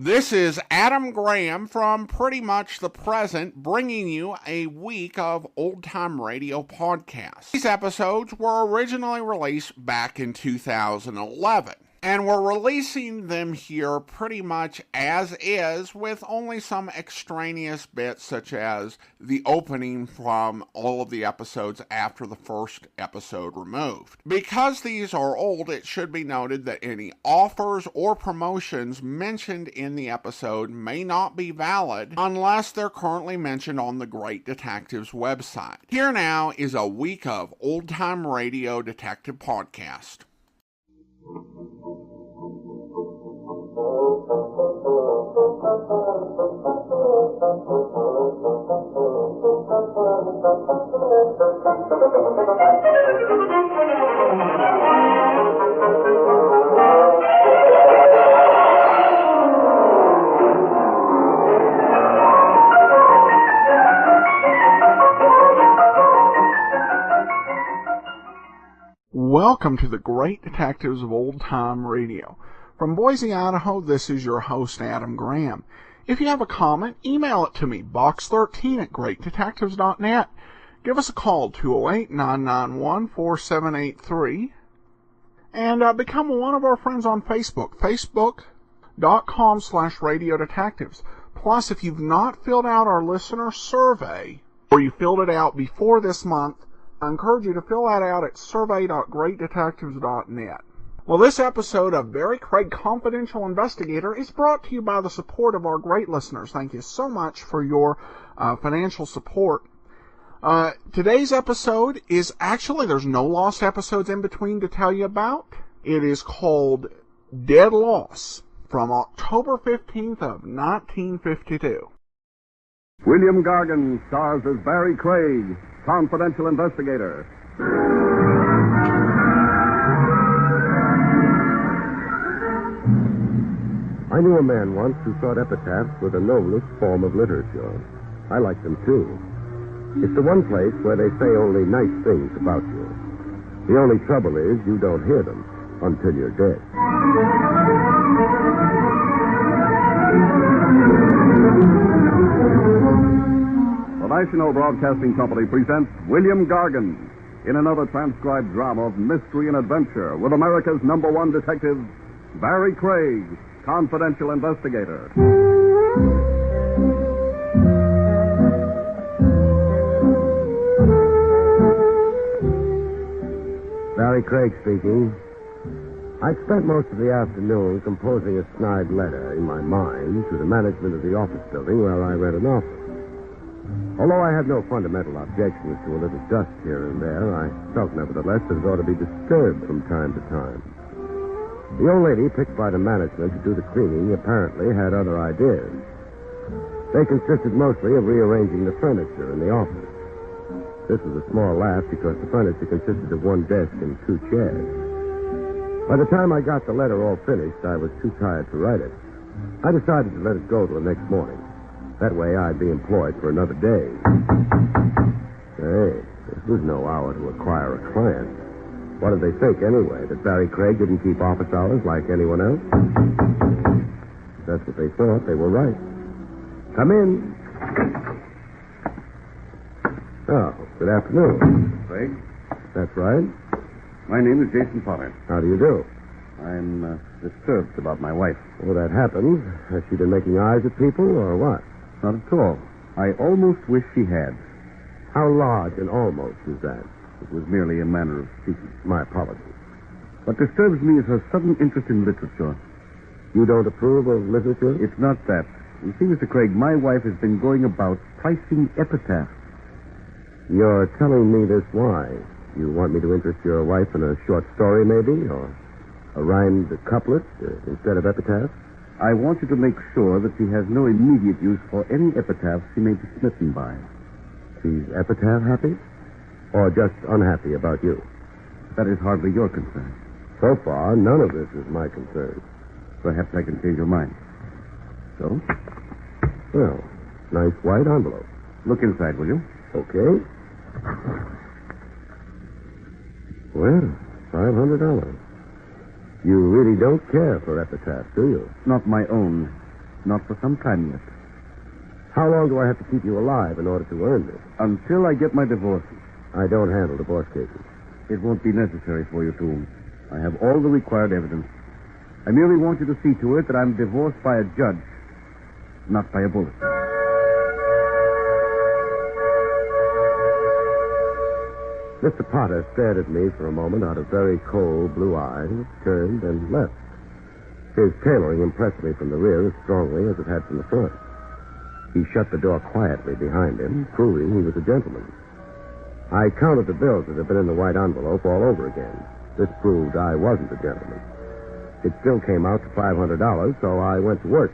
This is Adam Graham from Pretty Much the Present, bringing you a week of old-time radio podcasts. These episodes were originally released back in 2011, and we're releasing them here pretty much as is, with only some extraneous bits such as the opening from all of the episodes after the first episode removed. Because these are old, it should be noted that any offers or promotions mentioned in the episode may not be valid unless they're currently mentioned on the Great Detectives website. Here now is a week of old-time radio detective podcast. Welcome to the Great Detectives of Old Time Radio. From Boise, Idaho, this is your host, Adam Graham. If you have a comment, email it to me, box13@greatdetectives.net. Give us a call, 208-991-4783. And become one of our friends on Facebook, facebook.com/Radio Detectives. Plus, if you've not filled out our listener survey, or you filled it out before this month, I encourage you to fill that out at survey.greatdetectives.net. Well, this episode of Barrie Craig Confidential Investigator is brought to you by the support of our great listeners. Thank you so much for your financial support. Today's episode is actually, there's no lost episodes in between to tell you about. It is called Dead Loss from October 15th of 1952. William Gargan stars as Barrie Craig, confidential investigator. I knew a man once who thought epitaphs were the noblest form of literature. I like them, too. It's the one place where they say only nice things about you. The only trouble is you don't hear them until you're dead. The National Broadcasting Company presents William Gargan in another transcribed drama of mystery and adventure with America's #1 detective, Barrie Craig, confidential investigator. Barrie Craig speaking. I'd spent most of the afternoon composing a snide letter in my mind to the management of the office building where I rent an office. Although I had no fundamental objections to a little dust here and there, I felt nevertheless that it ought to be disturbed from time to time. The old lady picked by the management to do the cleaning apparently had other ideas. They consisted mostly of rearranging the furniture in the office. This was a small laugh because the furniture consisted of one desk and 2 chairs. By the time I got the letter all finished, I was too tired to write it. I decided to let it go till the next morning. That way I'd be employed for another day. Hey, this was no hour to acquire a client. What did they think, anyway? That Barrie Craig didn't keep office hours like anyone else? If that's what they thought, they were right. Come in. Oh, good afternoon. Craig? That's right. My name is Jason Potter. How do you do? I'm disturbed about my wife. Well, that happens. Has she been making eyes at people, or what? Not at all. I almost wish she had. How large an almost is that? It was merely a manner of speaking. My apologies. What disturbs me is her sudden interest in literature. You don't approve of literature? It's not that. You see, Mr. Craig, my wife has been going about pricing epitaphs. You're telling me this why? You want me to interest your wife in a short story, maybe? Or a rhymed couplet instead of epitaphs? I want you to make sure that she has no immediate use for any epitaphs she may be smitten by. She's epitaph happy? Or just unhappy about you? That is hardly your concern. So far, none of this is my concern. Perhaps I can change your mind. So? Well, nice white envelope. Look inside, will you? Okay. Well, $500. You really don't care for epitaphs, do you? Not my own. Not for some time yet. How long do I have to keep you alive in order to earn this? Until I get my divorce. I don't handle divorce cases. It won't be necessary for you to. I have all the required evidence. I merely want you to see to it that I'm divorced by a judge, not by a bullet. Mr. Potter stared at me for a moment out of very cold blue eyes, turned, and left. His tailoring impressed me from the rear as strongly as it had from the front. He shut the door quietly behind him, proving he was a gentleman. I counted the bills that had been in the white envelope all over again. This proved I wasn't a gentleman. It still came out to $500, so I went to work.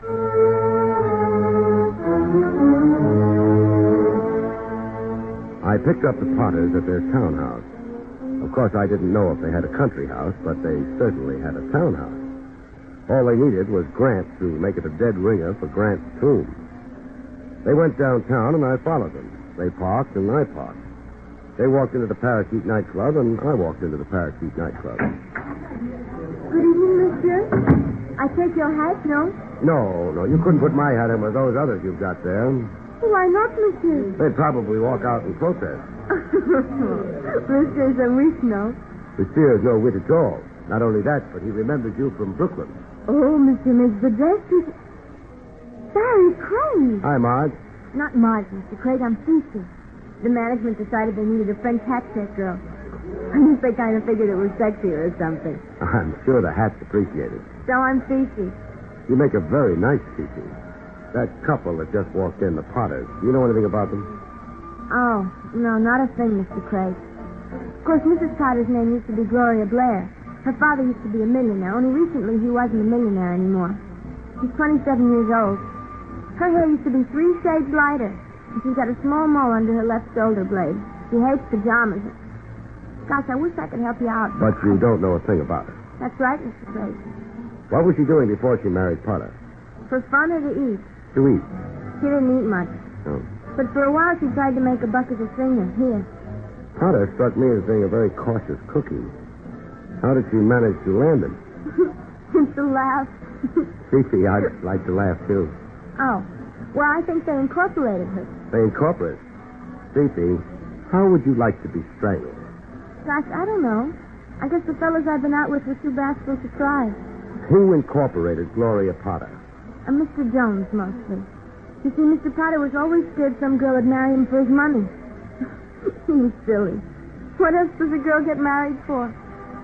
I picked up the Potters at their townhouse. Of course, I didn't know if they had a country house, but they certainly had a townhouse. All they needed was Grant to make it a dead ringer for Grant's tomb. They went downtown, and I followed them. They parked, and I parked. They walked into the Parakeet nightclub, and I walked into the Parakeet nightclub. Good evening, monsieur. I take your hat, no? No, you couldn't put my hat in with those others you've got there. Why not, monsieur? They'd probably walk out and protest. Monsieur's a wish, no? Monsieur is no wit at all. Not only that, but he remembers you from Brooklyn. Oh, monsieur makes the best. Barrie Craig. Hi, Marge. Not Marge, Mr. Craig. I'm Cece. The management decided they needed a French hat check girl. I guess they kind of figured it was sexier or something. I'm sure the hat's appreciated. So I'm Cece. You make a very nice Cece. That couple that just walked in, the Potters, do you know anything about them? Oh, no, not a thing, Mr. Craig. Of course, Mrs. Potter's name used to be Gloria Blair. Her father used to be a millionaire, only recently he wasn't a millionaire anymore. She's 27 years old. Her hair used to be 3 shades lighter, and she's got a small mole under her left shoulder blade. She hates pajamas. Gosh, I wish I could help you out. But you don't know a thing about her. That's right, Mr. Craig. What was she doing before she married Potter? For fun or to eat? To eat. She didn't eat much. Oh. But for a while she tried to make a buck as a singer. Here. Potter struck me as being a very cautious cookie. How did she manage to land him? It's a laugh. Fifi, I'd like to laugh, too. Oh. Well, I think they incorporated her. They incorporate? Fifi, how would you like to be strangled? Gosh, I don't know. I guess the fellas I've been out with were too bashful to try. Who incorporated Gloria Potter? Mr. Jones, mostly. You see, Mr. Potter was always scared some girl would marry him for his money. He was silly. What else does a girl get married for?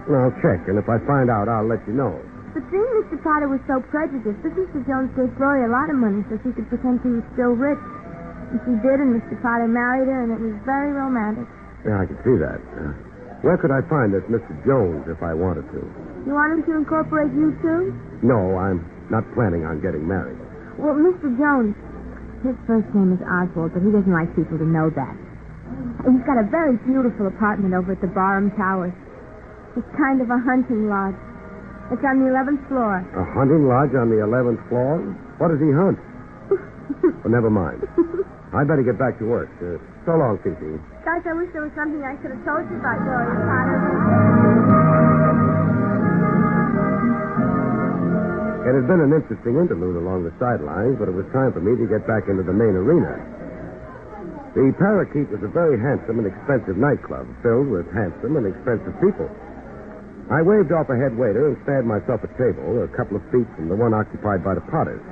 Well, I'll check, and if I find out, I'll let you know. But seeing Mr. Potter was so prejudiced, this Mr. Jones gave Gloria a lot of money so she could pretend she was still rich. And she did, and Mr. Potter married her, and it was very romantic. Yeah, I can see that. Where could I find this Mr. Jones if I wanted to? You want him to incorporate you, too? No, I'm not planning on getting married. Well, Mr. Jones, his first name is Oswald, but he doesn't like people to know that. He's got a very beautiful apartment over at the Barham Towers. It's kind of a hunting lodge. It's on the 11th floor. A hunting lodge on the 11th floor? What does he hunt? Well, never mind. I'd better get back to work. So long, Fifi. Gosh, I wish there was something I could have told you about Gloria Potter. It had been an interesting interlude along the sidelines, but it was time for me to get back into the main arena. The Parakeet was a very handsome and expensive nightclub, filled with handsome and expensive people. I waved off a head waiter and stabbed myself a table a couple of feet from the one occupied by the Potters.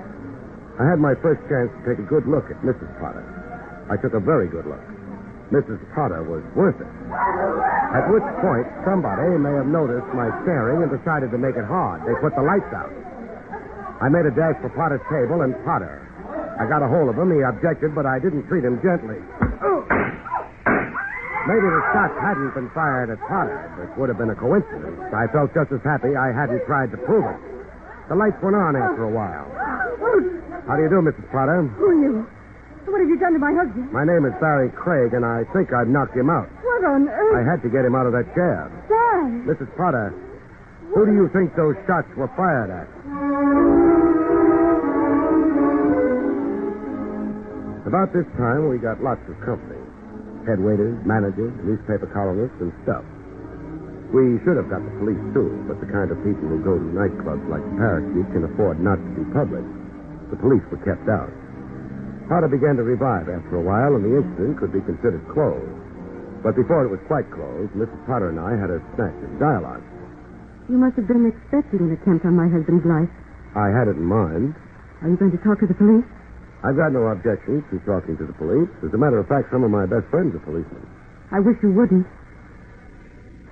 I had my first chance to take a good look at Mrs. Potter. I took a very good look. Mrs. Potter was worth it. At which point, somebody may have noticed my staring and decided to make it hard. They put the lights out. I made a dash for Potter's table, and Potter. I got a hold of him. He objected, but I didn't treat him gently. Maybe the shot hadn't been fired at Potter. It would have been a coincidence. I felt just as happy I hadn't tried to prove it. The lights went on after a while. How do you do, Mrs. Potter? Who are you? What have you done to my husband? My name is Barrie Craig, and I think I've knocked him out. What on earth? I had to get him out of that chair. Barrie! Mrs. Potter, who do you think those shots were fired at? About this time, we got lots of company. Head waiters, managers, newspaper columnists, and stuff. We should have got the police, too, but the kind of people who go to nightclubs like the Parakeet can afford not to be public. The police were kept out. Potter began to revive after a while, and the incident could be considered closed. But before it was quite closed, Mrs. Potter and I had a snatch of dialogue. You must have been expecting an attempt on my husband's life. I had it in mind. Are you going to talk to the police? I've got no objections to talking to the police. As a matter of fact, some of my best friends are policemen. I wish you wouldn't.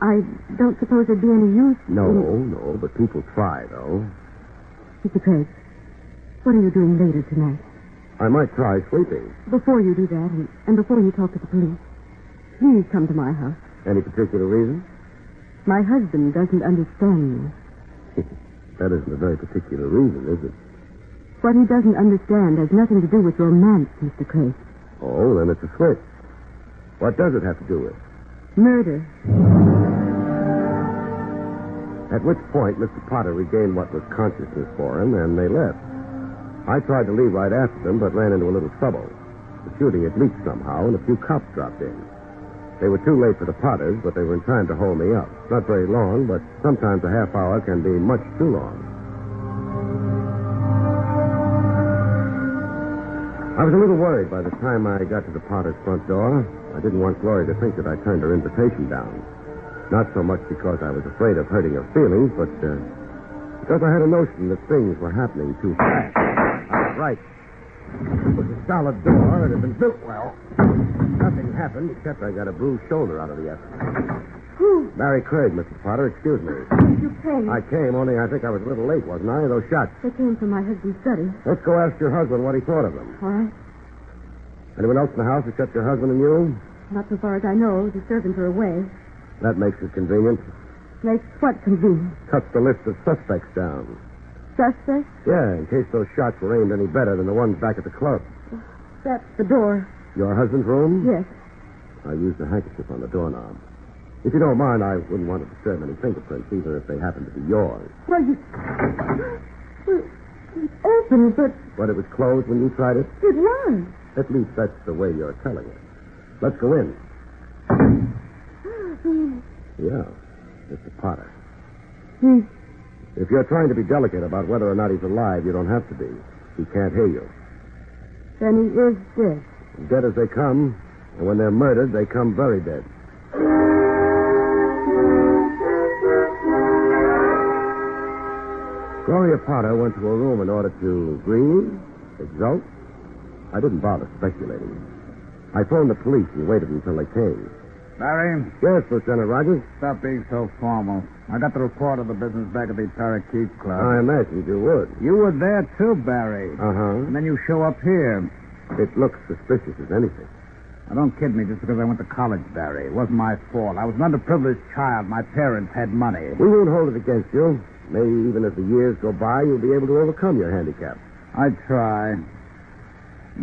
I don't suppose there'd be any use. No, but people try, though. Mr. Craig, what are you doing later tonight? I might try sleeping. Before you do that, and before you talk to the police, please come to my house. Any particular reason? My husband doesn't understand me. That isn't a very particular reason, is it? What he doesn't understand has nothing to do with romance, Mr. Craig. Oh, then it's a switch. What does it have to do with? Murder. At which point, Mr. Potter regained what was consciousness for him, and they left. I tried to leave right after them, but ran into a little trouble. The shooting had leaked somehow, and a few cops dropped in. They were too late for the Potters, but they were in time to hold me up. Not very long, but sometimes a half hour can be much too long. I was a little worried by the time I got to the Potters' front door. I didn't want Gloria to think that I turned her invitation down. Not so much because I was afraid of hurting her feelings, but because I had a notion that things were happening too fast. I was right. It was a solid door. It had been built well. Nothing happened except I got a bruised shoulder out of the effort. Who? Barrie Craig, Mrs. Potter. Excuse me. You came. I came, only I think I was a little late, wasn't I? Those shots. They came from my husband's study. Let's go ask your husband what he thought of them. All right. Anyone else in the house except your husband and you? Not so far as I know. The servants are away. That makes it convenient. Makes what convenient? Cuts the list of suspects down. Suspects? Yeah, in case those shots were aimed any better than the ones back at the club. That's the door. Your husband's room? Yes. I used a handkerchief on the doorknob. If you don't mind, I wouldn't want to disturb any fingerprints, even if they happen to be yours. Well, you... It's open, but... But it was closed when you tried it? It was. At least that's the way you're telling it. Let's go in. Yeah, Mr. Potter. If you're trying to be delicate about whether or not he's alive, you don't have to be. He can't hear you. Then he is dead. Dead as they come, and when they're murdered, they come very dead. Gloria Potter went to her room in order to grieve, exult. I didn't bother speculating. I phoned the police and waited until they came. Barrie? Yes, Lieutenant Rogers? Stop being so formal. I got the report of the business back at the Parakeet Club. I imagined you would. You were there, too, Barrie. Uh-huh. And then you show up here. It looks suspicious as anything. Now, don't kid me just because I went to college, Barrie. It wasn't my fault. I was an underprivileged child. My parents had money. We won't hold it against you. Maybe even as the years go by, you'll be able to overcome your handicap. I'd try.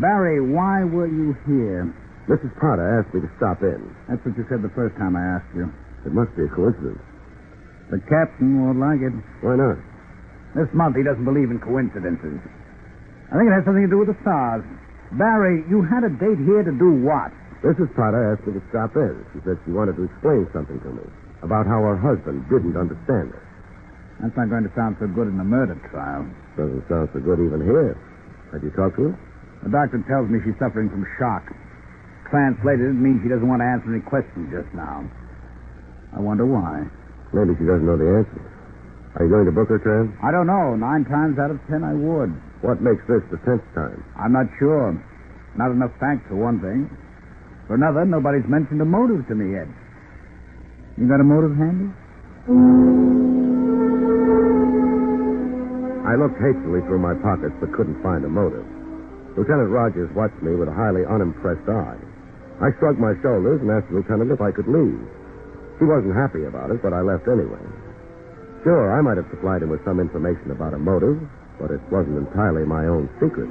Barrie, why were you here? Mrs. Potter asked me to stop in. That's what you said the first time I asked you. It must be a coincidence. The captain won't like it. Why not? This month he doesn't believe in coincidences. I think it has something to do with the stars. Barrie, you had a date here to do what? Mrs. Potter asked me to stop in. She said she wanted to explain something to me about how her husband didn't understand her. That's not going to sound so good in a murder trial. Doesn't sound so good even here. Have you talked to her? The doctor tells me she's suffering from shock. Translated, it means she doesn't want to answer any questions just now. I wonder why. Maybe she doesn't know the answer. Are you going to book her, Tran? I don't know. 9 times out of 10, I would. What makes this the 10th time? I'm not sure. Not enough facts, for one thing. For another, nobody's mentioned a motive to me yet. You got a motive handy? I looked hastily through my pockets but couldn't find a motive. Lieutenant Rogers watched me with a highly unimpressed eye. I shrugged my shoulders and asked the lieutenant if I could leave. He wasn't happy about it, but I left anyway. Sure, I might have supplied him with some information about a motive, but it wasn't entirely my own secret.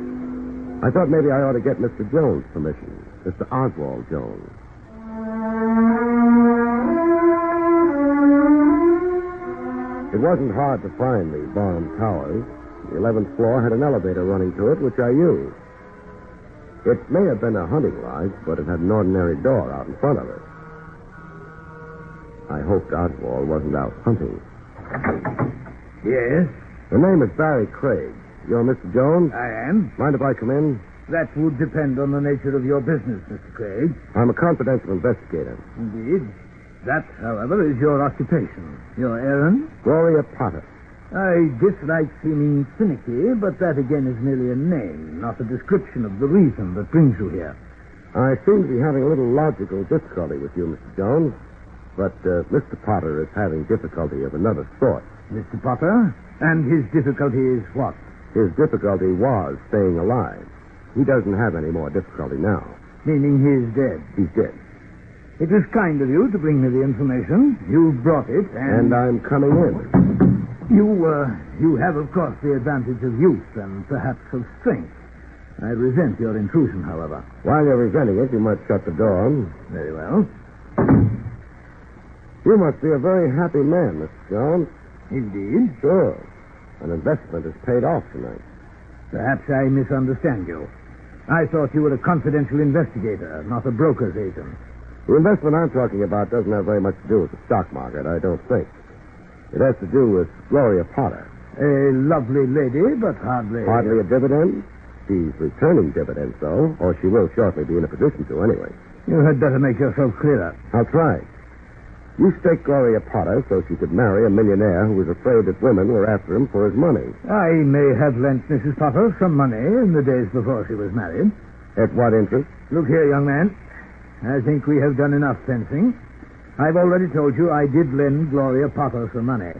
I thought maybe I ought to get Mr. Jones' permission, Mr. Oswald Jones. It wasn't hard to find the Barn Towers. The 11th floor had an elevator running to it, which I used. It may have been a hunting lodge, but it had an ordinary door out in front of it. I hoped Oswald wasn't out hunting. Yes? The name is Barrie Craig. You're Mr. Jones? I am. Mind if I come in? That would depend on the nature of your business, Mr. Craig. I'm a confidential investigator. Indeed. That, however, is your occupation. Your errand? Gloria Potter. I dislike seeming finicky, but that again is merely a name, not a description of the reason that brings you here. I seem to be having a little logical difficulty with you, Mr. Jones. But Mr. Potter is having difficulty of another sort. Mr. Potter? And his difficulty is what? His difficulty was staying alive. He doesn't have any more difficulty now. Meaning he's dead. He's dead. It was kind of you to bring me the information. You brought it, And I'm coming in. You have, of course, the advantage of youth and perhaps of strength. I resent your intrusion, however. While you're resenting it, you might shut the door. Very well. You must be a very happy man, Mr. Jones. Indeed. Sure. An investment has paid off tonight. Perhaps I misunderstand you. I thought you were a confidential investigator, not a broker's agent. The investment I'm talking about doesn't have very much to do with the stock market, I don't think. It has to do with Gloria Potter. A lovely lady, but hardly... Hardly a dividend? She's returning dividends, though, or she will shortly be in a position to anyway. You had better make yourself clearer. I'll try. You staked Gloria Potter so she could marry a millionaire who was afraid that women were after him for his money. I may have lent Mrs. Potter some money in the days before she was married. At what interest? Look here, young man. I think we have done enough fencing. I've already told you I did lend Gloria Potter some money.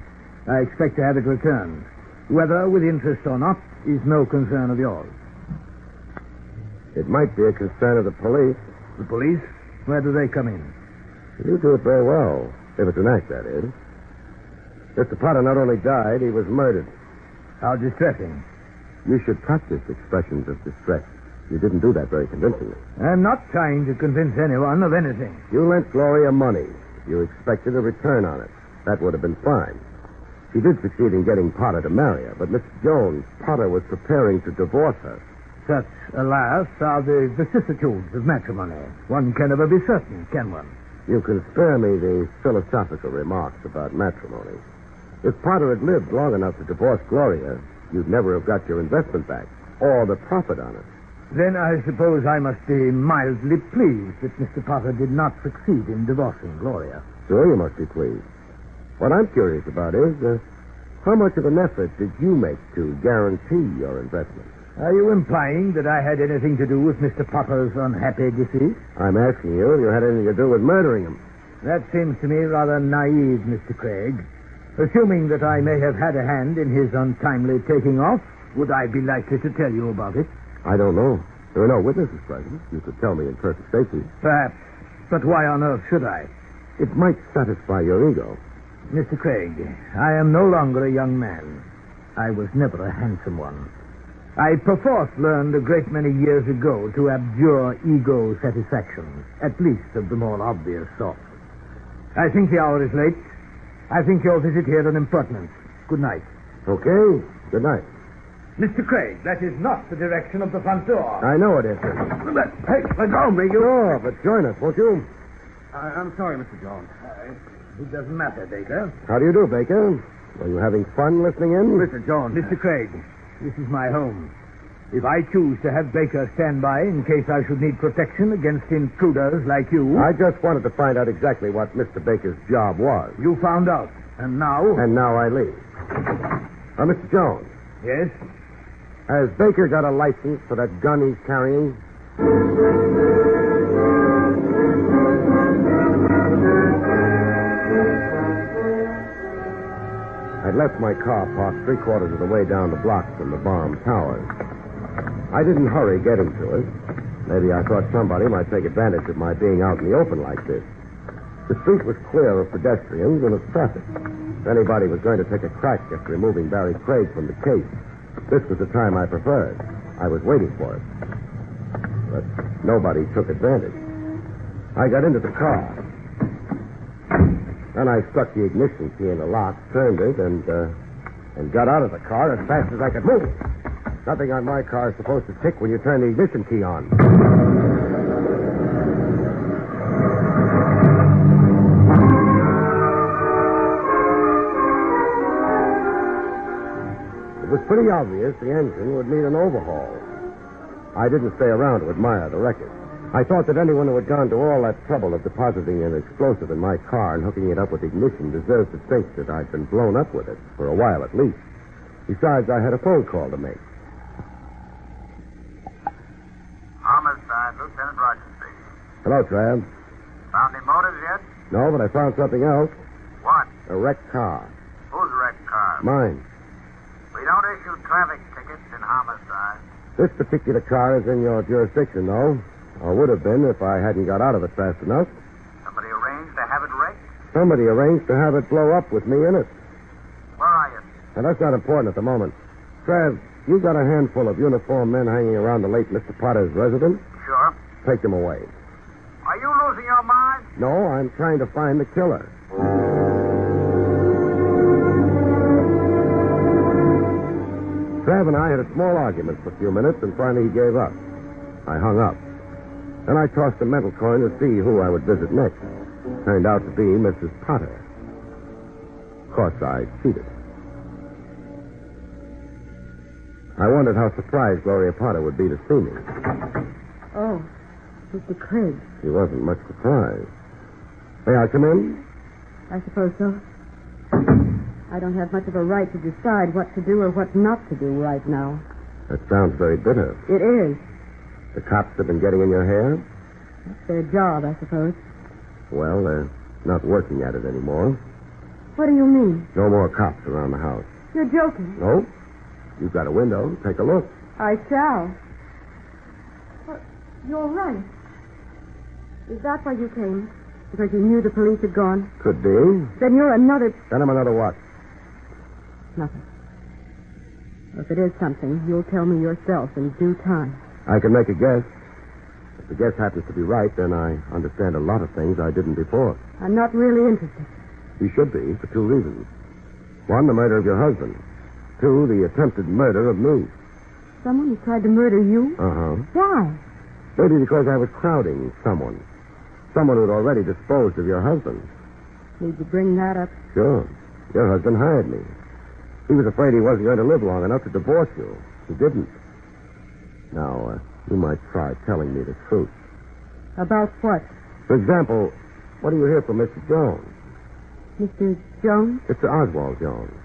I expect to have it returned. Whether with interest or not is no concern of yours. It might be a concern of the police. The police? Where do they come in? You do it very well. If it's an act, that is. Mr. Potter not only died, he was murdered. How distressing. You should practice expressions of distress. You didn't do that very convincingly. I'm not trying to convince anyone of anything. You lent Gloria money. You expected a return on it. That would have been fine. She did succeed in getting Potter to marry her, but Mr. Jones, Potter was preparing to divorce her. Such, alas, are the vicissitudes of matrimony. One can never be certain, can one? You can spare me the philosophical remarks about matrimony. If Potter had lived long enough to divorce Gloria, you'd never have got your investment back, or the profit on it. Then I suppose I must be mildly pleased that Mr. Potter did not succeed in divorcing Gloria. Sure, you must be pleased. What I'm curious about is, how much of an effort did you make to guarantee your investment? Are you implying that I had anything to do with Mr. Potter's unhappy decease? I'm asking you if you had anything to do with murdering him. That seems to me rather naive, Mr. Craig. Assuming that I may have had a hand in his untimely taking off, would I be likely to tell you about it? I don't know. There are no witnesses present. You could tell me in perfect safety. Perhaps. But why on earth should I? It might satisfy your ego. Mr. Craig, I am no longer a young man. I was never a handsome one. I perforce learned a great many years ago to abjure ego satisfaction, at least of the more obvious sort. I think the hour is late. I think your visit here an impertinence. Good night. Okay. Good night. Mr. Craig, that is not the direction of the front door. I know it isn't. Hey, let go of me, you... Sure, but join us, won't you? I'm sorry, Mr. Jones. It doesn't matter, Baker. How do you do, Baker? Are you having fun listening in? Mr. Jones. Mr. Craig, this is my home. If I choose to have Baker stand by in case I should need protection against intruders like you... I just wanted to find out exactly what Mr. Baker's job was. You found out. And now... And now I leave. Mr. Jones. Yes? Has Baker got a license for that gun he's carrying? I'd left my car parked 3/4 of the way down the block from the bomb towers. I didn't hurry getting to it. Maybe I thought somebody might take advantage of my being out in the open like this. The street was clear of pedestrians and of traffic. If anybody was going to take a crack at removing Barrie Craig from the case, this was the time I preferred. I was waiting for it. But nobody took advantage. I got into the car. Then I stuck the ignition key in the lock, turned it, and got out of the car as fast as I could move. Nothing on my car is supposed to tick when you turn the ignition key on. It was pretty obvious the engine would need an overhaul. I didn't stay around to admire the wreckage. I thought that anyone who had gone to all that trouble of depositing an explosive in my car and hooking it up with ignition deserved to think that I'd been blown up with it, for a while at least. Besides, I had a phone call to make. Homicide, Lieutenant Rogers speaking. Hello, Trav. Found any motives yet? No, but I found something else. What? A wrecked car. Whose wrecked car? Mine. We don't issue traffic tickets in homicide. This particular car is in your jurisdiction, though. Or would have been if I hadn't got out of it fast enough. Somebody arranged to have it wrecked? Somebody arranged to have it blow up with me in it. Where are you? Now, that's not important at the moment. Trav, you got a handful of uniformed men hanging around the late Mr. Potter's residence? Sure. Take them away. Are you losing your mind? No, I'm trying to find the killer. Trav and I had a small argument for a few minutes, and finally he gave up. I hung up. Then I tossed a mental coin to see who I would visit next. Turned out to be Mrs. Potter. Of course, I cheated. I wondered how surprised Gloria Potter would be to see me. Oh, Mr. Craig. She wasn't much surprised. May I come in? I suppose so. I don't have much of a right to decide what to do or what not to do right now. That sounds very bitter. It is. The cops have been getting in your hair? That's their job, I suppose. Well, they're not working at it anymore. What do you mean? No more cops around the house. You're joking. No? You've got a window. Take a look. I shall. But you're right. Is that why you came? Because you knew the police had gone? Could be. Then you're another... Then I'm another what? Nothing. If it is something, you'll tell me yourself in due time. I can make a guess. If the guess happens to be right, then I understand a lot of things I didn't before. I'm not really interested. You should be, for two reasons. One, the murder of your husband. Two, the attempted murder of me. Someone who tried to murder you? Uh-huh. Why? Maybe because I was crowding someone. Someone who'd already disposed of your husband. Need you bring that up? Sure. Your husband hired me. He was afraid he wasn't going to live long enough to divorce you. He didn't. Now, you might try telling me the truth. About what? For example, what do you hear from Mr. Jones? Mr. Jones? Mr. Oswald Jones.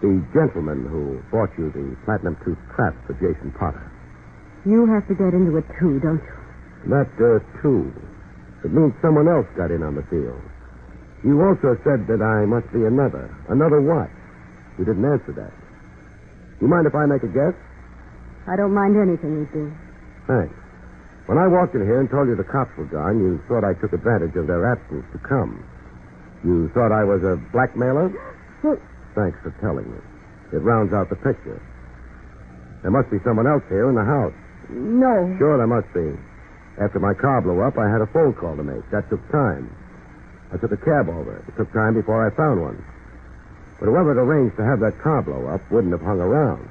The gentleman who bought you the platinum-tooth trap for Jason Potter. You have to get into it, too, don't you? Not, two. It means someone else got in on the deal. You also said that I must be another. Another what? You didn't answer that. You mind if I make a guess? I don't mind anything you do. Thanks. When I walked in here and told you the cops were gone, you thought I took advantage of their absence to come. You thought I was a blackmailer? Well, thanks for telling me. It rounds out the picture. There must be someone else here in the house. no. Sure, there must be. After my car blew up, I had a phone call to make. That took time. I took a cab over. It took time before I found one. But whoever had arranged to have that car blow up wouldn't have hung around.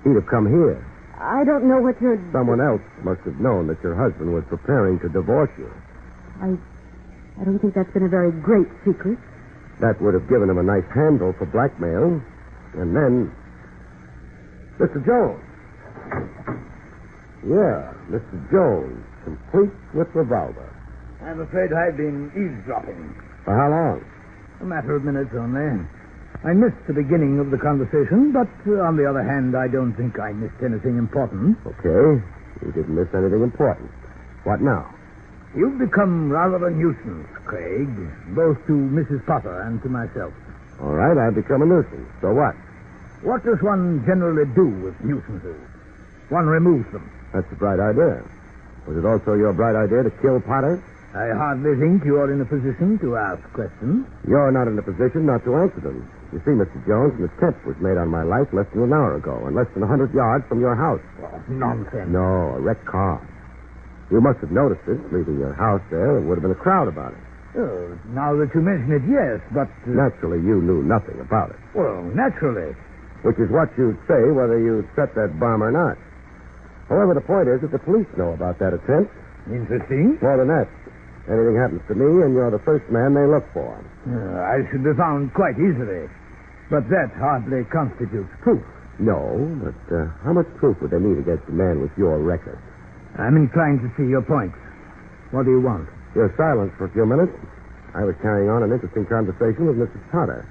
He'd have come here. I don't know what you're... Someone else must have known that your husband was preparing to divorce you. I don't think that's been a very great secret. That would have given him a nice handle for blackmail. And then... Mr. Jones. Yeah, Mr. Jones, complete with revolver. I'm afraid I've been eavesdropping. For how long? A matter of minutes only. I missed the beginning of the conversation, but on the other hand, I don't think I missed anything important. Okay. You didn't miss anything important. What now? You've become rather a nuisance, Craig, both to Mrs. Potter and to myself. All right, I've become a nuisance. So what? What does one generally do with nuisances? One removes them. That's a bright idea. Was it also your bright idea to kill Potter? I hardly think you're in a position to ask questions. You're not in a position not to answer them. You see, Mr. Jones, an attempt was made on my life less than an hour ago, and less than 100 yards from your house. Oh, nonsense. No, a wrecked car. You must have noticed it, leaving your house there. There would have been a crowd about it. Oh, now that you mention it, yes, but... Naturally, you knew nothing about it. Well, naturally. Which is what you'd say whether you'd set that bomb or not. However, the point is that the police know about that attempt. Interesting. More than that. Anything happens to me, and you're the first man they look for. I should be found quite easily. But that hardly constitutes proof. No, but how much proof would they need against a man with your record? I'm inclined to see your point. What do you want? You're silent for a few minutes. I was carrying on an interesting conversation with Mrs. Potter.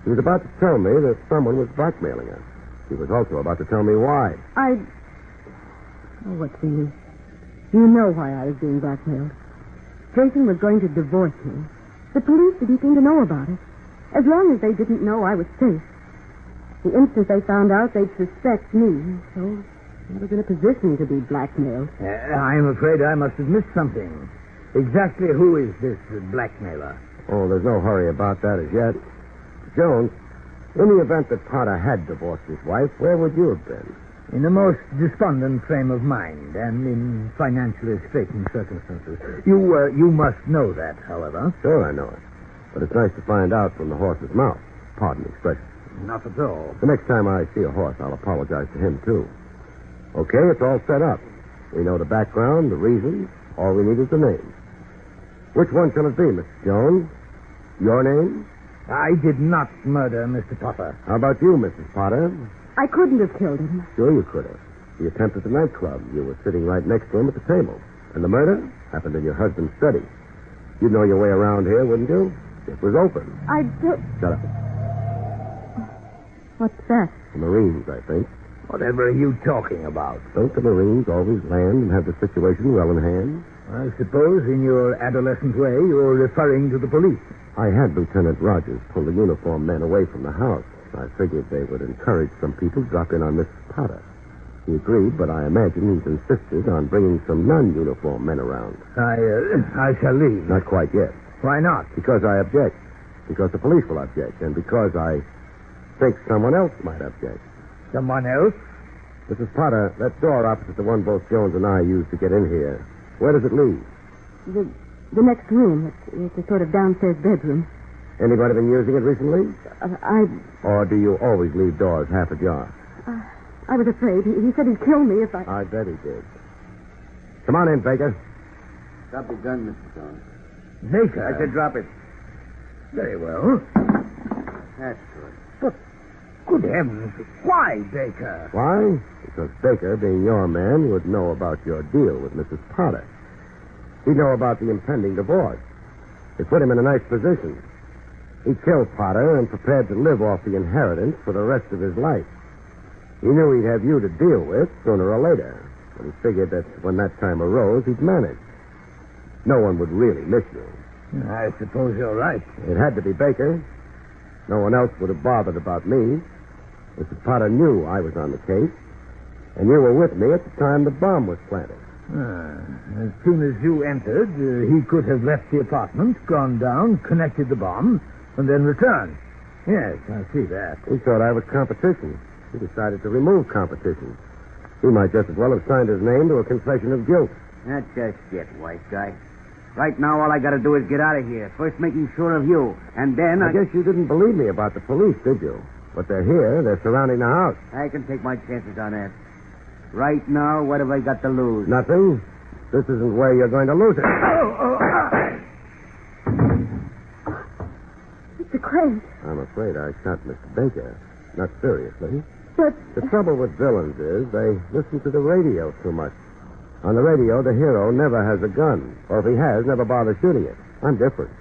She was about to tell me that someone was blackmailing her. She was also about to tell me why. Oh, what's the use? You know why I was being blackmailed. Jason was going to divorce me. The police didn't seem to know about it. As long as they didn't know I was safe. The instant they found out, they'd suspect me. So I was in a position to be blackmailed. I'm afraid I must have missed something. Exactly who is this blackmailer? Oh, there's no hurry about that as yet. Jones, in the event that Potter had divorced his wife, where would you have been? In a most despondent frame of mind and in financially straitened circumstances. You must know that, however. Sure, I know it. But it's nice to find out from the horse's mouth. Pardon the expression. Not at all. The next time I see a horse, I'll apologize to him, too. Okay, it's all set up. We know the background, the reasons. All we need is the name. Which one shall it be, Mr. Jones? Your name? I did not murder Mr. Potter. How about you, Mrs. Potter? I couldn't have killed him. Sure you could have. The attempt at the nightclub. You were sitting right next to him at the table. And the murder happened in your husband's study. You'd know your way around here, wouldn't you? It was open. I did... Shut up. What's that? The Marines, I think. Whatever are you talking about? Don't the Marines always land and have the situation well in hand? I suppose in your adolescent way you're referring to the police. I had Lieutenant Rogers pull the uniformed men away from the house. I figured they would encourage some people to drop in on Mrs. Potter. He agreed, but I imagine he's insisted on bringing some non-uniformed men around. I shall leave. Not quite yet. Why not? Because I object. Because the police will object. And because I think someone else might object. Someone else? Mrs. Potter, that door opposite the one both Jones and I used to get in here, where does it lead? The next room. It's a sort of downstairs bedroom. Anybody been using it recently? Or do you always leave doors half ajar? I was afraid. He said he'd kill me if I... I bet he did. Come on in, Baker. Drop your gun, Mr. Jones. Baker? I said drop it. Very well. That's good. But, good heavens, why, Baker? Why? Because Baker, being your man, would know about your deal with Mrs. Potter. He'd know about the impending divorce. It put him in a nice position. He killed Potter and prepared to live off the inheritance for the rest of his life. He knew he'd have you to deal with sooner or later, but he figured that when that time arose, he'd manage. No one would really miss you. I suppose you're right. It had to be Baker. No one else would have bothered about me. Mrs. Potter knew I was on the case, and you were with me at the time the bomb was planted. As soon as you entered, he could have left the apartment, gone down, connected the bomb, and then returned. Yes, I see that. He thought I was competition. He decided to remove competition. He might just as well have signed his name to a confession of guilt. That's just it, white guy. Right now, all I got to do is get out of here. First making sure of you, and then I guess you didn't believe me about the police, did you? But they're here. They're surrounding the house. I can take my chances on that. Right now, what have I got to lose? Nothing. This isn't where you're going to lose it. Mr. Craig. I'm afraid I shot Mr. Baker. Not seriously. But... The trouble with villains is they listen to the radio too much. On the radio, the hero never has a gun. Or if he has, never bothers shooting it. I'm different.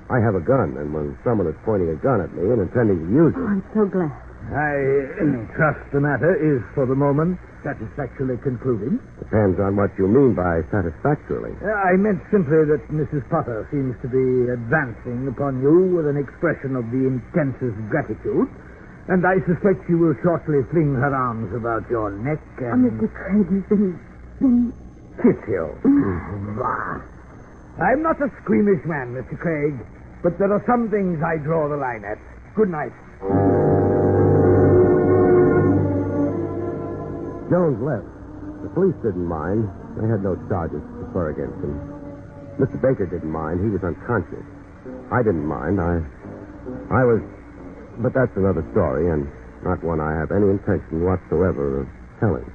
I have a gun, and when someone is pointing a gun at me and intending to use it... Oh, I'm so glad. I trust the matter is, for the moment, satisfactorily concluded. Depends on what you mean by satisfactorily. I meant simply that Mrs. Potter seems to be advancing upon you with an expression of the intensest gratitude, and I suspect she will shortly fling her arms about your neck and... Mr. Craig has been... kiss you. I'm not a squeamish man, Mr. Craig, but there are some things I draw the line at. Good night. Jones left. The police didn't mind. They had no charges to prefer against him. Mr. Baker didn't mind. He was unconscious. I didn't mind. I was... But that's another story, and not one I have any intention whatsoever of telling.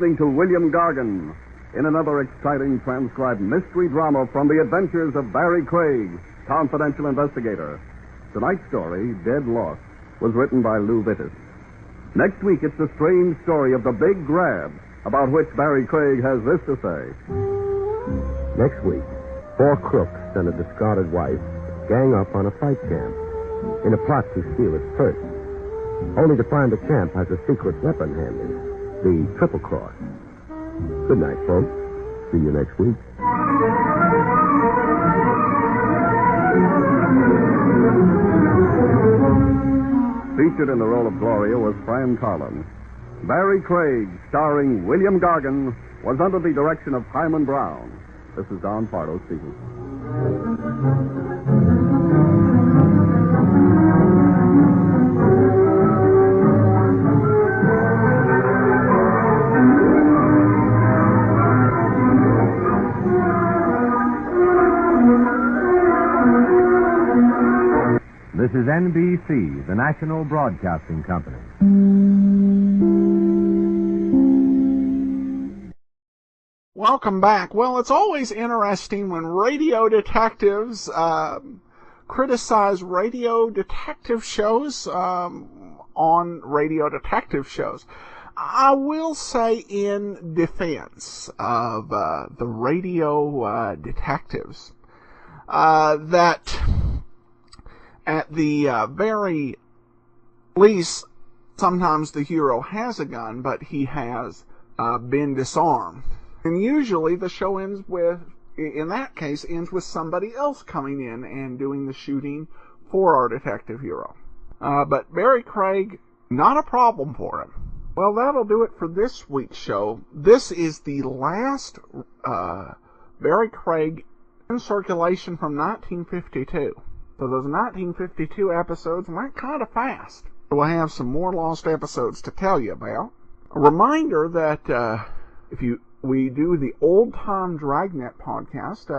listening to William Gargan in another exciting transcribed mystery drama from the adventures of Barrie Craig, confidential investigator. Tonight's story, Dead Lost, was written by Lou Vittis. Next week, it's the strange story of the Big Grab, about which Barrie Craig has this to say. Next week, 4 crooks and a discarded wife gang up on a fight camp in a plot to steal its purse, only to find the camp has a secret weapon handy, the Triple Cross. Good night, folks. See you next week. Featured in the role of Gloria was Fran Carlin. Barrie Craig, starring William Gargan, was under the direction of Hyman Brown. This is Don Pardo speaking. This is NBC, the National Broadcasting Company. Welcome back. Well, it's always interesting when radio detectives criticize radio detective shows on radio detective shows. I will say in defense of the radio detectives that at the very least, sometimes the hero has a gun, but he has been disarmed. And usually the show ends with, in that case, ends with somebody else coming in and doing the shooting for our detective hero. But Barrie Craig, not a problem for him. Well, that'll do it for this week's show. This is the last Barrie Craig in circulation from 1952. So those 1952 episodes went kind of fast. We'll have some more lost episodes to tell you about. A reminder that we do the Old Time Dragnet podcast,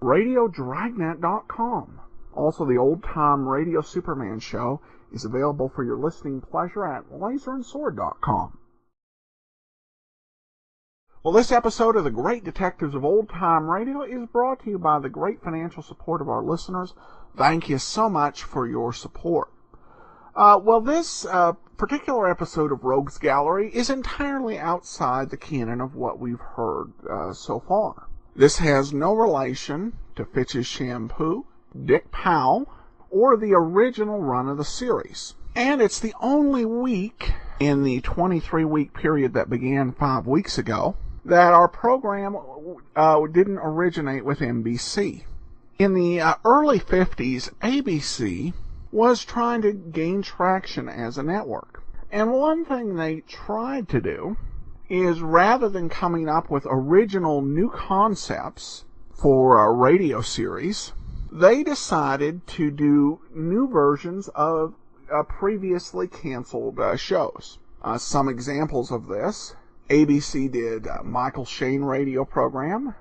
radiodragnet.com. Also, the Old Time Radio Superman show is available for your listening pleasure at laserandsword.com. Well, this episode of The Great Detectives of Old Time Radio is brought to you by the great financial support of our listeners. Thank you so much for your support. Well, this particular episode of Rogues Gallery is entirely outside the canon of what we've heard so far. This has no relation to Fitch's Shampoo, Dick Powell, or the original run of the series. And it's the only week in the 23-week period that began 5 weeks ago that our program didn't originate with NBC. In the early 50s, ABC was trying to gain traction as a network. And one thing they tried to do is, rather than coming up with original new concepts for a radio series, they decided to do new versions of previously canceled shows. Some examples of this: ABC did Michael Shayne radio program.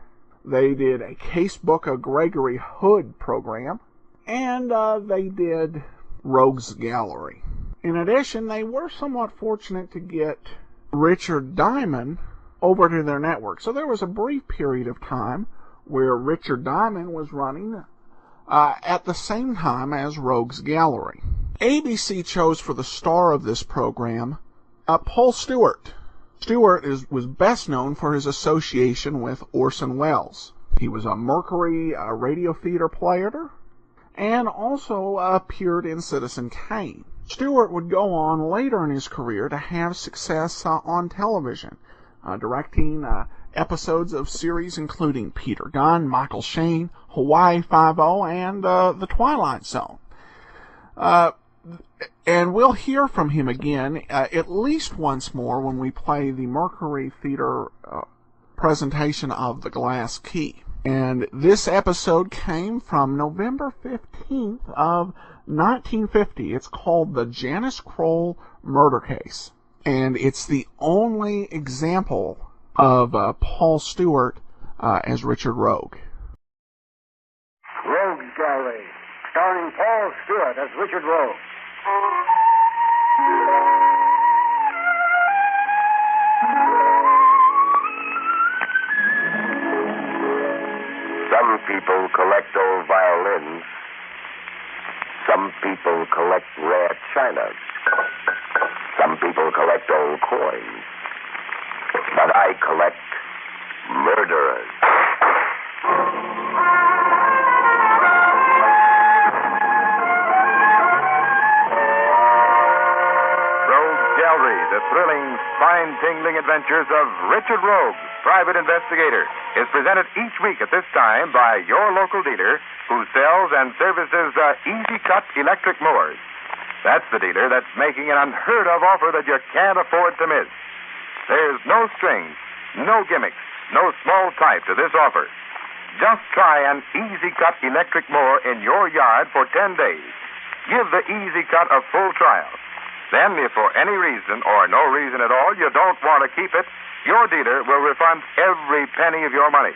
They did a Casebook of Gregory Hood program. And they did Rogues Gallery. In addition, they were somewhat fortunate to get Richard Diamond over to their network. So there was a brief period of time where Richard Diamond was running at the same time as Rogues Gallery. ABC chose for the star of this program Paul Stewart. Stewart was best known for his association with Orson Welles. He was a Mercury radio theater player and also appeared in Citizen Kane. Stewart would go on later in his career to have success on television, directing episodes of series including Peter Gunn, Michael Shayne, Hawaii Five-0, and The Twilight Zone. And we'll hear from him again at least once more when we play the Mercury Theater presentation of The Glass Key. And this episode came from November 15th of 1950. It's called The Janice Kroll Murder Case. And it's the only example of Paul Stewart as Richard Rogue. Rogues Gallery, starring Paul Stewart as Richard Rogue. people collect old violins. Some people collect rare china. Some people collect old coins. But I collect murderers. The thrilling, spine-tingling adventures of Richard Rouge, private investigator, is presented each week at this time by your local dealer who sells and services Easy Cut electric mowers. That's the dealer that's making an unheard-of offer that you can't afford to miss. There's no strings, no gimmicks, no small type to this offer. Just try an Easy Cut electric mower in your yard for 10 days. Give the Easy Cut a full trial. Then, if for any reason or no reason at all you don't want to keep it, your dealer will refund every penny of your money.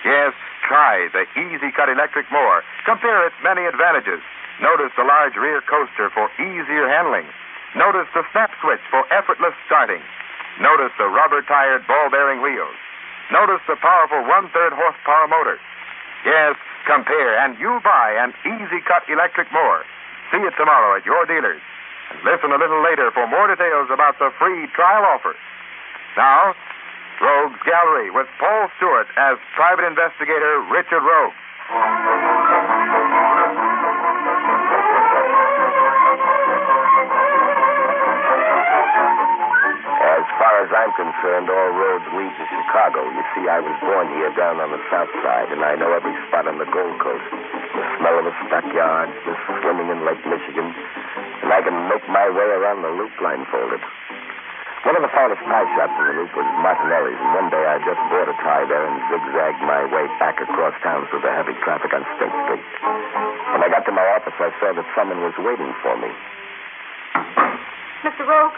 Yes, try the Easy Cut electric mower. Compare its many advantages. Notice the large rear coaster for easier handling. Notice the snap switch for effortless starting. Notice the rubber-tired ball-bearing wheels. Notice the powerful 1/3 horsepower motor. Yes, compare, and you buy an Easy Cut electric mower. See it tomorrow at your dealers. And listen a little later for more details about the free trial offer. Now, Rouge's Gallery with Paul Stewart as private investigator Richard Rouge. As far as I'm concerned, all roads lead to Chicago. You see, I was born here down on the south side, and I know every spot on the Gold Coast. The smell of the stockyards, the swimming in Lake Michigan, and I can make my way around the loop blindfolded. One of the finest pie shops in the loop was Martinelli's, and one day I just bought a tie there and zigzagged my way back across town through the heavy traffic on State Street. When I got to my office, I saw that someone was waiting for me. Mr. Rouge?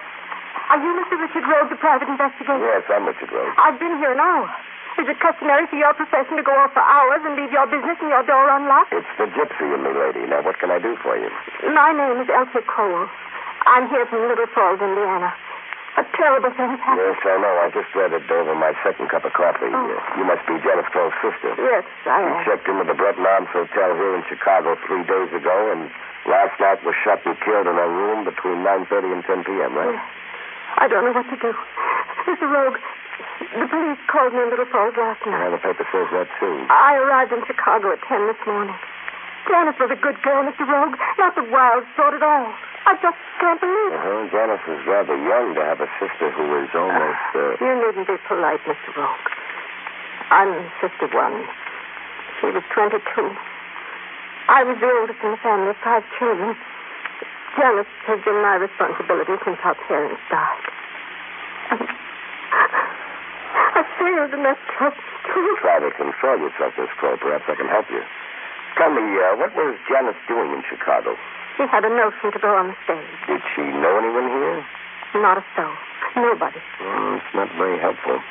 Are you Mr. Richard Rouge, the private investigator? Yes, I'm Richard Rouge. I've been here an hour. Is it customary for your profession to go off for hours and leave your business and your door unlocked? It's the gypsy in me, lady. Now, what can I do for you? My name is Elsie Kroll. I'm here from Little Falls, Indiana. A terrible thing has happened. Yes, I know. I just read it over my second cup of coffee. You must be Janice Kroll's sister. Yes, I am. You checked into the Breton Arms Hotel here in Chicago 3 days ago, and last night was shot and killed in a room between 9:30 and 10 p.m., right? Yes. I don't know what to do. Mr. Rouge, the police called me in Little Falls last night. Yeah, the paper says that, too. I arrived in Chicago at 10 this morning. Janice was a good girl, Mr. Rouge. Not the wild sort at all. I just can't believe it. Janice is rather young to have a sister who is almost, You needn't be polite, Mr. Rouge. I'm sister one. She was 22. I was the oldest in the family of 5 children. Janice has been my responsibility since our parents died. I failed in that trust, too. Try to console yourself, Miss Kroll. Perhaps I can help you. Tell me, what was Janice doing in Chicago? She had a notion to go on the stage. Did she know anyone here? Not a soul. Nobody. It's not very helpful.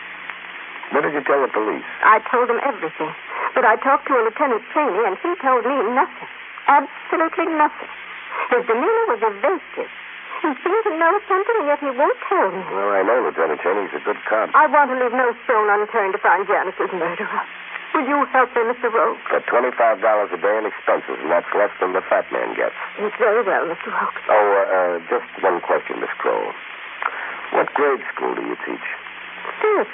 What did you tell the police? I told them everything. But I talked to a Lieutenant Cheney, and he told me nothing. Absolutely nothing. His demeanor was evasive. He seemed to know something, and yet he won't tell me. Well, I know Lieutenant Cheney's a good cop. I want to leave no stone unturned to find Janice's murderer. Will you help me, Mr. Rouge? For $25 a day in expenses, and that's less than the fat man gets. It's very well, Mr. Rouge. Oh, just one question, Miss Kroll. What grade school do you teach? Stewart.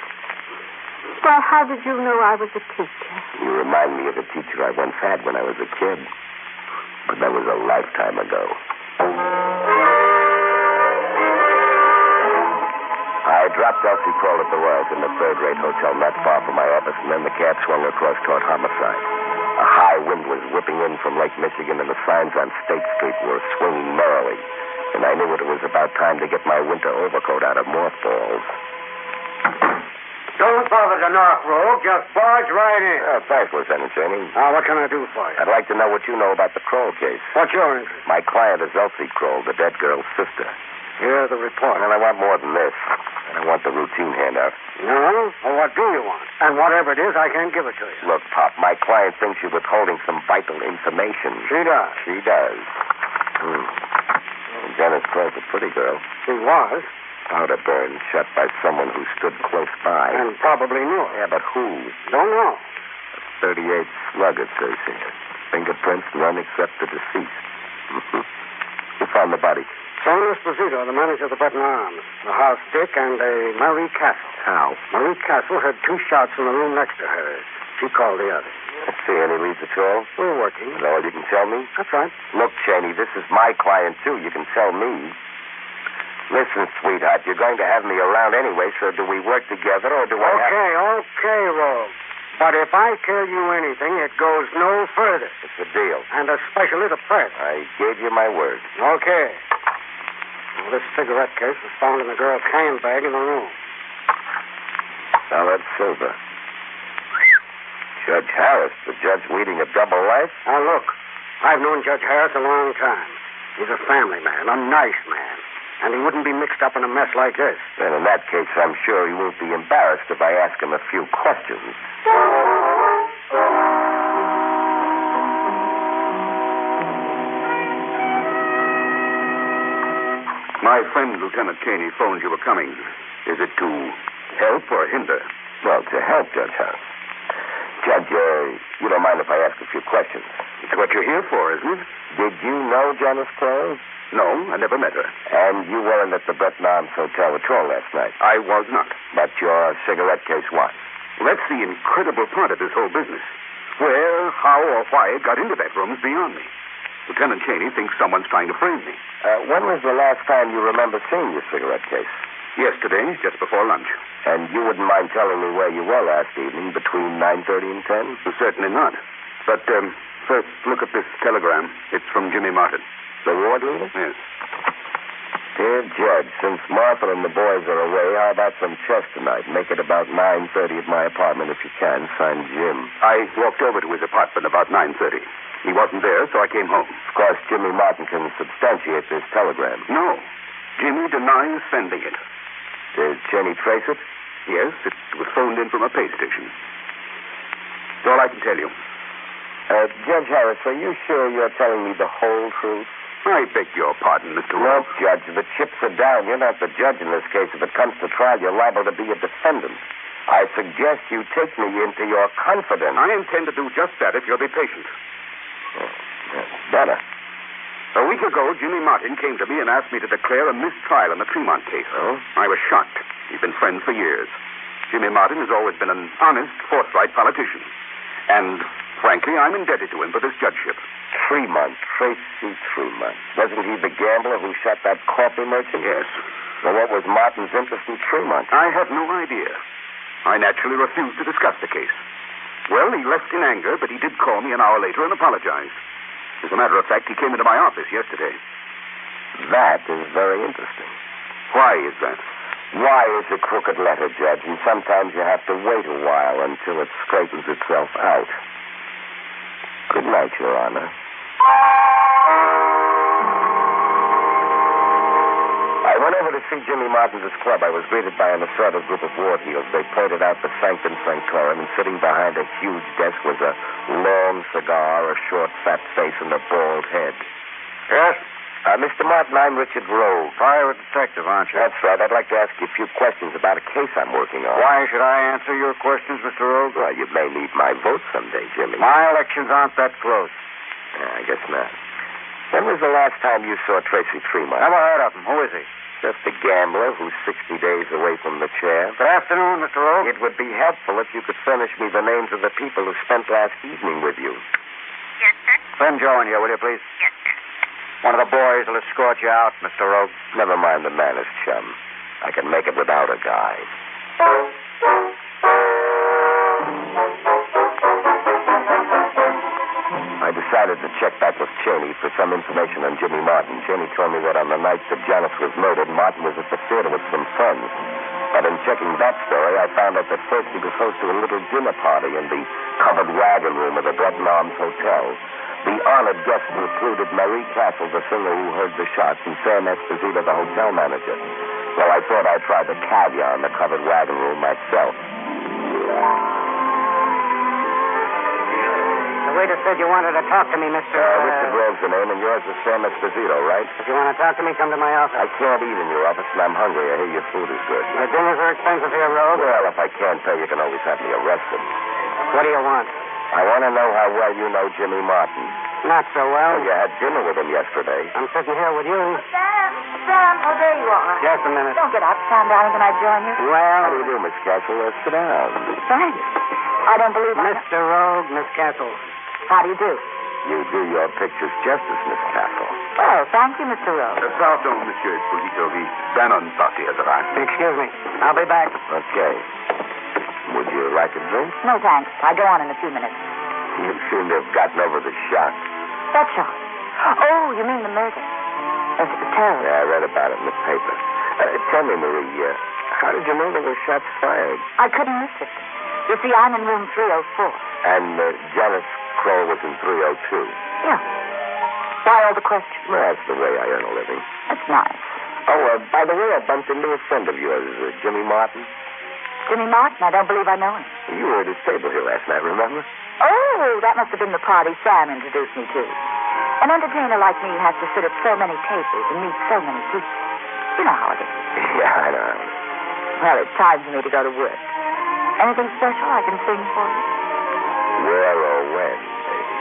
Why, how did you know I was a teacher? You remind me of a teacher I once had when I was a kid. But that was a lifetime ago. I dropped Elsie Kroll at the Royals in the third-rate hotel not far from my office, and then the cab swung across toward Homicide. A high wind was whipping in from Lake Michigan, and the signs on State Street were swinging merrily. And I knew it was about time to get my winter overcoat out of mothballs. Don't bother to knock, Rouge. Just barge right in. Thanks, Lieutenant Cheney. Now, what can I do for you? I'd like to know what you know about the Kroll case. What's your interest? My client is Elsie Kroll, the dead girl's sister. Here's the report. Well, I want more than this. I don't want the routine handout. No? Well, what do you want? And whatever it is, I can't give it to you. Look, Pop, my client thinks you're withholding some vital information. She does. She does. Well, Janice Kroll's a pretty girl. She was. Powder burn, shot by someone who stood close by. And probably knew her. Yeah, but who? Don't know. A .38 slug, it says here. Fingerprints, none except the deceased. Who found the body? John Esposito, the manager of the Button Arms, the house Dick, and a Marie Castle. How? Marie Castle heard 2 shots in the room next to hers. She called the others. Let's see, any leads at all? We're working. Is that all you can tell me? That's right. Look, Cheney, this is my client, too. You can tell me. Listen, sweetheart, you're going to have me around anyway, so do we work together or do I have... Okay, Rogue. But if I tell you anything, it goes no further. It's a deal. And especially the press. I gave you my word. Okay. Well, this cigarette case was found in the girl's handbag in the room. Solid silver. Judge Harris, the judge leading a double life? Now, look, I've known Judge Harris a long time. He's a family man, a nice man. And he wouldn't be mixed up in a mess like this. Then in that case, I'm sure he won't be embarrassed if I ask him a few questions. My friend, Lieutenant Caney, phoned you were coming. Is it to help or hinder? Well, to help, Judge Harris. Judge, you don't mind if I ask a few questions? It's what you're here for, isn't it? Did you know Janice Kroll? No, I never met her. And you weren't at the Bretton Arms Hotel with Kroll last night? I was not. But your cigarette case was? Well, that's the incredible part of this whole business. Where, how, or why it got into that room is beyond me. Lieutenant Caney thinks someone's trying to frame me. When was the last time you remember seeing your cigarette case? Yesterday, just before lunch. And you wouldn't mind telling me where you were last evening, between 9:30 and 10? Certainly not. But first, look at this telegram. It's from Jimmy Martin. The ward leader? Yes. Dear Judge, since Martha and the boys are away, how about some chess tonight? Make it about 9:30 at my apartment if you can. Signed, Jim. I walked over to his apartment about 9:30. He wasn't there, so I came home. Of course, Jimmy Martin can substantiate this telegram. No. Jimmy denies sending it. Did Jenny trace it? Yes, it was phoned in from a pay station. That's all I can tell you. Judge Harris, are you sure you're telling me the whole truth? I beg your pardon, Mr. Look, Judge, the chips are down. You're not the judge in this case. If it comes to trial, you're liable to be a defendant. I suggest you take me into your confidence. I intend to do just that if you'll be patient. Better. A week ago, Jimmy Martin came to me and asked me to declare a mistrial in the Tremont case. Oh? I was shocked. We've been friends for years. Jimmy Martin has always been an honest, forthright politician. And, frankly, I'm indebted to him for this judgeship. Tremont, Tracy Tremont. Wasn't he the gambler who shot that coffee merchant? Yes. Well, what was Martin's interest in Tremont? I have no idea. I naturally refused to discuss the case. Well, he left in anger, but he did call me an hour later and apologized. As a matter of fact, he came into my office yesterday. That is very interesting. Why is that? Why is a crooked letter, Judge, and sometimes you have to wait a while until it straightens itself out. Good night, Your Honor. I went over to see Jimmy Martin's club. I was greeted by an assorted group of ward heels. They pointed out the sanctum sanctorum, and sitting behind a huge desk was a long cigar, a short, fat face, and a bald head. Yes? Mr. Martin, I'm Richard Rouge. Private detective, aren't you? That's right. I'd like to ask you a few questions about a case I'm working on. Why should I answer your questions, Mr. Rouge? Well, you may need my vote someday, Jimmy. My elections aren't that close. I guess not. When was the last time you saw Tracy Tremont? Never heard of him. Who is he? Just a gambler who's 60 days away from the chair. Good afternoon, Mr. Rouge. It would be helpful if you could furnish me the names of the people who spent last evening with you. Yes, sir. Send Joe in here, will you, please? Yes, sir. One of the boys will escort you out, Mr. Rouge. Never mind the manners, chum. I can make it without a guide. I decided to check back with Cheney for some information on Jimmy Martin. Cheney told me that on the night that Janice was murdered, Martin was at the theater with some friends. But in checking that story, I found out that first he was hosting a little dinner party in the covered wagon room of the Bretton Arms Hotel. The honored guests included Marie Castle, the singer who heard the shots, and Sam Esposito, the hotel manager. Well, I thought I'd try the caviar in the covered wagon room myself. The waiter said you wanted to talk to me, Mr. Richard Rouge's the name, and yours is Sam Esposito, right? If you want to talk to me, come to my office. I can't eat in your office, and I'm hungry. I hear your food is good. The dinners are expensive here, Rouge. Well, if I can't pay, you can always have me arrested. What do you want? I want to know how well you know Jimmy Martin. Not so well. You had dinner with him yesterday. I'm sitting here with you. Sam, oh, there you are. Just a minute. Don't get up, Sam, darling. Can I join you? Well, How do you do, Miss Castle? Let's sit down. Thanks. I don't believe Mr. Rogue, Miss Castle. How do you do? You do your pictures justice, Miss Castle. Well, thank you, Mr. Rose. Pardon, Monsieur Polito. The Bannon party has arrived. Excuse me. I'll be back. Okay. Would you like a drink? No, thanks. I go on in a few minutes. You seem to have gotten over the shock. That shot. Oh, you mean the murder? Yes, it was terrible. Yeah, I read about it in the paper. Tell me, Marie, how did you know there were shots fired? I couldn't miss it. You see, I'm in room 304. And Janice Kroll was in 302. Yeah. Why all the questions? Well, that's the way I earn a living. That's nice. Oh, by the way, I bumped into a friend of yours, Jimmy Martin. Jimmy Martin? I don't believe I know him. You were at his table here last night, remember? Oh, that must have been the party Sam introduced me to. An entertainer like me has to sit at so many tables and meet so many people. You know how it is. Yeah, I know. Well, it's time for me to go to work. Anything special I can sing for you? Where or when, baby?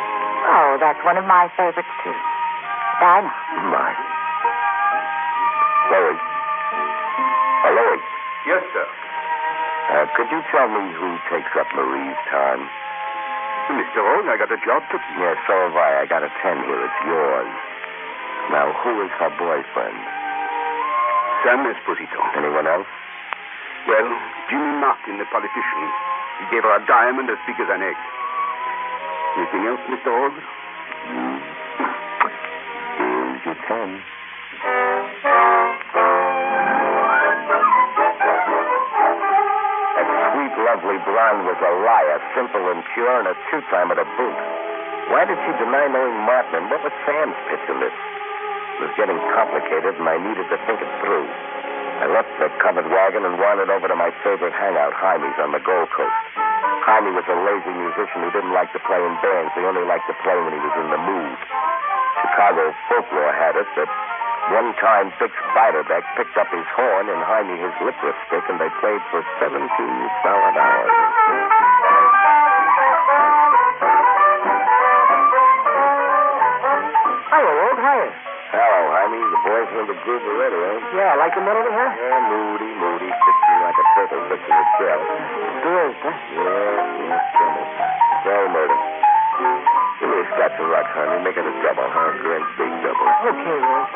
Oh, that's one of my favorites, too. Dinah. My. Louie. Louie. Yes, sir. Could you tell me who takes up Marie's time? Mr. Rogue, I got a job to... Yeah, so have I. I got a 10 here. It's yours. Now, who is her boyfriend? Sam Esposito. Anyone else? Well, Jimmy Martin, the politician. He gave her a diamond as big as an egg. Anything else, Mr. Rogue? Here's your 10. Lovely blonde was a liar, simple and pure, and a two-timer to boot. Why did she deny knowing Martin, and what was Sam's pitch in this? It was getting complicated, and I needed to think it through. I left the covered wagon and wandered over to my favorite hangout, Jaime's, on the Gold Coast. Jaime was a lazy musician who didn't like to play in bands. He only liked to play when he was in the mood. Chicago folklore had it that one time, Bix Beiderbecke picked up his horn and Jaime his licorice stick, and they played for 17 solid hours. Hiya, Rogue. Hiya. Hello, Jaime. The boys are in the groove already, eh? Yeah, like the melody, huh? Yeah, moody. Fixing like a turtle fixing a shell. Good, huh? Yeah, trouble. Well, murder. Give me a scotch and rock, honey. Make it a double, huh? Great big double. Okay, Rogue.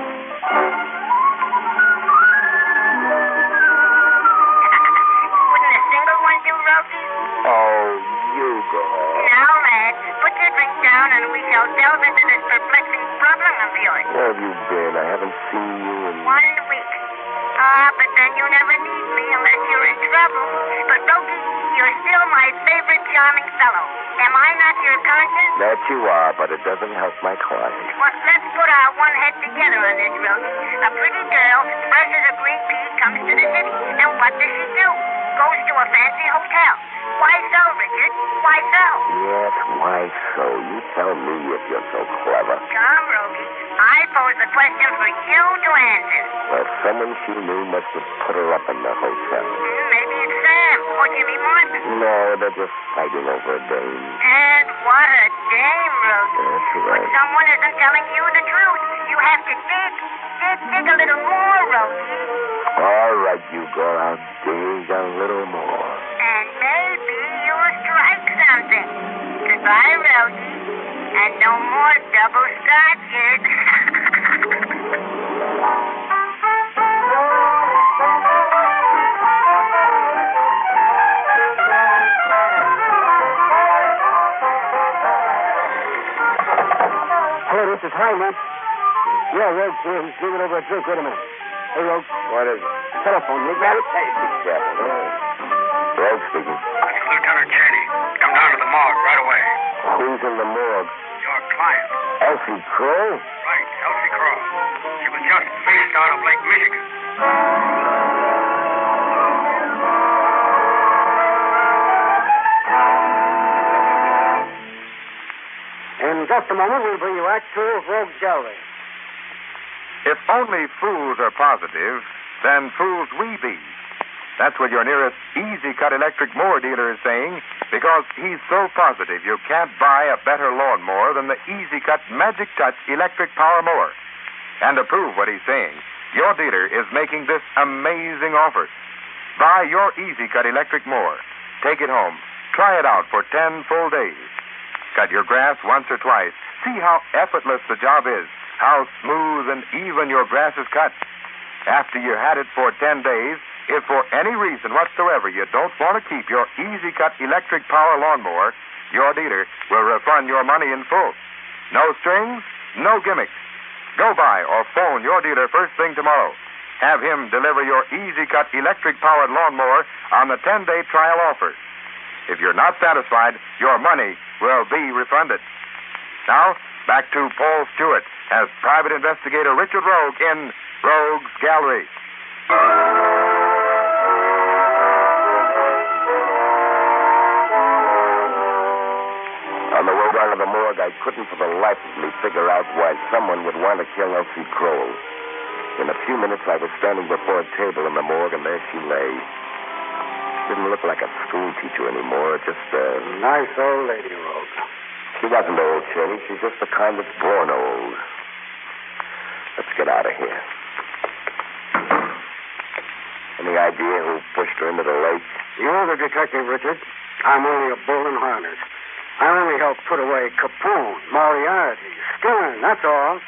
Wouldn't a single one do, Rogie? Oh, you go. Now, lads, put your drink down and we shall delve into this perplexing problem of yours. Where have you been? I haven't seen you in... 1 week. Ah, but then you never need me unless you're in trouble. But, Rogie, you're still my favorite charming fellow. Am I not your conscience? That you are, but it doesn't help my client. Well, let's put our one head together on this, Rogie. A pretty girl, fresh as a green pea, comes to the city. And what does she do? Goes to a fancy hotel. Why so, Richard? Why so? Yes, why so? You tell me if you're so clever. Come, Rogie. I pose the question for you to answer. Well, someone she knew must have put her up in the hotel. Maybe it's Sam or Jimmy Martin. No, they're just fighting over a dame. And what a dame, Rogie. That's right. But someone isn't telling you the truth. You have to dig a little more, Rogie. All right, you go out, dig a little more. And maybe you'll strike something. Goodbye, Rogie. And no more double scotches. Hello, this is Hyman. Yeah, Rogue's here. He's leaving over a drink. Wait a minute. Hey, Rogue. What is it? Telephone. You grab it? Hey, be careful. Rogue speaking. This is Lieutenant Janice. Come down to the morgue right away. Who's in the morgue? Your client. Elsie Kroll? Right, Elsie Kroll. She was just released out of Lake Michigan. In just a moment, we'll bring you Act 2 of Rogue Gallery. If only fools are positive, then fools we be. That's what your nearest Easy Cut electric mower dealer is saying, because he's so positive you can't buy a better lawnmower than the Easy Cut Magic Touch electric power mower. And to prove what he's saying, your dealer is making this amazing offer. Buy your Easy Cut electric mower. Take it home. Try it out for 10 full days. Cut your grass once or twice. See how effortless the job is, how smooth and even your grass is cut. After you had it for 10 days, if for any reason whatsoever you don't want to keep your Easy Cut electric power lawnmower, your dealer will refund your money in full. No strings, no gimmicks. Go by or phone your dealer first thing tomorrow. Have him deliver your Easy Cut electric-powered lawnmower on the 10-day trial offer. If you're not satisfied, your money will be refunded. Now, back to Paul Stewart as Private Investigator Richard Rogue in Rogue's Gallery. On the way down to the morgue, I couldn't for the life of me figure out why someone would want to kill Elsie Kroll. In a few minutes, I was standing before a table in the morgue, and there she lay. Didn't look like a school teacher anymore, just a nice old lady, Rogue. She wasn't old, Cheney. She's just the kind that's born old. Let's get out of here. Any idea who pushed her into the lake? You're the detective, Richard. I'm only a bull in harness. I only helped put away Capone, Moriarty, Stern, that's all.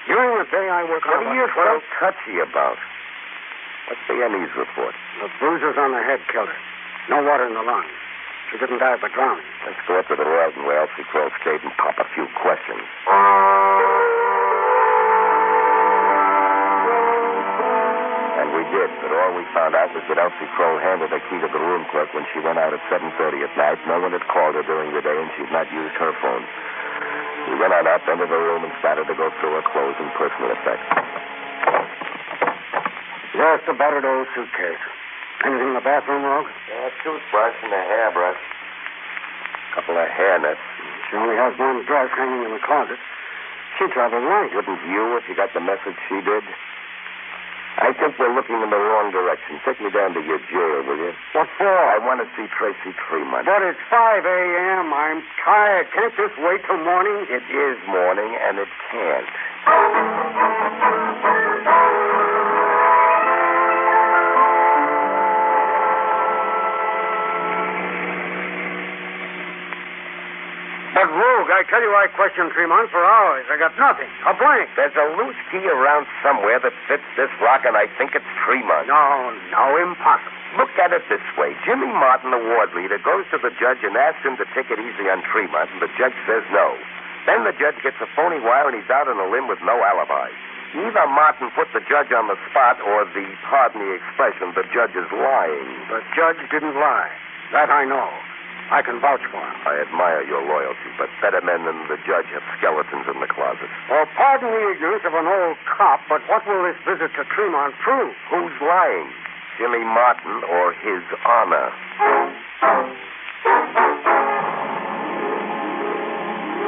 During the day, I work on... What are you so touchy about? What's the ME's report? The bruises on the head killed her. No water in the lungs. She didn't die by drowning. Let's go up to the Royalton where Elsie Kroll stayed and pop a few questions. And we did, but all we found out was that Elsie Kroll handed the key to the room clerk when she went out at 7:30 at night. No one had called her during the day, and she'd not used her phone. We went on up, entered the room, and started to go through her clothes and personal effects. Just a battered old suitcase. Anything in the bathroom, Rogue? A toothbrush and a hairbrush. A couple of hair nets. She only has one dress hanging in the closet. She traveled light. Wouldn't you if you got the message she did? I think we're looking in the wrong direction. Take me down to your jail, will you? What for? I want to see Tracy Tremont. But it's 5 a.m. I'm tired. Can't this wait till morning? It is morning, and it can't. But, Rogue, I tell you I questioned Tremont for hours. I got nothing. A blank. There's a loose key around somewhere that fits this lock, and I think it's Tremont. No, impossible. Look at it this way. Jimmy Martin, the ward leader, goes to the judge and asks him to take it easy on Tremont, and the judge says no. Then the judge gets a phony wire, and he's out on a limb with no alibi. Either Martin put the judge on the spot, or pardon the expression, the judge is lying. The judge didn't lie. That I know. I can vouch for him. I admire your loyalty, but better men than the judge have skeletons in the closet. Oh, pardon the ignorance of an old cop, but what will this visit to Tremont prove? Who's lying? Jimmy Martin or his honor?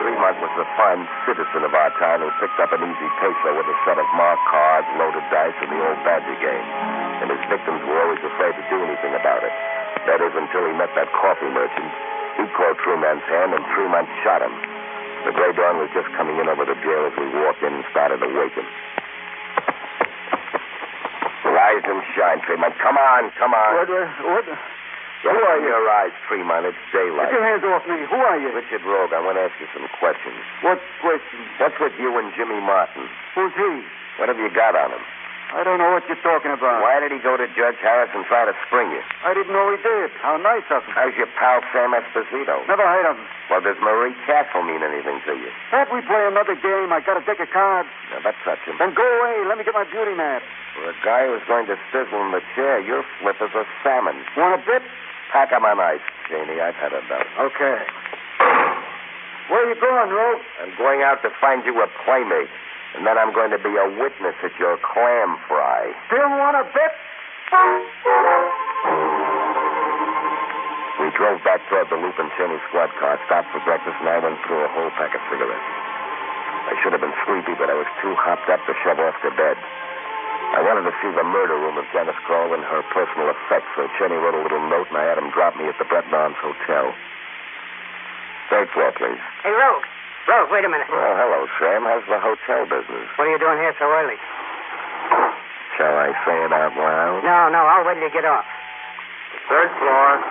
Tremont was a fine citizen of our town who picked up an easy peso with a set of marked cards, loaded dice, and the old badger game. And his victims were always afraid to do anything about it. That is, until he met that coffee merchant. He caught Tremont's hand, and Tremont shot him. The gray dawn was just coming in over the jail as we walked in and started to wake him. Rise and shine, Tremont. Come on. What? Who are your eyes, Tremont? It's daylight. Get your hands off me. Who are you? Richard Rogue. I want to ask you some questions. What questions? What's with you and Jimmy Martin? Who's he? What have you got on him? I don't know what you're talking about. Why did he go to Judge Harris and try to spring you? I didn't know he did. How nice of him. How's your pal Sam Esposito? Never heard of him. Well, does Marie Castle mean anything to you? Can't we play another game? I got a deck of cards. No, that's such him. Then go away. Let me get my beauty mat. For a guy who's going to sizzle in the chair, your flip is a salmon. Want a bit? Pack him on ice, Janie. I've had enough. Okay. Where are you going, Rogue? I'm going out to find you a playmate. And then I'm going to be a witness at your clam fry. Still want a bit? We drove back toward the Loop and Cheney squad car, stopped for breakfast, and I went through a whole pack of cigarettes. I should have been sleepy, but I was too hopped up to shove off to bed. I wanted to see the murder room of Janice Kroll and her personal effects, so Cheney wrote a little note, and I had him drop me at the Breton Arms Hotel. Third floor, please. Hey, Rogue. Rogue, wait a minute. Well, hello, Sam. How's the hotel business? What are you doing here so early? Shall I say it out loud? No, I'll wait till you get off. Third floor.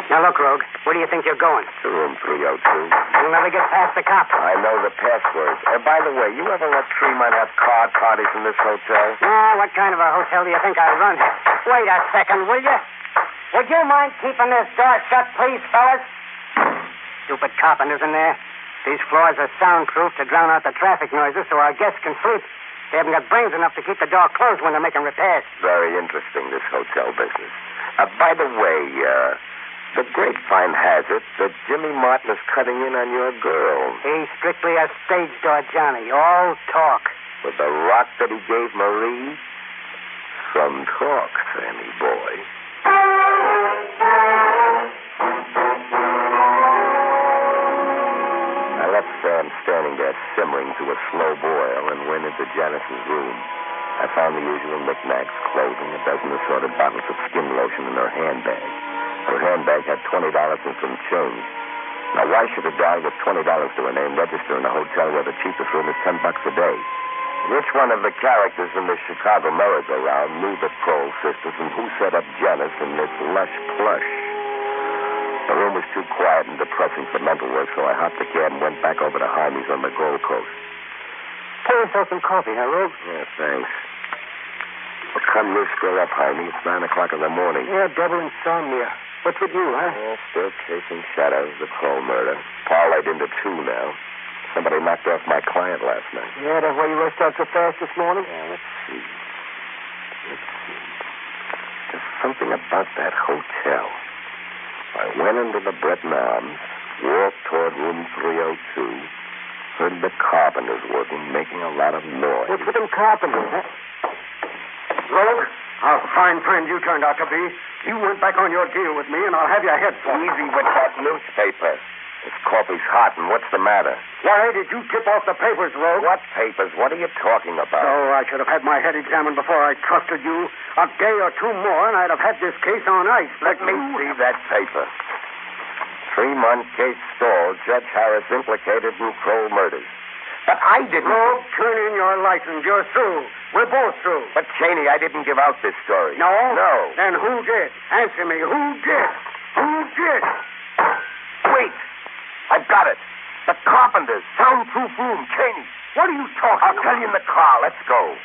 Now, look, Rogue, where do you think you're going? To room 302. You'll never get past the cops. I know the password. By the way, you ever let Tremont have card parties in this hotel? What kind of a hotel do you think I run here? Wait a second, will you? Would you mind keeping this door shut, please, fellas? Stupid carpenters in there. These floors are soundproof to drown out the traffic noises so our guests can sleep. They haven't got brains enough to keep the door closed when they're making repairs. Very interesting, this hotel business. By the way, the grapevine has it that Jimmy Martin is cutting in on your girl. He's strictly a stage door Johnny, all talk. With the rock that he gave Marie? Some talk, Sammy boy. I left Sam standing there simmering to a slow boil and went into Janice's room. I found the usual knickknacks, clothing, a dozen assorted bottles of skin lotion in her handbag. Her handbag had $20 and some change. Now, why should a doll with $20 to her name register in a hotel where the cheapest room is $10 a day? Which one of the characters in the Chicago merry-go-round knew the Kroll sisters, and who set up Janice in this lush plush? The room was too quiet and depressing for mental work, so I hopped the cab and went back over to Jaime's on the Gold Coast. Pour yourself some coffee, huh, Rogue? Yeah, thanks. Well, come you're still up, Jaime. It's 9 o'clock in the morning. Yeah, double insomnia. What's with you, huh? Yeah, still chasing shadows, the Kroll murder. Parlayed into 2 now. Somebody knocked off my client last night. Yeah, that's why you rushed out so fast this morning? Yeah, let's see. There's something about that hotel. I went into the Breton Arms, walked toward room 302, heard the carpenters working, making a lot of noise. What's with them carpenters, huh? Rogue, a fine friend you turned out to be. You went back on your deal with me, and I'll have your head for it. Easy with that newspaper. This coffee's hot, and what's the matter? Why did you tip off the papers, Rogue? What papers? What are you talking about? Oh, I should have had my head examined before I trusted you. A day or 2 more, and I'd have had this case on ice. Let me see that paper. 3-month case stalled. Judge Harris implicated in Kroll murders. But I didn't... Rogue, turn in your license. You're through. We're both through. But, Cheney, I didn't give out this story. No? No. Then who did? Answer me. Who did? Who did? Wait. I've got it. The carpenters. Soundproof room. Cheney. What are you talking I'll tell you in the car. Let's go.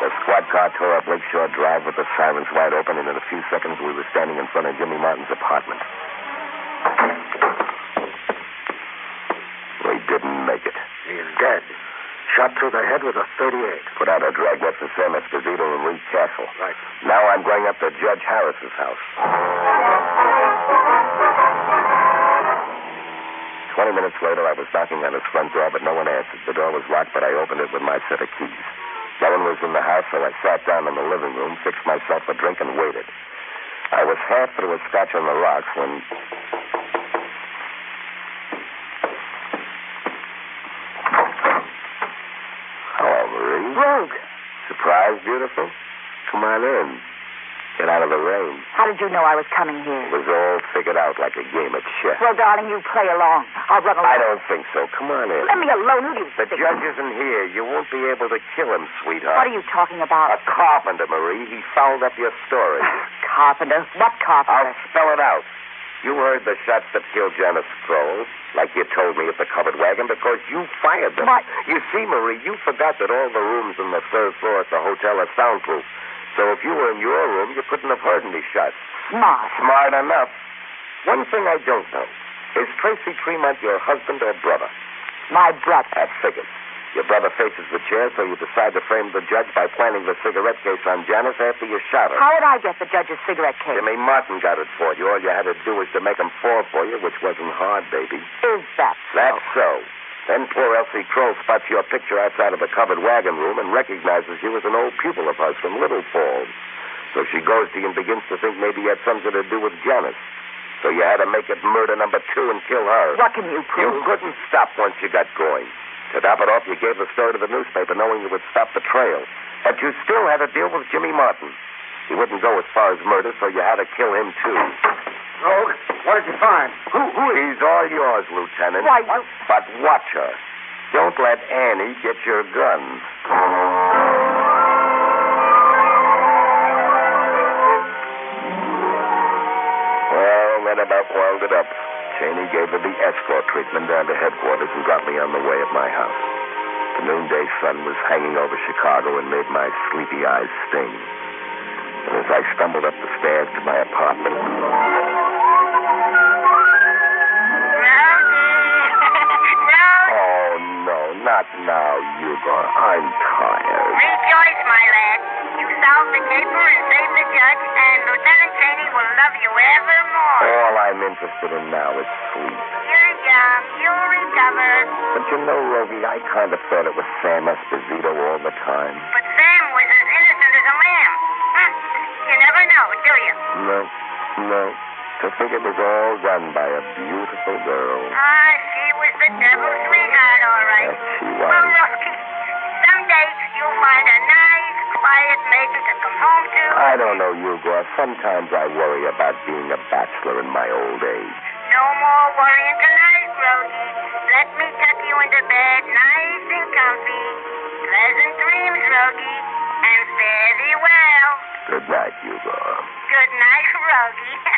The squad car tore up Lakeshore Drive with the sirens wide open, and in a few seconds we were standing in front of Jimmy Martin's apartment. We didn't make it. He's dead. Shot through the head with a .38. Put out a dragnet for Sam Esposito and Reed Castle. Right. Now I'm going up to Judge Harris's house. 20 minutes later, I was knocking on his front door, but no one answered. The door was locked, but I opened it with my set of keys. No one was in the house, so I sat down in the living room, fixed myself a drink, and waited. I was half through a scotch on the rocks when... Hello, Marie. Rogue. Surprise, beautiful? Come on in. Get out of the rain. How did you know I was coming here? It was all figured out like a game of chess. Well, darling, you play along. I'll run along. I don't think so. Come on in. Let me alone. Who do you The think? judge isn't here. You won't be able to kill him, sweetheart. What are you talking about? A carpenter, Marie. He fouled up your story. Carpenter? What carpenter? I'll spell it out. You heard the shots that killed Janice Kroll, like you told me at the covered wagon, because you fired them. What? You see, Marie, you forgot that all the rooms on the 3rd floor at the hotel are soundproof. So if you were in your room, you couldn't have heard any shots. Smart. Smart enough. One thing I don't know. Is Tracy Tremont your husband or brother? My brother. That figures. Your brother faces the chair, so you decide to frame the judge by planning the cigarette case on Janice after you shot her. How would I get the judge's cigarette case? Jimmy Martin got it for you. All you had to do was to make him fall for you, which wasn't hard, baby. Is that so? That's so. Then poor Elsie Kroll spots your picture outside of the covered wagon room and recognizes you as an old pupil of hers from Little Falls. So she goes to you and begins to think maybe you had something to do with Janice. So you had to make it murder number 2 and kill her. What can you prove? You couldn't stop once you got going. To top it off, you gave the story to the newspaper knowing you would stop the trail. But you still had to deal with Jimmy Martin. He wouldn't go as far as murder, so you had to kill him, too. Rogue, what did you find? Who is... He's all yours, Lieutenant. Why, But watch her. Don't let Annie get your gun. Well, that about wound it up. Cheney gave her the escort treatment down to headquarters and got me on the way at my house. The noonday sun was hanging over Chicago and made my sleepy eyes sting. And as I stumbled up the stairs to my apartment... Oh, no, not now, Hugo. I'm tired. Rejoice, my lad. You solved the caper and saved the judge, and Lieutenant Cheney will love you evermore. All I'm interested in now is sleep. You're young. You'll recover. But you know, Rogie, I kind of thought it was Sam Esposito all the time. But Sam was as innocent as a lamb. You never know, do you? No. To think it was all done by a beautiful girl. She was the devil's sweetheart, all right. Yes, she was. Well, Rocky, someday you'll find a nice, quiet maiden to come home to. I don't know, Hugo. Sometimes I worry about being a bachelor in my old age. No more worrying tonight, Rogie. Let me tuck you into bed nice and comfy. Pleasant dreams, Rogie, and fare thee well. Good night, Hugo. Good night, Rogie.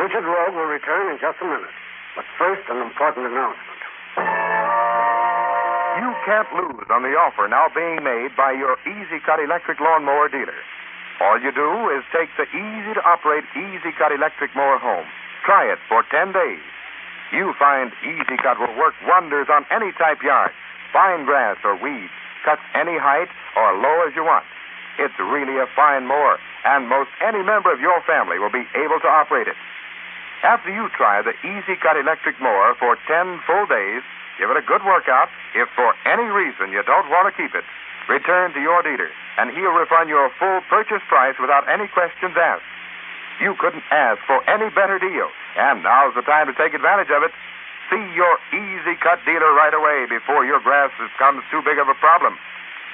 Richard Rogue will return in just a minute. But first, an important announcement. You can't lose on the offer now being made by your Easy Cut electric lawnmower dealer. All you do is take the easy-to-operate Easy Cut electric mower home. Try it for 10 days. You find Easy Cut will work wonders on any type yard, fine grass or weeds, cuts any height or low as you want. It's really a fine mower, and most any member of your family will be able to operate it. After you try the Easy Cut electric mower for 10 full days, give it a good workout. If for any reason you don't want to keep it, return to your dealer, and he'll refund your full purchase price without any questions asked. You couldn't ask for any better deal, and now's the time to take advantage of it. See your Easy Cut dealer right away before your grass becomes too big of a problem.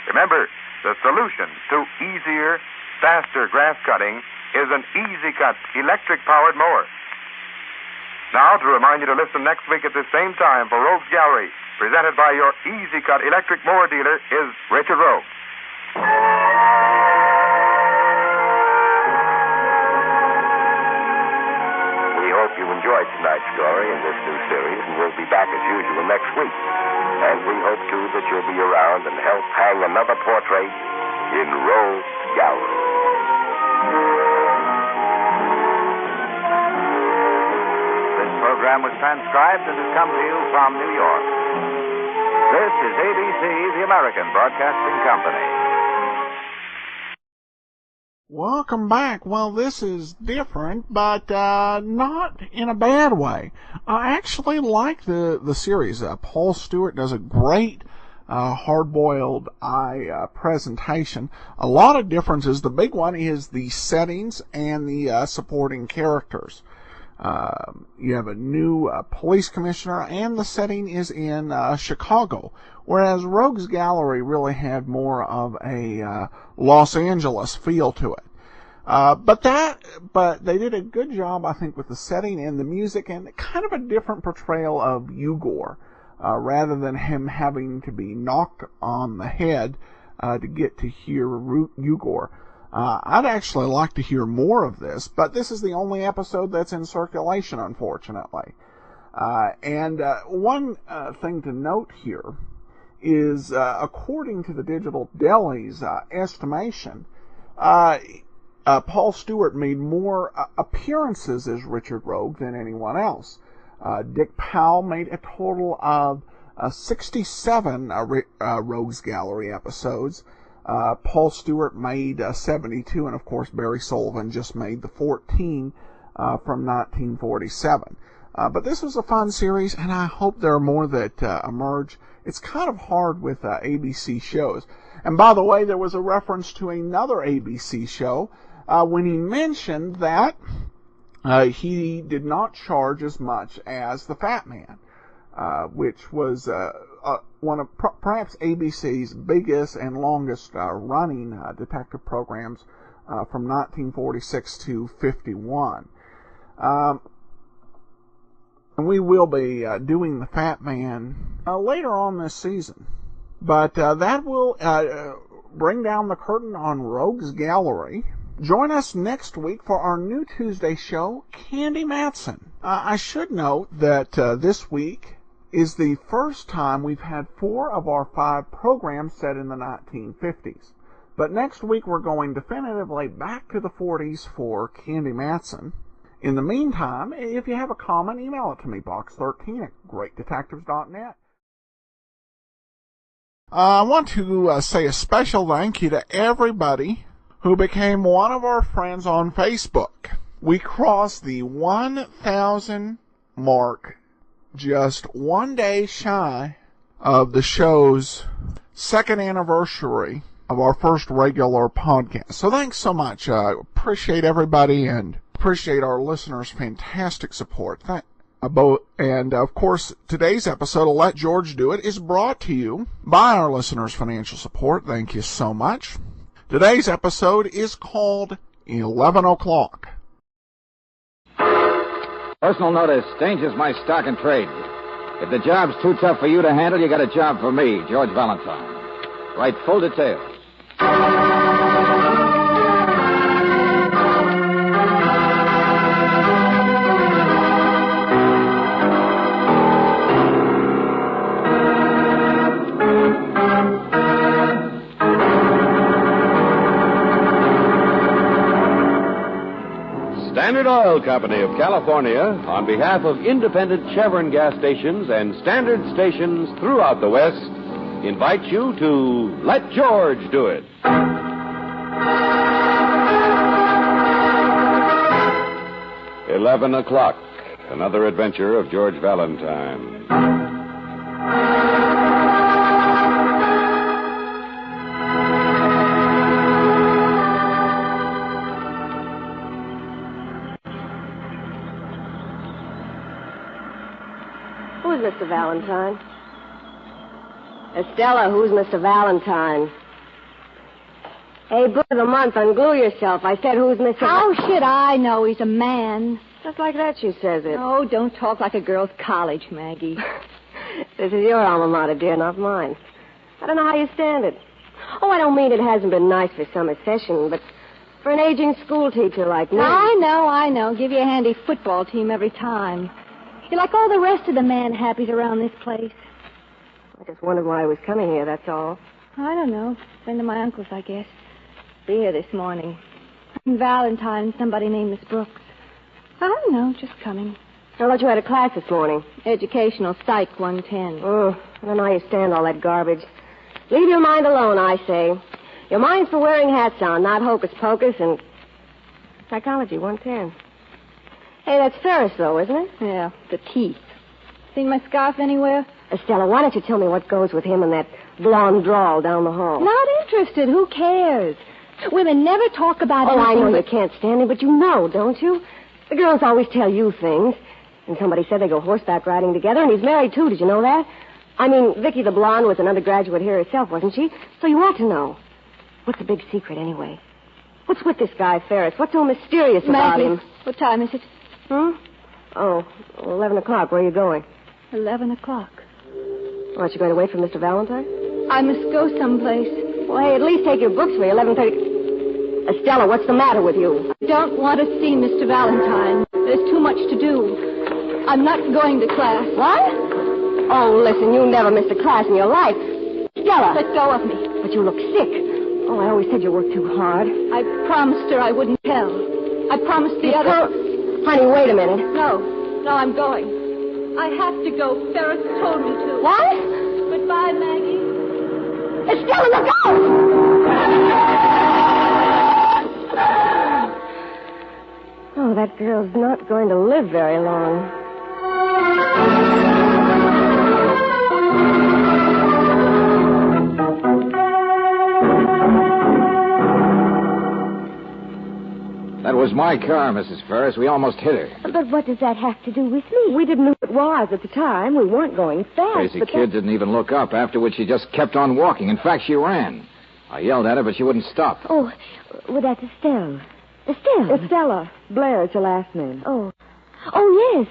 Remember, the solution to easier, faster grass cutting is an Easy Cut electric-powered mower. Now, to remind you to listen next week at the same time for Rogue's Gallery, presented by your Easy Cut electric mower dealer, is Richard Rogue. We hope you enjoyed tonight's story in this new series, and we'll be back as usual next week. And we hope, too, that you'll be around and help hang another portrait in Rogue's Gallery. This program was transcribed and has come to you from New York. This is ABC, the American Broadcasting Company. Welcome back. Well, this is different, but not in a bad way. I actually like the series. Paul Stewart does a great hard-boiled eye presentation. A lot of differences. The big one is the settings and the supporting characters. You have a new police commissioner, and the setting is in Chicago, whereas Rogue's Gallery really had more of a Los Angeles feel to it. But they did a good job, I think, with the setting and the music, and kind of a different portrayal of Igor, rather than him having to be knocked on the head to get to hear Igor. I'd actually like to hear more of this, but this is the only episode that's in circulation, unfortunately. And one thing to note here is, according to the Digital Deli's estimation, Paul Stewart made more appearances as Richard Rogue than anyone else. Dick Powell made a total of 67 Rogue's Gallery episodes. Paul Stewart made 72, and of course Barrie Sullivan just made the 14 from 1947. But this was a fun series, and I hope there are more that emerge. It's kind of hard with ABC shows. And by the way, there was a reference to another ABC show when he mentioned that he did not charge as much as The Fat Man, which was one of perhaps ABC's biggest and longest running detective programs from 1946 to 51. And we will be doing The Fat Man later on this season. But that will bring down the curtain on Rogue's Gallery. Join us next week for our new Tuesday show, Candy Matson. I should note that this week is the first time we've had 4 of our 5 programs set in the 1950s. But next week we're going definitively back to the 40s for Candy Matson. In the meantime, if you have a comment, email it to me, box13@greatdetectives.net. I want to say a special thank you to everybody who became one of our friends on Facebook. We crossed the 1,000 mark just one day shy of the show's 2nd anniversary of our first regular podcast. So thanks so much. I appreciate everybody and appreciate our listeners' fantastic support. And, of course, today's episode of Let George Do It is brought to you by our listeners' financial support. Thank you so much. Today's episode is called 11 O'Clock. Personal notice, Danger's my stock and trade. If the job's too tough for you to handle, you got a job for me, George Valentine. Write full details. Standard Oil Company of California, on behalf of independent Chevron gas stations and standard stations throughout the West, invites you to Let George Do It. 11 o'clock, another adventure of George Valentine. Mr. Valentine. Estella, who's Mr. Valentine? Hey, book of the month, unglue yourself. I said, who's Mr. How should I know he's a man? Just like that she says it. Oh, don't talk like a girl's college, Maggie. This is your alma mater, dear, not mine. I don't know how you stand it. Oh, I don't mean it hasn't been nice for summer session, but for an aging school teacher like me... I know. Give you a handy football team every time. You're like all the rest of the man-happies around this place. I just wondered why I was coming here, that's all. I don't know. Friend of my uncle's, I guess. Be here this morning. Valentine and somebody named Miss Brooks. I don't know, just coming. I thought you had a class this morning. Educational Psych 110. Oh, I don't know how you stand all that garbage. Leave your mind alone, I say. Your mind's for wearing hats on, not hocus pocus, and Psychology 110. Hey, that's Ferris, though, isn't it? Yeah, the teeth. Seen my scarf anywhere? Estella, why don't you tell me what goes with him and that blonde drawl down the hall? Not interested. Who cares? Women never talk about anything. I know you can't stand him, but you know, don't you? The girls always tell you things. And somebody said they go horseback riding together, and he's married, too. Did you know that? I mean, Vicky the blonde was an undergraduate here herself, wasn't she? So you ought to know. What's the big secret, anyway? What's with this guy, Ferris? What's so mysterious about him? What time is it? Oh, 11 o'clock. Where are you going? 11 o'clock. Aren't you going to wait for Mr. Valentine? I must go someplace. Well, hey, at least take your books for you. 11:30. Estella, what's the matter with you? I don't want to see Mr. Valentine. There's too much to do. I'm not going to class. What? Oh, listen, you never missed a class in your life. Estella! Let go of me. But you look sick. Oh, I always said you worked too hard. I promised her I wouldn't tell. I promised the other... Honey, wait a minute. No, I'm going. I have to go. Ferris told me to. What? Goodbye, Maggie. Estella, look out! Oh, that girl's not going to live very long. That was my car, Mrs. Ferris. We almost hit her. But what does that have to do with me? We didn't know it was at the time. We weren't going fast. Crazy kid didn't even look up, after which she just kept on walking. In fact, she ran. I yelled at her, but she wouldn't stop. Oh, well, that's Estelle. Estelle? Estella. Blair's her last name. Oh, yes.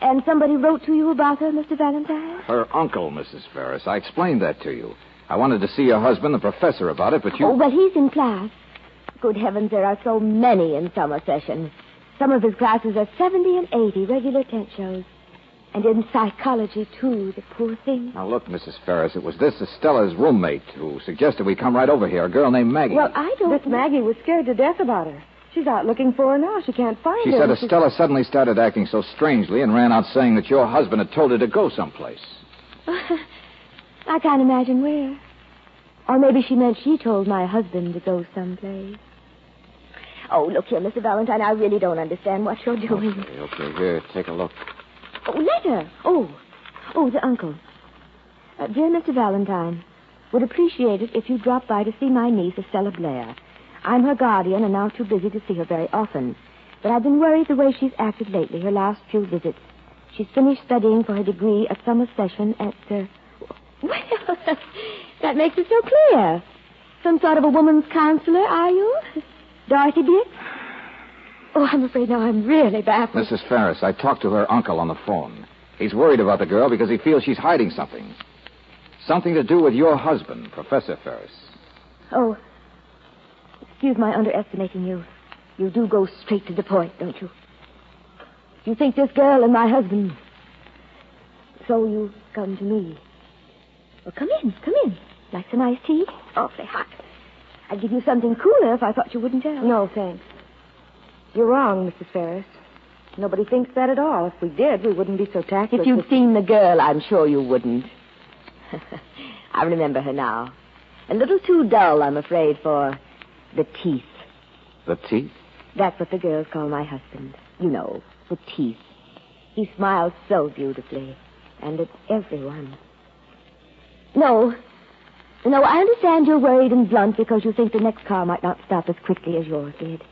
And somebody wrote to you about her, Mr. Valentine? Her uncle, Mrs. Ferris. I explained that to you. I wanted to see your husband, the professor, about it, but you... Oh, well, he's in class. Good heavens, there are so many in summer session. Some of his classes are 70 and 80 regular tent shows. And in psychology, too, the poor thing. Now, look, Mrs. Ferris, it was this Estella's roommate who suggested we come right over here, a girl named Maggie. Well, I don't... This Maggie was scared to death about her. She's out looking for her now. She can't find her. She said Estella suddenly started acting so strangely and ran out saying that your husband had told her to go someplace. I can't imagine where. Or maybe she meant she told my husband to go someplace. Oh, look here, Mr. Valentine, I really don't understand what you're doing. Okay, here, take a look. Oh, letter. Oh, the uncle. Dear Mr. Valentine, would appreciate it if you dropped by to see my niece, Estella Blair. I'm her guardian and now too busy to see her very often. But I've been worried the way she's acted lately, her last few visits. She's finished studying for her degree at summer session at, Well, that makes it so clear. Some sort of a woman's counselor, are you? Dorothy, dear? Oh, I'm afraid now I'm really baffled. Mrs. Ferris, I talked to her uncle on the phone. He's worried about the girl because he feels she's hiding something. Something to do with your husband, Professor Ferris. Oh, excuse my underestimating you. You do go straight to the point, don't you? You think this girl and my husband. So you come to me. Well, come in. Like some iced tea? Awfully hot. I'd give you something cooler if I thought you wouldn't tell. No, thanks. You're wrong, Mrs. Ferris. Nobody thinks that at all. If we did, we wouldn't be so tactless. If you'd seen the girl, I'm sure you wouldn't. I remember her now. A little too dull, I'm afraid, for the teeth. The teeth? That's what the girls call my husband. You know, the teeth. He smiles so beautifully. And at everyone. No, I understand you're worried and blunt because you think the next car might not stop as quickly as yours did.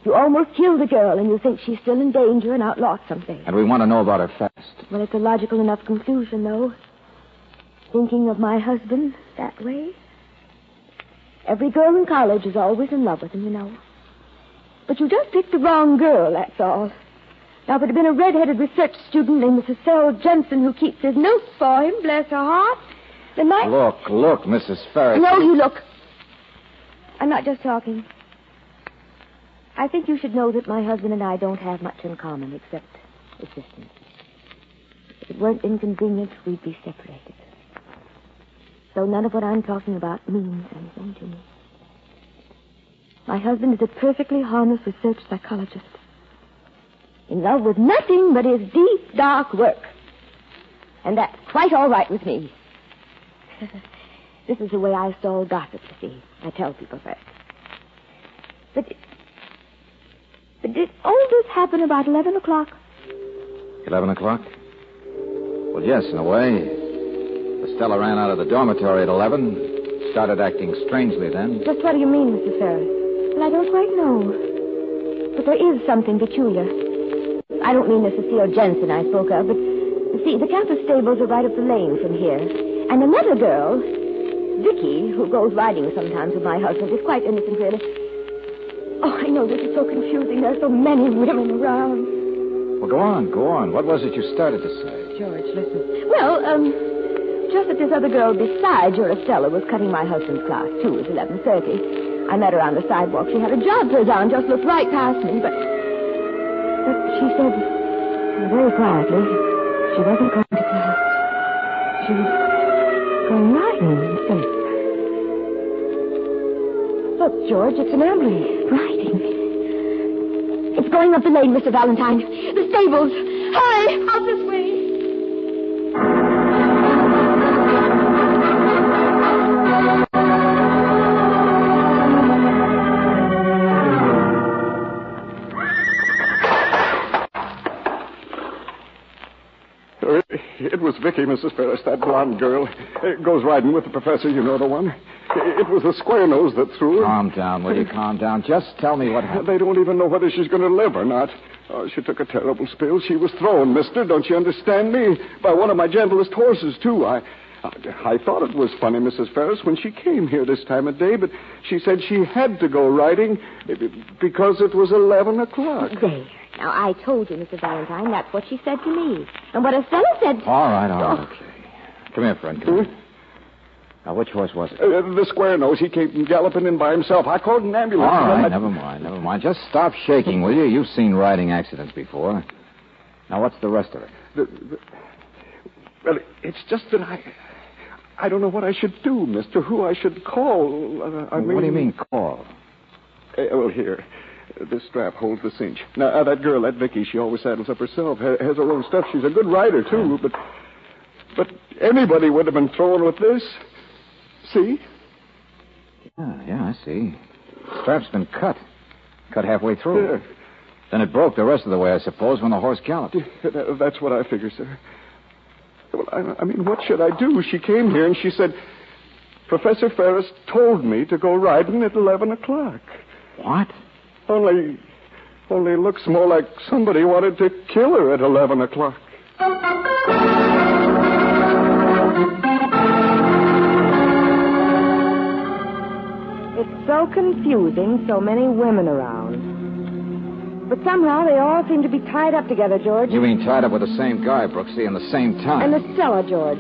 You almost killed the girl, and you think she's still in danger and outlost someday. And we want to know about her fast. Well, it's a logical enough conclusion, though. Thinking of my husband that way. Every girl in college is always in love with him, you know. But you just picked the wrong girl, that's all. Now, if it had been a red-headed research student named Mrs. Sarah Jensen who keeps his notes for him, bless her heart, then my... Look, Mrs. Ferris. No, you look. I'm not just talking. I think you should know that my husband and I don't have much in common except existence. If it weren't inconvenient, we'd be separated. So none of what I'm talking about means anything to me. My husband is a perfectly harmless research psychologist. In love with nothing but his deep, dark work. And that's quite all right with me. This is the way I stall gossip, you see. I tell people first. But did all this happen about 11 o'clock? 11 o'clock? Well, yes, in a way. Estella ran out of the dormitory at 11, started acting strangely then. Just what do you mean, Mr. Ferris? Well, I don't quite know. But there is something peculiar. I don't mean the Cecile Jensen I spoke of, but, you see, the campus stables are right up the lane from here. And another girl, Vicky, who goes riding sometimes with my husband, is quite innocent, really. Oh, I know this is so confusing. There are so many women around. Well, go on. What was it you started to say? George, listen. Well, just that this other girl besides your Estella was cutting my husband's class, too, at 11:30. I met her on the sidewalk. She had a job put on, just looked right past me, but she said, very quietly, she wasn't going to class. She was going riding instead. Look, George, it's an ambulance. Riding. It's going up the lane, Mr. Valentine. The stables. Hurry, out this way. It was Vicky, Mrs. Ferris, that blonde girl. Goes riding with the professor, you know the one. It was the square nose that threw her. Calm down, will you? Calm down. Just tell me what happened. They don't even know whether she's going to live or not. Oh, she took a terrible spill. She was thrown, mister. Don't you understand me? By one of my gentlest horses, too. I thought it was funny, Mrs. Ferris, when she came here this time of day, but she said she had to go riding because it was 11 o'clock. There. Now, I told you, Mrs. Valentine, that's what she said to me. And what Estella said... All right, okay. Come here, friend, come here. Now, which horse was it? The square nose. He came galloping in by himself. I called an ambulance. All right, never mind. Just stop shaking, will you? You've seen riding accidents before. Now, what's the rest of it? Well, it's just that I don't know what I should do, mister, who I should call. What do you mean, call? Well, here. This strap holds the cinch. Now, that girl, that Vicky, she always saddles up herself. Has her own stuff. She's a good rider, too, but anybody would have been thrown with this. See? Yeah, I see. Strap's been cut. Cut halfway through. Yeah. Then it broke the rest of the way, I suppose, when the horse galloped. That's what I figure, sir. Well, I mean, what should I do? She came here and she said, Professor Ferris told me to go riding at 11 o'clock. What? Only it looks more like somebody wanted to kill her at 11 o'clock. It's so confusing, so many women around. But somehow they all seem to be tied up together, George. You mean tied up with the same guy, Brooksy, and the same time? And Estella, George.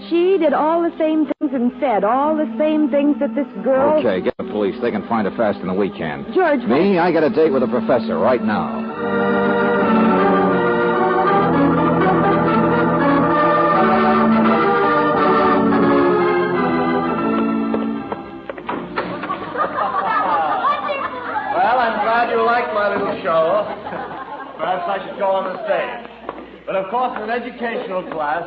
She did all the same things and said all the same things that this girl... Okay, get the police. They can find her faster than we can. George... Me? I got a date with the professor right now. Well, I'm glad you liked my little show. Perhaps I should go on the stage. But, of course, in an educational class...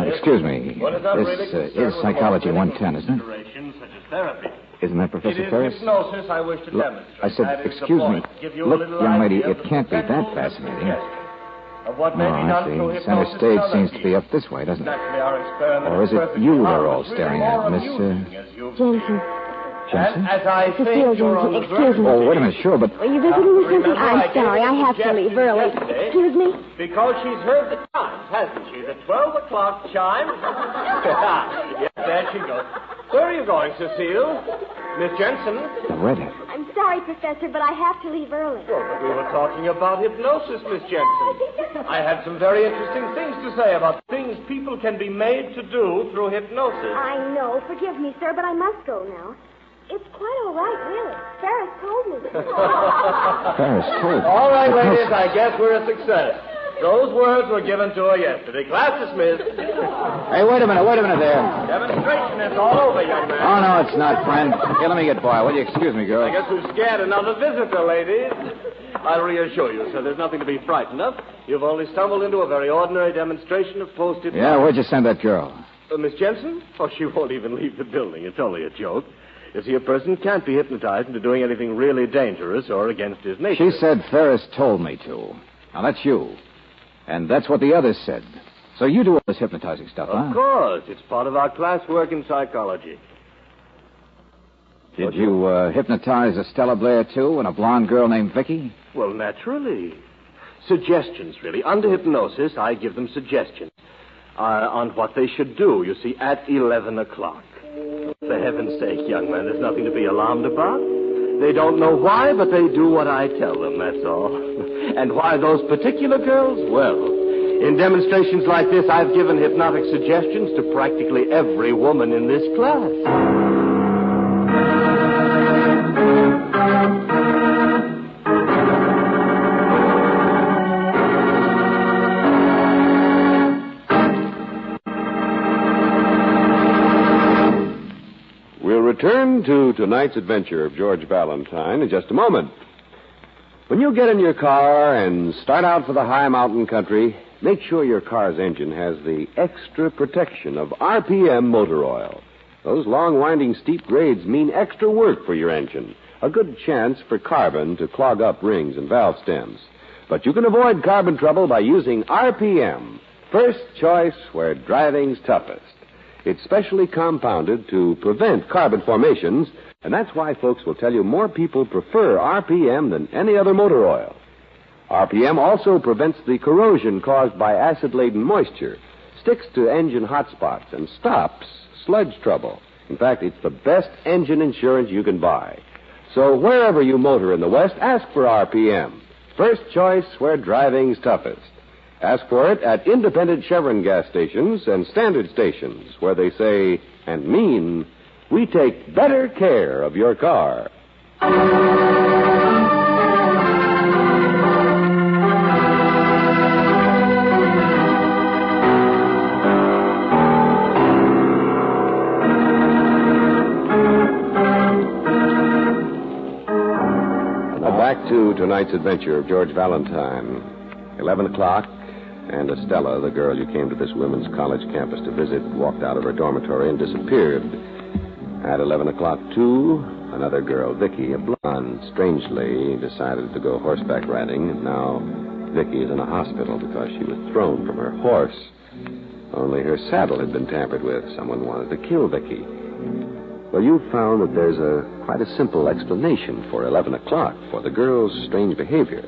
Excuse me. This is Psychology 110, isn't it? Such as therapy. Isn't that Professor Ferris? It is hypnosis I wish to demonstrate. I said, excuse me. Look, young lady, it can't be that fascinating. Of what may be done through hypnosis. Center stage seems to be up this way, doesn't it? Or is it you they're all staring at, Miss... Jensen. Jensen? As I think you're on the excuse me. Oh, wait a minute, sure, but... Are you visiting with Jensen? I'm sorry, I have to leave early. Excuse me? Because she's heard the chimes, hasn't she? The 12 o'clock chime. Yes, there she goes. Where are you going, Cecile? Miss Jensen? The redhead. I'm sorry, Professor, but I have to leave early. Well, but we were talking about hypnosis, Miss Jensen. I had some very interesting things to say about things people can be made to do through hypnosis. I know. Forgive me, sir, but I must go now. It's quite all right, really. Ferris told me. Ferris told me. All right, ladies, I guess we're a success. Those words were given to her yesterday. Class dismissed. Hey, wait a minute there. Demonstration is all over, young man. Oh, no, it's not, friend. Here, let me get by. Will you excuse me, girl? I guess we've scared another visitor, ladies. I'll reassure you, sir, there's nothing to be frightened of. You've only stumbled into a very ordinary demonstration of post-hypnosis. Yeah, where'd you send that girl? Miss Jensen? Oh, she won't even leave the building. It's only a joke. You see, a person can't be hypnotized into doing anything really dangerous or against his nature. She said Ferris told me to. Now, that's you. And that's what the others said. So you do all this hypnotizing stuff, huh? Of course. It's part of our classwork in psychology. Did you hypnotize Estella Blair, too, and a blonde girl named Vicky? Well, naturally. Suggestions, really. Under hypnosis, I give them suggestions on what they should do, you see, at 11 o'clock. For heaven's sake, young man, there's nothing to be alarmed about. They don't know why, but they do what I tell them, that's all. And why those particular girls? Well, in demonstrations like this, I've given hypnotic suggestions to practically every woman in this class. Return to tonight's adventure of George Valentine in just a moment. When you get in your car and start out for the high mountain country, make sure your car's engine has the extra protection of RPM motor oil. Those long, winding, steep grades mean extra work for your engine, a good chance for carbon to clog up rings and valve stems. But you can avoid carbon trouble by using RPM, first choice where driving's toughest. It's specially compounded to prevent carbon formations, and that's why folks will tell you more people prefer RPM than any other motor oil. RPM also prevents the corrosion caused by acid-laden moisture, sticks to engine hot spots, and stops sludge trouble. In fact, it's the best engine insurance you can buy. So wherever you motor in the West, ask for RPM. First choice where driving's toughest. Ask for it at independent Chevron gas stations and standard stations where they say and mean, we take better care of your car. Back to tonight's adventure of George Valentine. 11 o'clock, and Estella, the girl you came to this women's college campus to visit, walked out of her dormitory and disappeared. At 11 o'clock, too, another girl, Vicky, a blonde, strangely decided to go horseback riding, and now Vicky is in a hospital because she was thrown from her horse. Only her saddle had been tampered with. Someone wanted to kill Vicky. Well, you found that there's quite a simple explanation for 11 o'clock, for the girls' strange behavior.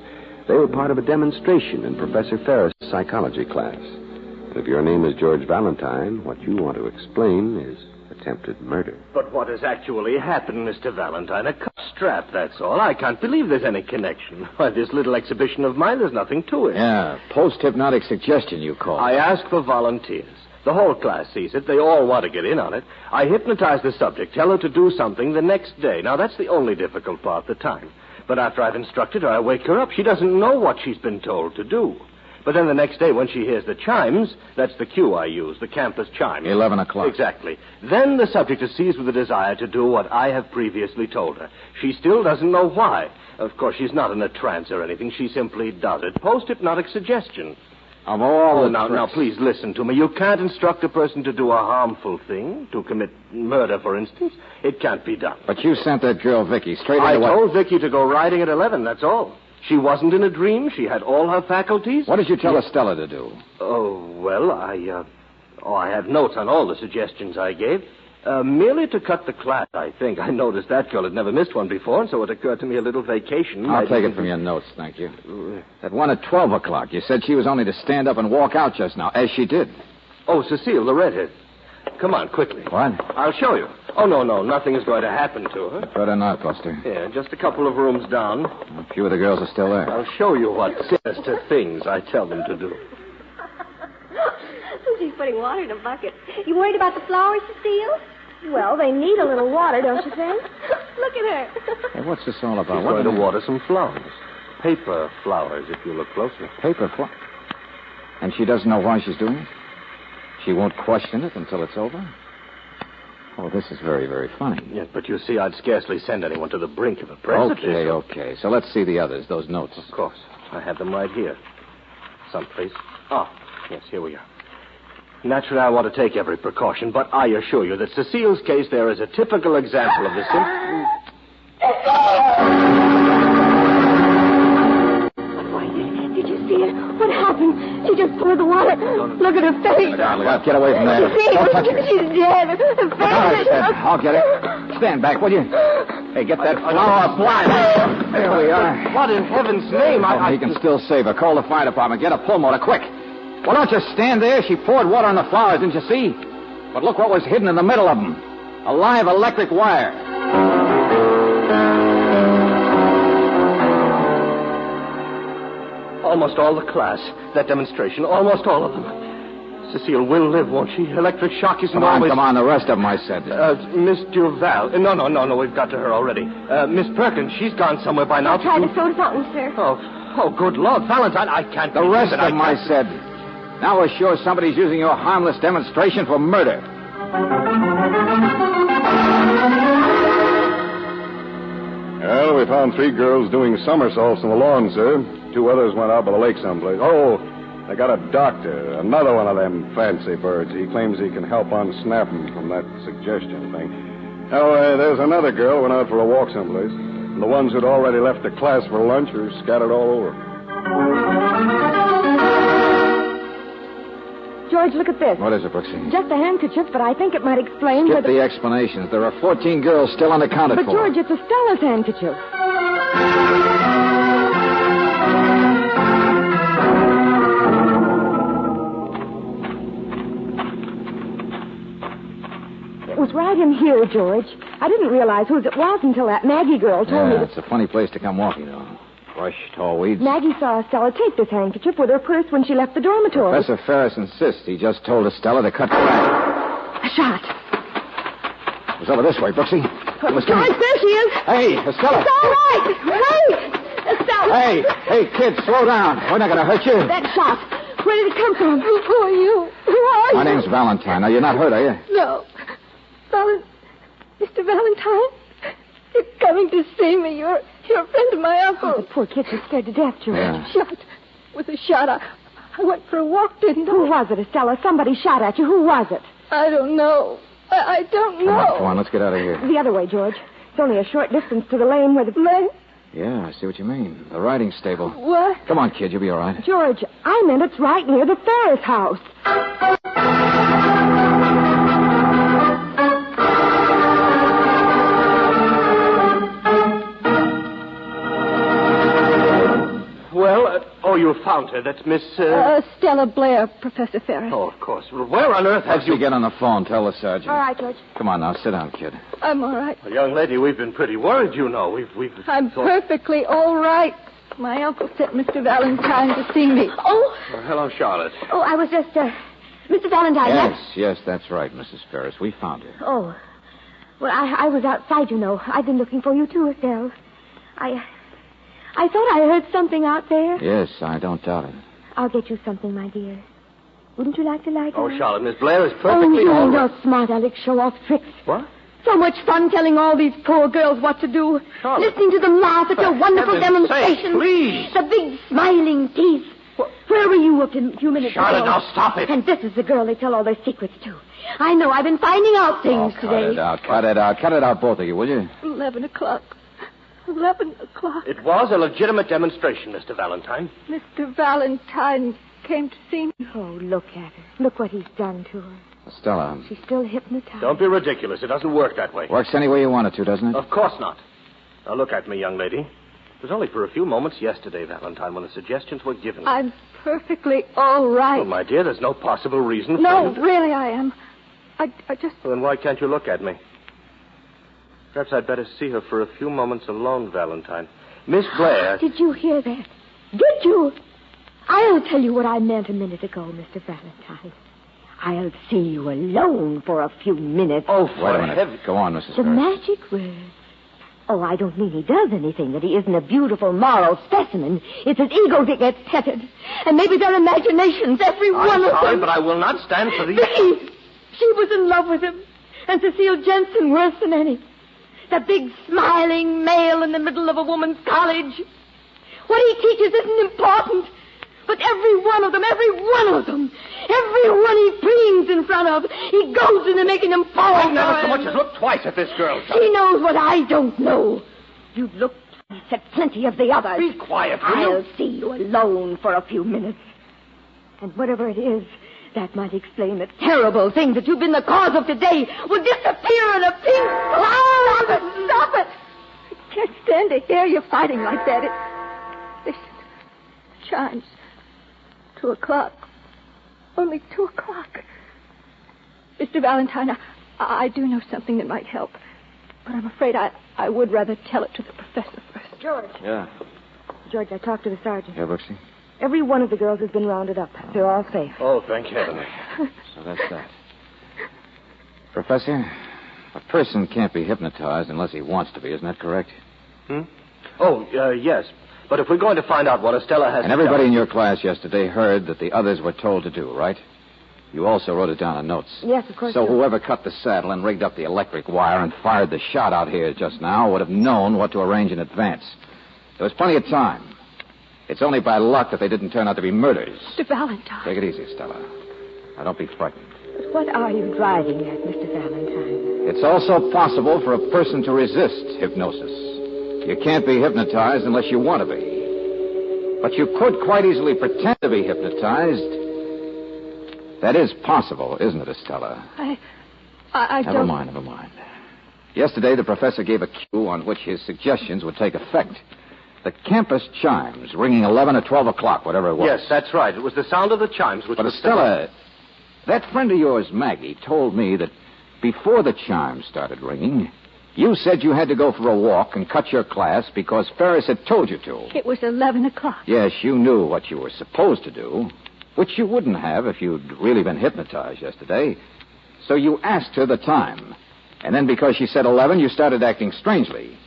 They were part of a demonstration in Professor Ferris' psychology class. And if your name is George Valentine, what you want to explain is attempted murder. But what has actually happened, Mr. Valentine? A cuff strap, that's all. I can't believe there's any connection. Why, this little exhibition of mine, there's nothing to it. Yeah, post-hypnotic suggestion, you call it. I ask for volunteers. The whole class sees it. They all want to get in on it. I hypnotize the subject, tell her to do something the next day. Now, that's the only difficult part, the time. But after I've instructed her, I wake her up. She doesn't know what she's been told to do. But then the next day, when she hears the chimes, that's the cue I use, the campus chime. 11 o'clock. Exactly. Then the subject is seized with a desire to do what I have previously told her. She still doesn't know why. Of course, she's not in a trance or anything. She simply does it. Post-hypnotic suggestion. Of all the now, please listen to me. You can't instruct a person to do a harmful thing, to commit murder, for instance. It can't be done. But you sent that girl, Vicky, straight into I told Vicky to go riding at 11, that's all. She wasn't in a dream. She had all her faculties. What did you tell Estella to do? Oh, well, I have notes on all the suggestions I gave. Merely to cut the class, I think. I noticed that girl had never missed one before, and so it occurred to me a little vacation. I'll take it from your notes, thank you. That one at 12 o'clock, you said she was only to stand up and walk out just now, as she did. Oh, Cecile, the redhead. Come on, quickly. What? I'll show you. Oh, no, nothing is going to happen to her. Better not, Buster. Yeah, just a couple of rooms down. A few of the girls are still there. I'll show you what sinister things I tell them to do. She's putting water in a bucket. You worried about the flowers, Cecile? Well, they need a little water, don't you think? Look at her. Hey, what's this all about? She's going to water some flowers. Paper flowers, if you look closely. Paper flowers? And she doesn't know why she's doing it? She won't question it until it's over? Oh, this is very, very funny. Yes, but you see, I'd scarcely send anyone to the brink of a precipice. Okay. So let's see the others, those notes. Of course. I have them right here. Someplace. Oh, yes, here we are. Naturally, I want to take every precaution, but I assure you that Cecile's case there is a typical example of the Did you see it? What happened? She just poured the water. Look at her face. Look out, get away from there. Don't touch her. She's dead. Her face. I'll get it. Stand back, will you? Hey, get that flower blind. There we are. What in heaven's name? He can still save her. Call the fire department. Get a pull motor, quick. Well, don't just stand there. She poured water on the flowers, didn't you see? But look what was hidden in the middle of them. A live electric wire. Almost all the class, that demonstration, almost all of them. Cecile will live, won't she? Electric shock isn't always... Come on, the rest of them, I said. Miss Duval. No, we've got to her already. Miss Perkins, she's gone somewhere by now. I tried the soda fountain, sir. Oh, good Lord, Valentine, I can't... The rest of them, I said. Now we're sure somebody's using your harmless demonstration for murder. Well, we found 3 girls doing somersaults on the lawn, sir. 2 others went out by the lake someplace. Oh, they got a doctor, another one of them fancy birds. He claims he can help unsnap them from that suggestion thing. Now, there's another girl went out for a walk someplace. And the ones who'd already left the class for lunch are scattered all over. George, look at this. What is it, Brooksy? Just a handkerchief, but I think it might explain Skip whether... the explanations. There are 14 girls still unaccounted But, for. George, it's Estella's handkerchief. It was right in here, George. I didn't realize whose it was until that Maggie girl told me Yeah, that... it's a funny place to come walking, though. Brush, tall weeds. Maggie saw Estella take this handkerchief with her purse when she left the dormitory. Professor Ferris insists he just told Estella to cut crap. A shot. It was over this way, Brooksy. It was George, there she is. Hey, Estella. It's all right. Wait. Estella. Hey, kid, slow down. We're not going to hurt you. That shot. Where did it come from? Who are you? Who are you? My name's Valentine. Now, you're not hurt, are you? No. Mr. Valentine, you're coming to see me. You're a friend of my uncle. Oh, the poor kids are scared to death, George. Yeah. Shot. With a shot. I went for a walk, didn't I? Who was it, Estella? Somebody shot at you. Who was it? I don't know. I don't know. Come on, let's get out of here. The other way, George. It's only a short distance to the lane where the... Lane? Yeah, I see what you mean. The riding stable. What? Come on, kid, you'll be all right. George, I meant it's right near the Ferris house. Well, you found her. That's Miss... Stella Blair, Professor Ferris. Oh, of course. Where on earth have you... get on the phone. Tell the sergeant. All right, George. Come on now, sit down, kid. I'm all right. Well, young lady, we've been pretty worried, you know. We've I'm perfectly all right. My uncle sent Mr. Valentine to see me. Oh! Well, hello, Charlotte. Oh, I was just, Mr. Valentine. Yes, that's right, Mrs. Ferris. We found her. Oh. Well, I was outside, you know. I've been looking for you, too, Estelle. I thought I heard something out there. Yes, I don't doubt it. I'll get you something, my dear. Wouldn't you like to lie down? Oh, Charlotte, Miss Blair is perfectly all right. No smart Alex show off tricks. What? So much fun telling all these poor girls what to do. Charlotte. Listening to them laugh at your wonderful demonstrations. Sake, please. The big smiling teeth. What? Where were you a few minutes ago? Charlotte, now stop it. And this is the girl they tell all their secrets to. I know. I've been finding out things today. Cut it out, both of you, will you? 11 o'clock. 11 o'clock. It was a legitimate demonstration, Mr. Valentine. Mr. Valentine came to see me. Oh, look at her. Look what he's done to her. Stella. She's still hypnotized. Don't be ridiculous. It doesn't work that way. Works any way you want it to, doesn't it? Of course not. Now, look at me, young lady. It was only for a few moments yesterday, Valentine, when the suggestions were given. I'm perfectly all right. Oh, my dear, there's no possible reason for No, you to... really, I am. I just... Well, then why can't you look at me? Perhaps I'd better see her for a few moments alone, Valentine. Miss Blair... Did you hear that? Did you? I'll tell you what I meant a minute ago, Mr. Valentine. I'll see you alone for a few minutes. Oh, wait a minute. Go on, Mrs. The Ferris. magic word. Oh, I don't mean he does anything, that he isn't a beautiful moral specimen. It's his ego that gets petted. And maybe their imaginations, every one of them. I'm sorry, but I will not stand for these... Vicky! She was in love with him. And Cecile Jensen worse than any. The big, smiling male in the middle of a woman's college. What he teaches isn't important. But every one of them, everyone he preens in front of, he goes into making them fall. I never so much as looked twice at this girl. She knows what I don't know. You've looked twice at plenty of the others. Be quiet, will you? I'll see you alone for a few minutes. And whatever it is, that might explain the terrible thing that you've been the cause of today will disappear in a pink cloud. Stop it! I can't stand to hear you fighting like that. Listen. Chimes. 2 o'clock. Only 2 o'clock. Mr. Valentine, I do know something that might help. But I'm afraid I would rather tell it to the professor first. George. Yeah. George, I talked to the sergeant. Yeah, Brooksy? Every one of the girls has been rounded up. They're all safe. Oh, thank heaven. So that's that. Professor, a person can't be hypnotized unless he wants to be. Isn't that correct? Oh, yes. But if we're going to find out what Estella has... And everybody in your class yesterday heard that the others were told to do, right? You also wrote it down in notes. Yes, of course. So whoever cut the saddle and rigged up the electric wire and fired the shot out here just now would have known what to arrange in advance. There was plenty of time. It's only by luck that they didn't turn out to be murders. Mr. Valentine. Take it easy, Stella. Now, don't be frightened. But what are you driving at, Mr. Valentine? It's also possible for a person to resist hypnosis. You can't be hypnotized unless you want to be. But you could quite easily pretend to be hypnotized That is possible, isn't it, Estella? I don't... Never mind. Yesterday, the professor gave a cue on which his suggestions would take effect. The campus chimes, ringing 11 or 12 o'clock, whatever it was. Yes, that's right. It was the sound of the chimes which But, was... Estella, that friend of yours, Maggie, told me that before the chimes started ringing, you said you had to go for a walk and cut your class because Ferris had told you to. It was 11 o'clock. Yes, you knew what you were supposed to do, which you wouldn't have if you'd really been hypnotized yesterday. So you asked her the time. And then because she said 11, you started acting strangely,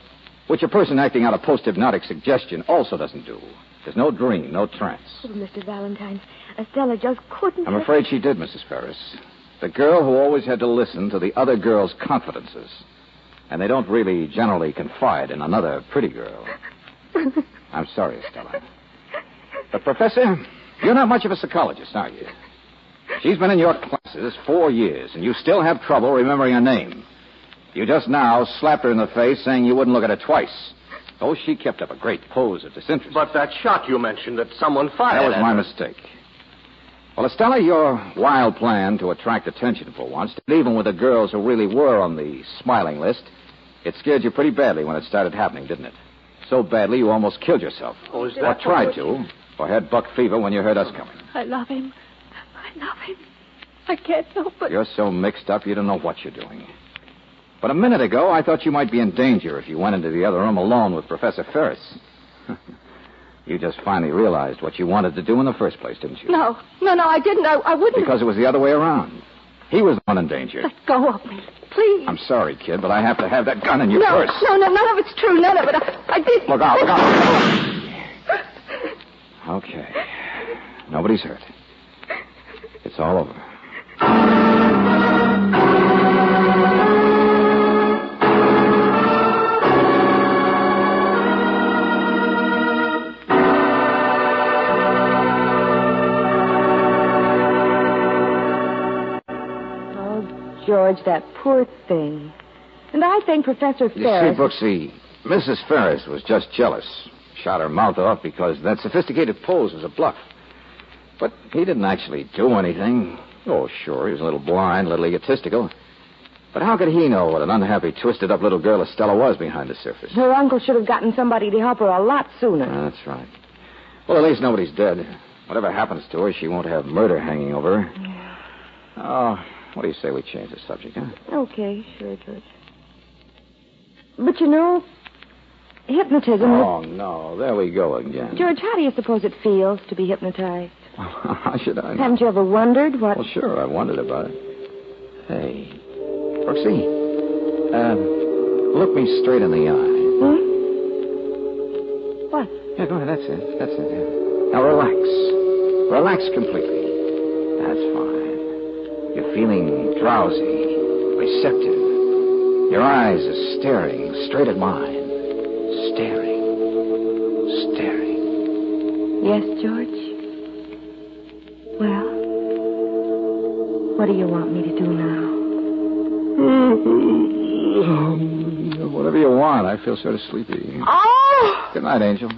which a person acting out a post-hypnotic suggestion also doesn't do. There's no dream, no trance. Oh, Mr. Valentine, Estella just couldn't... I'm afraid she did, Mrs. Ferris. The girl who always had to listen to the other girl's confidences. And they don't really generally confide in another pretty girl. I'm sorry, Estella. But, Professor, you're not much of a psychologist, are you? She's been in your classes 4 years, and you still have trouble remembering her name. You just now slapped her in the face saying you wouldn't look at her twice. Oh, she kept up a great pose of disinterest. But that shot you mentioned that someone fired That was at my her. mistake. Well, Estella, your wild plan to attract attention for once, even with the girls who really were on the smiling list, it scared you pretty badly when it started happening, didn't it? So badly you almost killed yourself. Oh, is that... Or tried to, or had buck fever when you heard us coming. I love him. I love him. I can't help but... You're so mixed up you don't know what you're doing. But a minute ago, I thought you might be in danger if you went into the other room alone with Professor Ferris. You just finally realized what you wanted to do in the first place, didn't you? No, I didn't. I wouldn't... Because it was the other way around. He was the one in danger. Let go of me, please. I'm sorry, kid, but I have to have that gun in your purse. No, none of it's true. None of it. I did... Look out. Okay. Nobody's hurt. It's all over. George, that poor thing. And I think Professor Ferris... You see, Brooksy, Mrs. Ferris was just jealous. Shot her mouth off because that sophisticated pose was a bluff. But he didn't actually do anything. Oh, sure, he was a little blind, a little egotistical. But how could he know what an unhappy, twisted-up little girl Estella was behind the surface? Her uncle should have gotten somebody to help her a lot sooner. That's right. Well, at least nobody's dead. Whatever happens to her, she won't have murder hanging over her. Yeah. Oh... What do you say we change the subject, huh? Okay, sure, George. But you know, hypnotism... Oh, no. There we go again. George, how do you suppose it feels to be hypnotized? How should I know? Haven't you ever wondered what... Well, sure, I wondered about it. Hey, Brooksy, look me straight in the eye. What? Yeah, go ahead. That's it. Yeah. Now, relax. Relax completely. That's fine. You're feeling drowsy, receptive. Your eyes are staring straight at mine. Staring. Yes, George? Well, what do you want me to do now? Whatever you want. I feel sort of sleepy. Oh! Good night, Angel.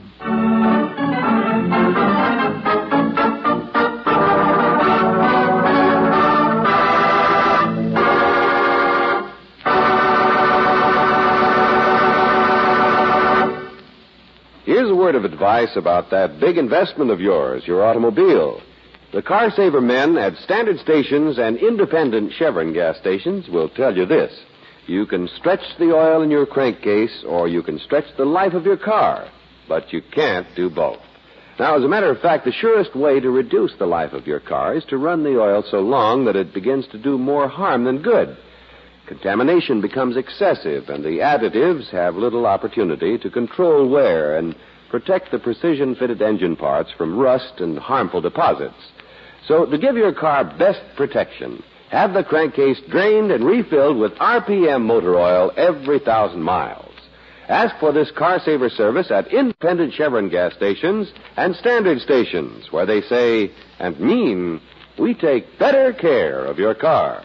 Here's a word of advice about that big investment of yours, your automobile. The Car Saver men at standard stations and independent Chevron gas stations will tell you this. You can stretch the oil in your crankcase or you can stretch the life of your car, but you can't do both. Now, as a matter of fact, the surest way to reduce the life of your car is to run the oil so long that it begins to do more harm than good. Contamination becomes excessive, and the additives have little opportunity to control wear and protect the precision-fitted engine parts from rust and harmful deposits. So, to give your car best protection, have the crankcase drained and refilled with RPM motor oil every 1,000 miles. Ask for this Car Saver service at independent Chevron gas stations and standard stations, where they say and mean, we take better care of your car.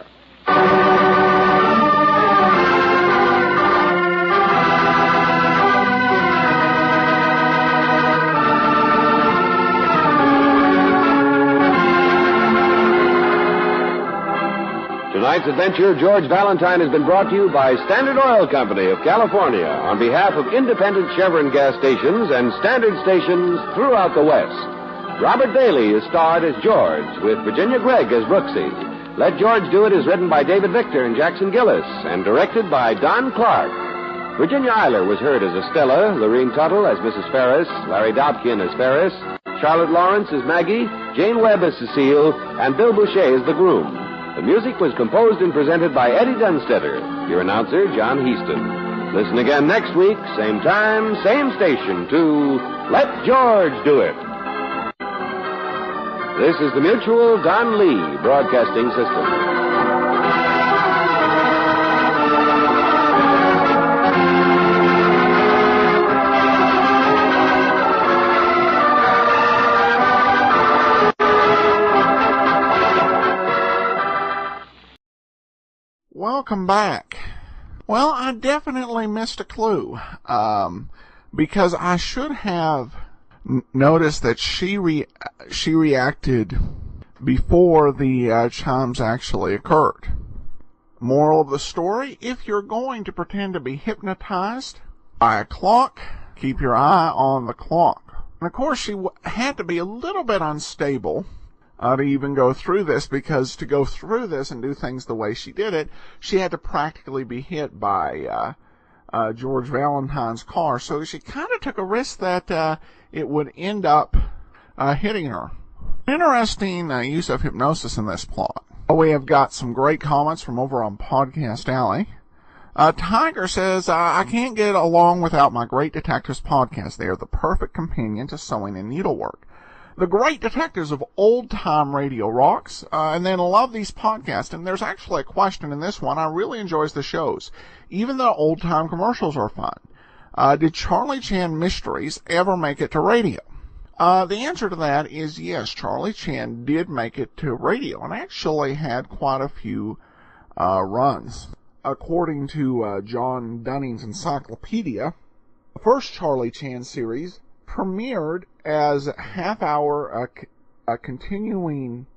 Tonight's adventure, George Valentine, has been brought to you by Standard Oil Company of California on behalf of independent Chevron gas stations and Standard stations throughout the West. Robert Bailey is starred as George, with Virginia Gregg as Brooksy. Let George Do It is written by David Victor and Jackson Gillis and directed by Don Clark. Virginia Eiler was heard as Estella, Lorene Tuttle as Mrs. Ferris, Larry Dobkin as Ferris, Charlotte Lawrence as Maggie, Jane Webb as Cecile, and Bill Boucher as the groom. The music was composed and presented by Eddie Dunstetter. Your announcer, John Heaston. Listen again next week, same time, same station, to Let George Do It. This is the Mutual Don Lee Broadcasting System. Welcome back. Well, I definitely missed a clue, because I should have noticed that she reacted before the chimes actually occurred. Moral of the story, if you're going to pretend to be hypnotized by a clock, keep your eye on the clock. And of course, she had to be a little bit unstable to even go through this, because to go through this and do things the way she did it, she had to practically be hit by George Valentine's car. So she kind of took a risk that it would end up hitting her. Interesting use of hypnosis in this plot. We have got some great comments from over on Podcast Alley. Tiger says, I can't get along without my Great Detectives podcast. They are the perfect companion to sewing and needlework. The Great Detectives of old-time radio rocks, and then love these podcasts. And there's actually a question in this one. I really enjoys the shows. Even the old-time commercials are fun. Did Charlie Chan Mysteries ever make it to radio? The answer to that is yes. Charlie Chan did make it to radio and actually had quite a few runs. According to John Dunning's Encyclopedia, the first Charlie Chan series premiered as a half-hour continuing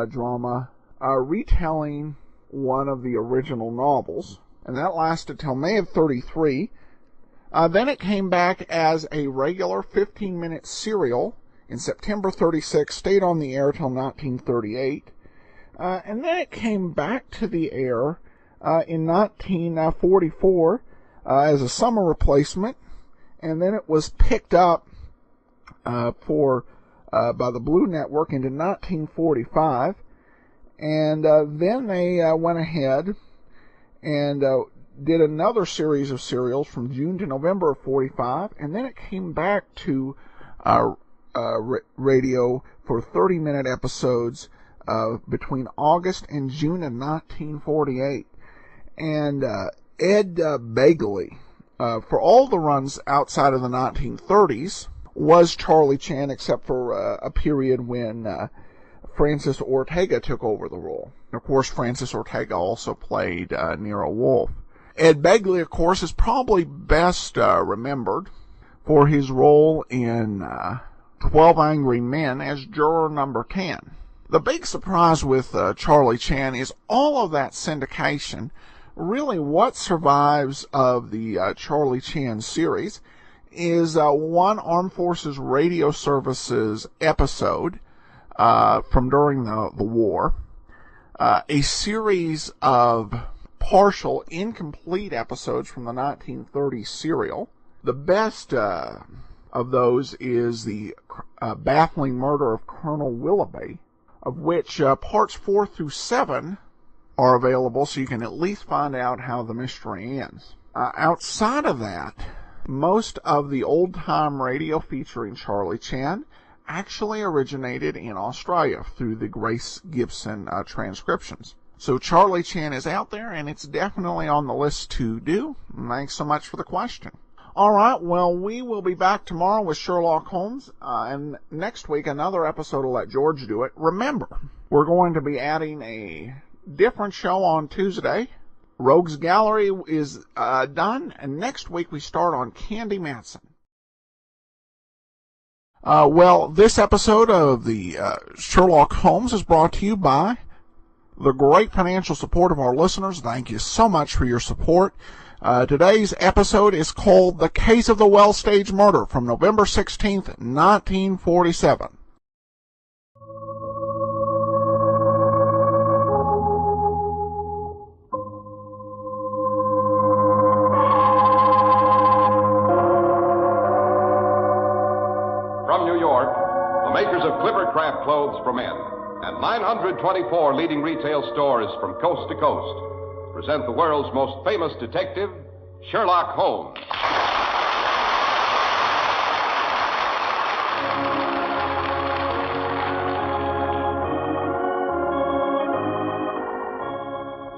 drama retelling one of the original novels, and that lasted till May of 1933. Then it came back as a regular 15-minute serial in September 1936, stayed on the air till 1938, and then it came back to the air in 1944 as a summer replacement, and then it was picked up by the Blue Network into 1945, and then they went ahead and did another series of serials from June to November of 45, and then it came back to radio for 30-minute episodes between August and June of 1948. And Ed Begley, for all the runs outside of the 1930s, was Charlie Chan, except for a period when Francis Ortega took over the role. And of course, Francis Ortega also played Nero Wolfe. Ed Begley, of course, is probably best remembered for his role in 12 Angry Men as juror number 10. The big surprise with Charlie Chan is all of that syndication. Really, what survives of the Charlie Chan series is one Armed Forces Radio Services episode from during the war, a series of partial, incomplete episodes from the 1930 serial. The best of those is the baffling murder of Colonel Willoughby, of which parts 4 through 7 are available, so you can at least find out how the mystery ends. Outside of that, most of the old-time radio featuring Charlie Chan actually originated in Australia through the Grace Gibson transcriptions. So Charlie Chan is out there, and it's definitely on the list to do. Thanks so much for the question. All right, well, we will be back tomorrow with Sherlock Holmes, and next week another episode of Let George Do It. Remember, we're going to be adding a different show on Tuesday. Rogues Gallery is done, and next week we start on Candy Manson. Well, this episode of the Sherlock Holmes is brought to you by the great financial support of our listeners. Thank you so much for your support. Today's episode is called The Case of the Well Stage Murder from November 16th, 1947. From New York, the makers of Clippercraft clothes for men and 924 leading retail stores from coast to coast present the world's most famous detective, Sherlock Holmes.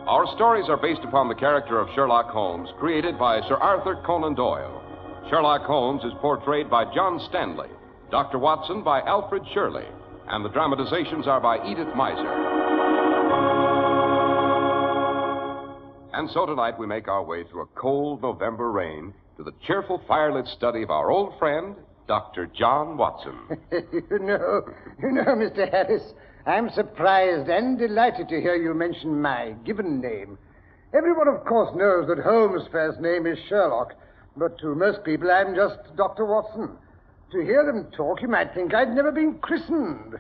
Our stories are based upon the character of Sherlock Holmes, created by Sir Arthur Conan Doyle. Sherlock Holmes is portrayed by John Stanley, Dr. Watson by Alfred Shirley, and the dramatizations are by Edith Meiser. And so tonight we make our way through a cold November rain to the cheerful firelit study of our old friend, Dr. John Watson. You know, Mr. Harris, I'm surprised and delighted to hear you mention my given name. Everyone, of course, knows that Holmes' first name is Sherlock, but to most people I'm just Dr. Watson. To hear them talk, you might think I'd never been christened.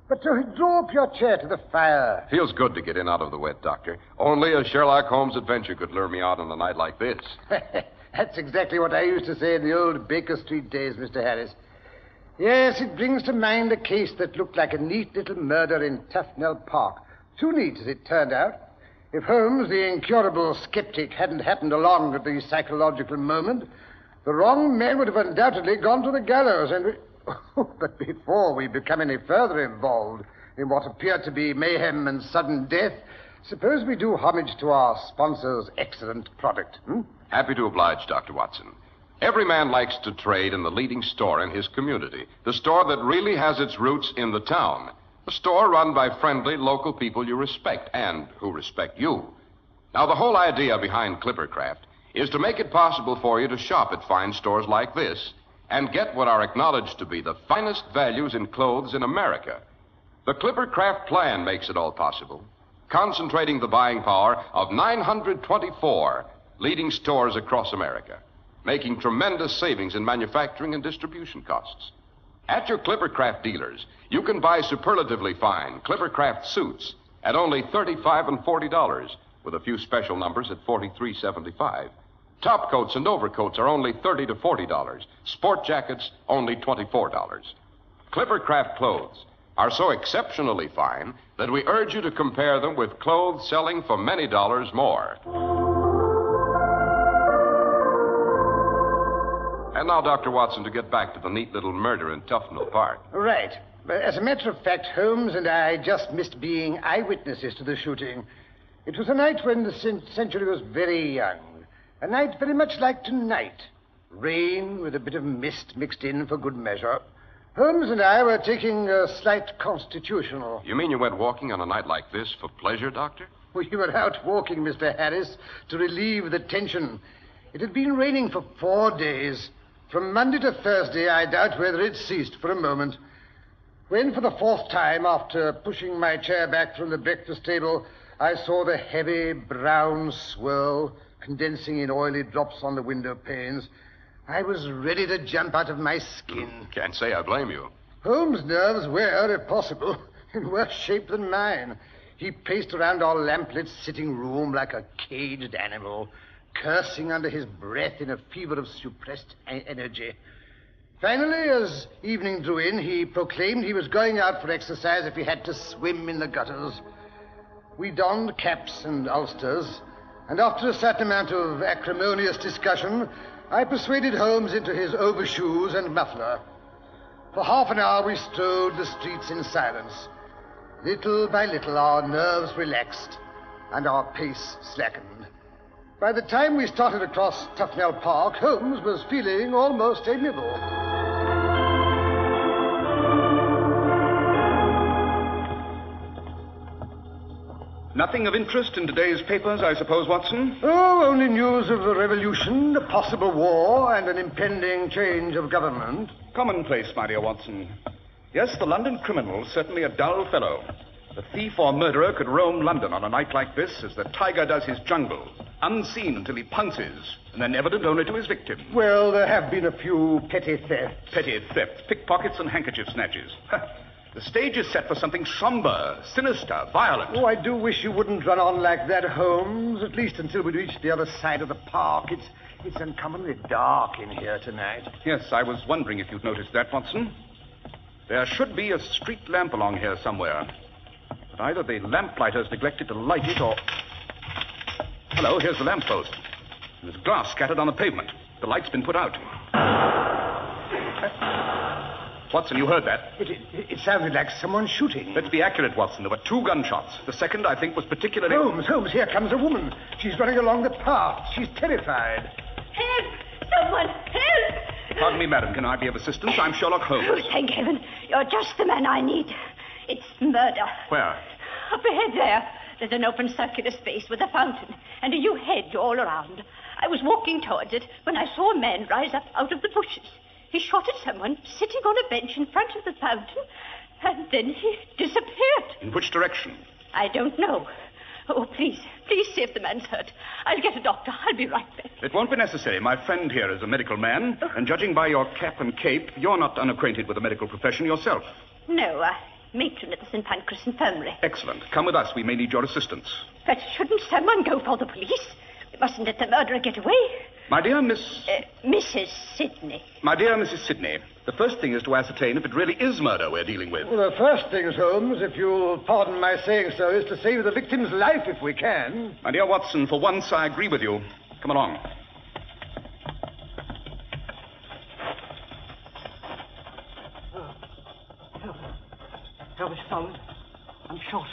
But to draw up your chair to the fire. Feels good to get in out of the wet, Doctor. Only a Sherlock Holmes adventure could lure me out on a night like this. That's exactly what I used to say in the old Baker Street days, Mr. Harris. Yes, it brings to mind a case that looked like a neat little murder in Tufnell Park. Too neat, as it turned out. If Holmes, the incurable skeptic, hadn't happened along at the psychological moment, the wrong man would have undoubtedly gone to the gallows, and... But before we become any further involved in what appeared to be mayhem and sudden death, suppose we do homage to our sponsor's excellent product. Happy to oblige, Dr. Watson. Every man likes to trade in the leading store in his community, the store that really has its roots in the town, a store run by friendly local people you respect and who respect you. Now, the whole idea behind Clippercraft is to make it possible for you to shop at fine stores like this and get what are acknowledged to be the finest values in clothes in America. The Clippercraft plan makes it all possible, concentrating the buying power of 924 leading stores across America, making tremendous savings in manufacturing and distribution costs. At your Clippercraft dealers, you can buy superlatively fine Clippercraft suits at only $35 and $40, with a few special numbers at $43.75. Top coats and overcoats are only $30 to $40. Sport jackets, only $24. Clippercraft clothes are so exceptionally fine that we urge you to compare them with clothes selling for many dollars more. And now, Dr. Watson, to get back to the neat little murder in Tufnell Park. Right. As a matter of fact, Holmes and I just missed being eyewitnesses to the shooting. It was a night when the century was very young. A night very much like tonight. Rain with a bit of mist mixed in for good measure. Holmes and I were taking a slight constitutional. You mean you went walking on a night like this for pleasure, Doctor? We were out walking, Mr. Harris, to relieve the tension. It had been raining for 4 days. From Monday to Thursday, I doubt whether it ceased for a moment. When, for the 4th time, after pushing my chair back from the breakfast table, I saw the heavy brown swirl condensing in oily drops on the window panes, I was ready to jump out of my skin. Can't say I blame you. Holmes' nerves were, if possible, in worse shape than mine. He paced around our lamplit sitting room like a caged animal, cursing under his breath in a fever of suppressed energy. Finally, as evening drew in, he proclaimed he was going out for exercise if he had to swim in the gutters. We donned caps and ulsters, and after a certain amount of acrimonious discussion, I persuaded Holmes into his overshoes and muffler. For half an hour we strode the streets in silence. Little by little our nerves relaxed and our pace slackened. By the time we started across Tufnell Park, Holmes was feeling almost amiable. Nothing of interest in today's papers, I suppose, Watson? Oh, only news of the revolution, a possible war, and an impending change of government. Commonplace, my dear Watson. Yes, the London criminal's certainly a dull fellow. The thief or murderer could roam London on a night like this as the tiger does his jungle, unseen until he pounces, and then evident only to his victim. Well, there have been a few petty thefts. Petty thefts, pickpockets, and handkerchief snatches. The stage is set for something somber, sinister, violent. Oh, I do wish you wouldn't run on like that, Holmes, at least until we reach the other side of the park. It's uncommonly dark in here tonight. Yes, I was wondering if you'd noticed that, Watson. There should be a street lamp along here somewhere. But either the lamplighters neglected to light it or... Hello, here's the lamppost. There's glass scattered on the pavement. The light's been put out. Watson, you heard that? It sounded like someone shooting. Let's be accurate, Watson. There were 2 gunshots. The second, I think, was particularly... Holmes, here comes a woman. She's running along the path. She's terrified. Help! Someone, help! Pardon me, madam. Can I be of assistance? I'm Sherlock Holmes. Oh, thank heaven. You're just the man I need. It's murder. Where? Up ahead there. There's an open circular space with a fountain and a new hedge all around. I was walking towards it when I saw a man rise up out of the bushes. He shot at someone sitting on a bench in front of the fountain, and then he disappeared. In which direction? I don't know. Oh, please see if the man's hurt. I'll get a doctor. I'll be right back. It won't be necessary. My friend here is a medical man, and judging by your cap and cape, you're not unacquainted with the medical profession yourself. No, matron at the St. Pancras Infirmary. Excellent. Come with us. We may need your assistance. But shouldn't someone go for the police? We mustn't let the murderer get away. My dear Mrs. Sidney. My dear Mrs. Sidney, the first thing is to ascertain if it really is murder we're dealing with. Well, the first thing, Holmes, if you'll pardon my saying so, is to save the victim's life if we can. My dear Watson, for once I agree with you. Come along. Help me, Holmes. I'm shot.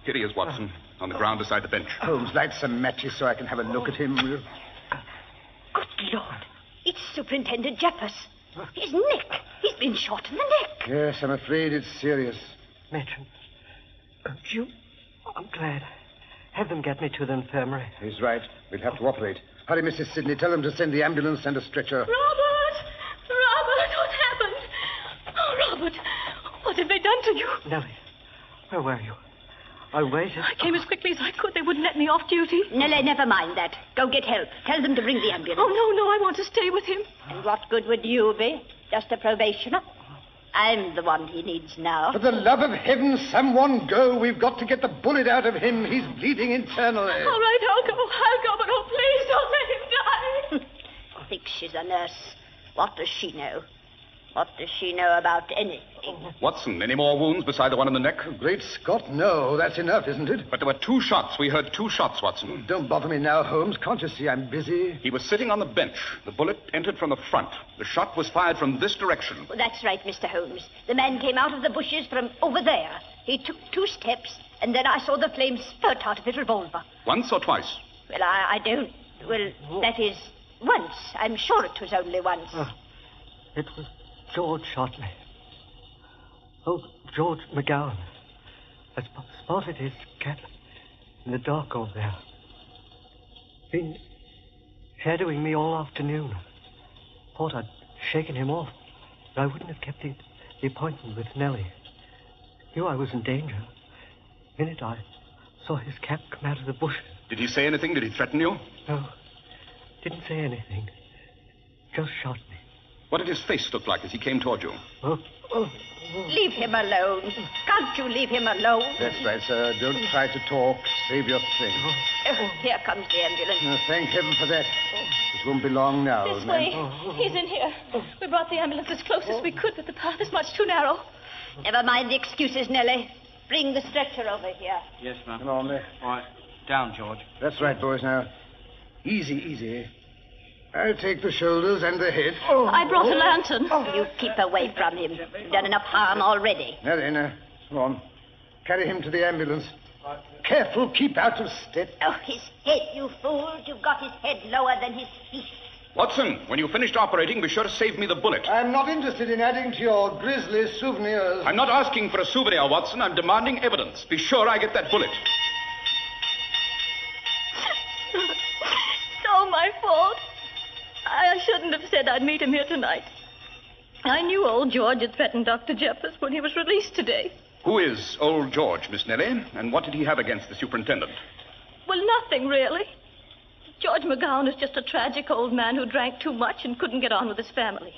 Here he is, Watson, on the ground beside the bench. Holmes, light some matches so I can have a look at him. Good Lord. It's Superintendent Jeffers. His neck. He's been shot in the neck. Yes, I'm afraid it's serious. Matron, I'm glad. Have them get me to the infirmary. He's right. We'll have to operate. Hurry, Mrs. Sidney. Tell them to send the ambulance and a stretcher. Robert, what happened? Oh, Robert, what have they done to you? Nellie, where were you? I waited. I came as quickly as I could. They wouldn't let me off duty. Nellie, never mind that. Go get help. Tell them to bring the ambulance. Oh, no, I want to stay with him. And what good would you be? Just a probationer? I'm the one he needs now. For the love of heaven, someone go. We've got to get the bullet out of him. He's bleeding internally. All right, I'll go, but oh, please don't let him die. Thinks she's a nurse. What does she know? What does she know about anything? Watson, any more wounds beside the one in the neck? Great Scott, no. That's enough, isn't it? But there were 2 shots. We heard 2 shots, Watson. Don't bother me now, Holmes. Can't you see I'm busy? He was sitting on the bench. The bullet entered from the front. The shot was fired from this direction. Well, that's right, Mr. Holmes. The man came out of the bushes from over there. He took 2 steps, and then I saw the flame spurt out of his revolver. Once or twice? Well, I don't... Well, that is, once. I'm sure it was only once. It was... George shot me. Oh, George McGowan. I spotted his cat in the dark over there. Been shadowing me all afternoon. Thought I'd shaken him off, but I wouldn't have kept the appointment with Nellie. Knew I was in danger. The minute I saw his cat come out of the bush. Did he say anything? Did he threaten you? No. Didn't say anything. Just shot me. What did his face look like as he came toward you? Leave him alone. Can't you leave him alone? That's right, sir. Don't try to talk. Save your strength. Oh, here comes the ambulance. No, thank heaven for that. It won't be long now, This old man. way. He's in here. We brought the ambulance as close as we could, but the path is much too narrow. Never mind the excuses, Nellie. Bring the stretcher over here. Yes, ma'am. Come on there. All right. Down, George. That's right, boys. Now, easy. I'll take the shoulders and the head. I brought a lantern. You keep away from him. You've done enough harm already. Now then, come on. Carry him to the ambulance. Careful, keep out of step. Oh, his head, you fool. You've got his head lower than his feet. Watson, when you've finished operating, be sure to save me the bullet. I'm not interested in adding to your grisly souvenirs. I'm not asking for a souvenir, Watson. I'm demanding evidence. Be sure I get that bullet. It's all my fault. I shouldn't have said I'd meet him here tonight. I knew old George had threatened Dr. Jeffers when he was released today. Who is old George, Miss Nellie? And what did he have against the superintendent? Well, nothing, really. George McGowan is just a tragic old man who drank too much and couldn't get on with his family.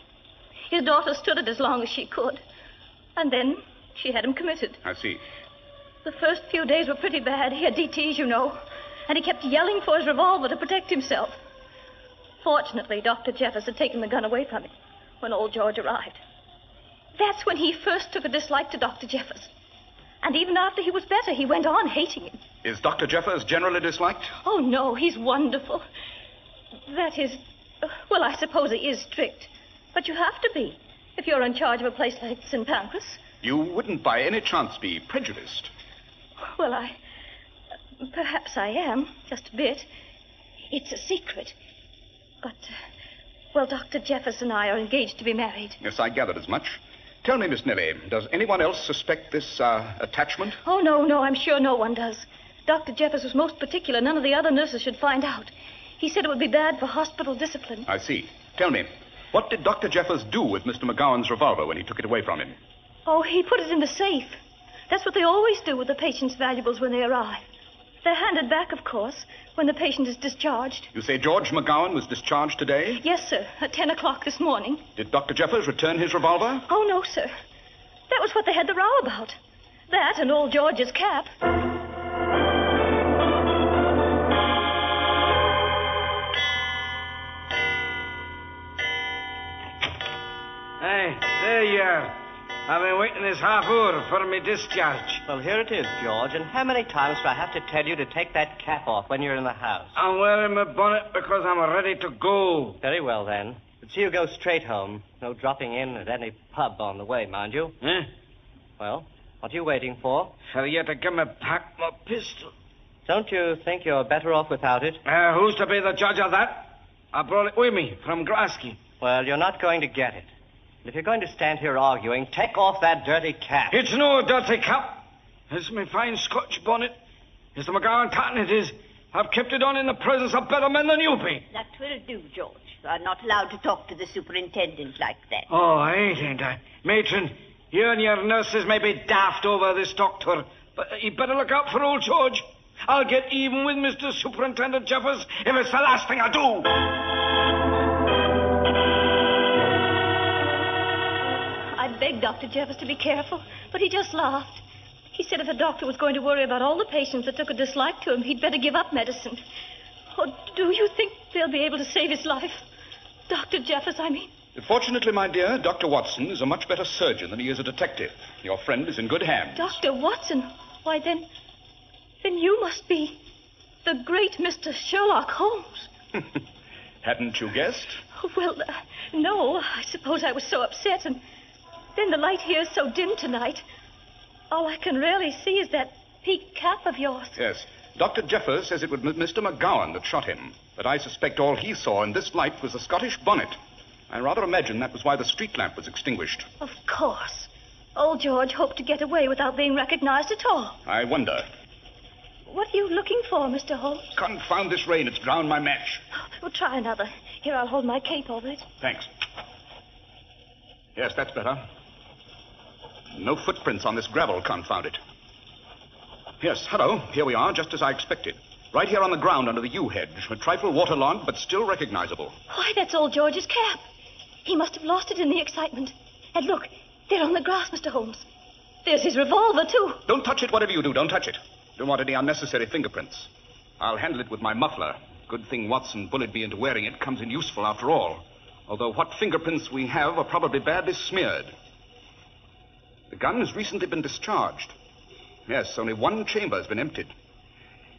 His daughter stood it as long as she could. And then she had him committed. I see. The first few days were pretty bad. He had DTs, you know. And he kept yelling for his revolver to protect himself. Fortunately, Dr. Jeffers had taken the gun away from him when old George arrived. That's when he first took a dislike to Dr. Jeffers. And even after he was better, he went on hating him. Is Dr. Jeffers generally disliked? Oh, no, he's wonderful. That is, well, I suppose he is strict. But you have to be if you're in charge of a place like St. Pancras. You wouldn't by any chance be prejudiced. Well, perhaps I am, just a bit. It's a secret. But, well, Dr. Jeffers and I are engaged to be married. Yes, I gathered as much. Tell me, Miss Nellie, does anyone else suspect this attachment? Oh, no, I'm sure no one does. Dr. Jeffers was most particular. None of the other nurses should find out. He said it would be bad for hospital discipline. I see. Tell me, what did Dr. Jeffers do with Mr. McGowan's revolver when he took it away from him? Oh, he put it in the safe. That's what they always do with the patient's valuables when they arrive. They're handed back, of course, when the patient is discharged. You say George McGowan was discharged today? Yes, sir, at 10 o'clock this morning. Did Dr. Jeffers return his revolver? Oh, no, sir. That was what they had the row about. That and old George's cap. Hey, there you are. I've been waiting this half hour for me discharge. Well, here it is, George. And how many times do I have to tell you to take that cap off when you're in the house? I'm wearing my bonnet because I'm ready to go. Very well, then. But see you go straight home. No dropping in at any pub on the way, mind you. Eh? Well, what are you waiting for? For you to give me back my pistol. Don't you think you're better off without it? Who's to be the judge of that? I brought it with me from Grasky. Well, you're not going to get it. If you're going to stand here arguing, take off that dirty cap. It's no dirty cap. It's my fine Scotch bonnet. Mr. McGowan cotton it is. I've kept it on in the presence of better men than you be. That will do, George. You are not allowed to talk to the superintendent like that. Oh, ain't I? Matron, you and your nurses may be daft over this doctor, but you better look out for old George. I'll get even with Mr. Superintendent Jeffers if it's the last thing I do. I begged Dr. Jeffers to be careful, but he just laughed. He said if the doctor was going to worry about all the patients that took a dislike to him, he'd better give up medicine. Oh, do you think they'll be able to save his life? Dr. Jeffers, I mean. Fortunately, my dear, Dr. Watson is a much better surgeon than he is a detective. Your friend is in good hands. Dr. Watson? Why, then you must be the great Mr. Sherlock Holmes. Hadn't you guessed? Well, no. I suppose I was so upset, and then the light here is so dim tonight. All I can really see is that peaked cap of yours. Yes. Dr. Jeffers says it was Mr. McGowan that shot him, but I suspect all he saw in this light was the Scottish bonnet. I rather imagine that was why the street lamp was extinguished. Of course. Old George hoped to get away without being recognized at all. I wonder. What are you looking for, Mr. Holmes? Confound this rain. It's drowned my match. We'll try another. Here, I'll hold my cape over it. Thanks. Yes, that's better. No footprints on this gravel, confound it. Yes, hello. Here we are, just as I expected. Right here on the ground under the yew hedge. A trifle waterlogged, but still recognizable. Why, that's old George's cap. He must have lost it in the excitement. And look, there on the grass, Mr. Holmes. There's his revolver, too. Don't touch it, whatever you do. Don't touch it. Don't want any unnecessary fingerprints. I'll handle it with my muffler. Good thing Watson bullied me into wearing it. Comes in useful after all. Although what fingerprints we have are probably badly smeared. The gun has recently been discharged. Yes, only one chamber has been emptied.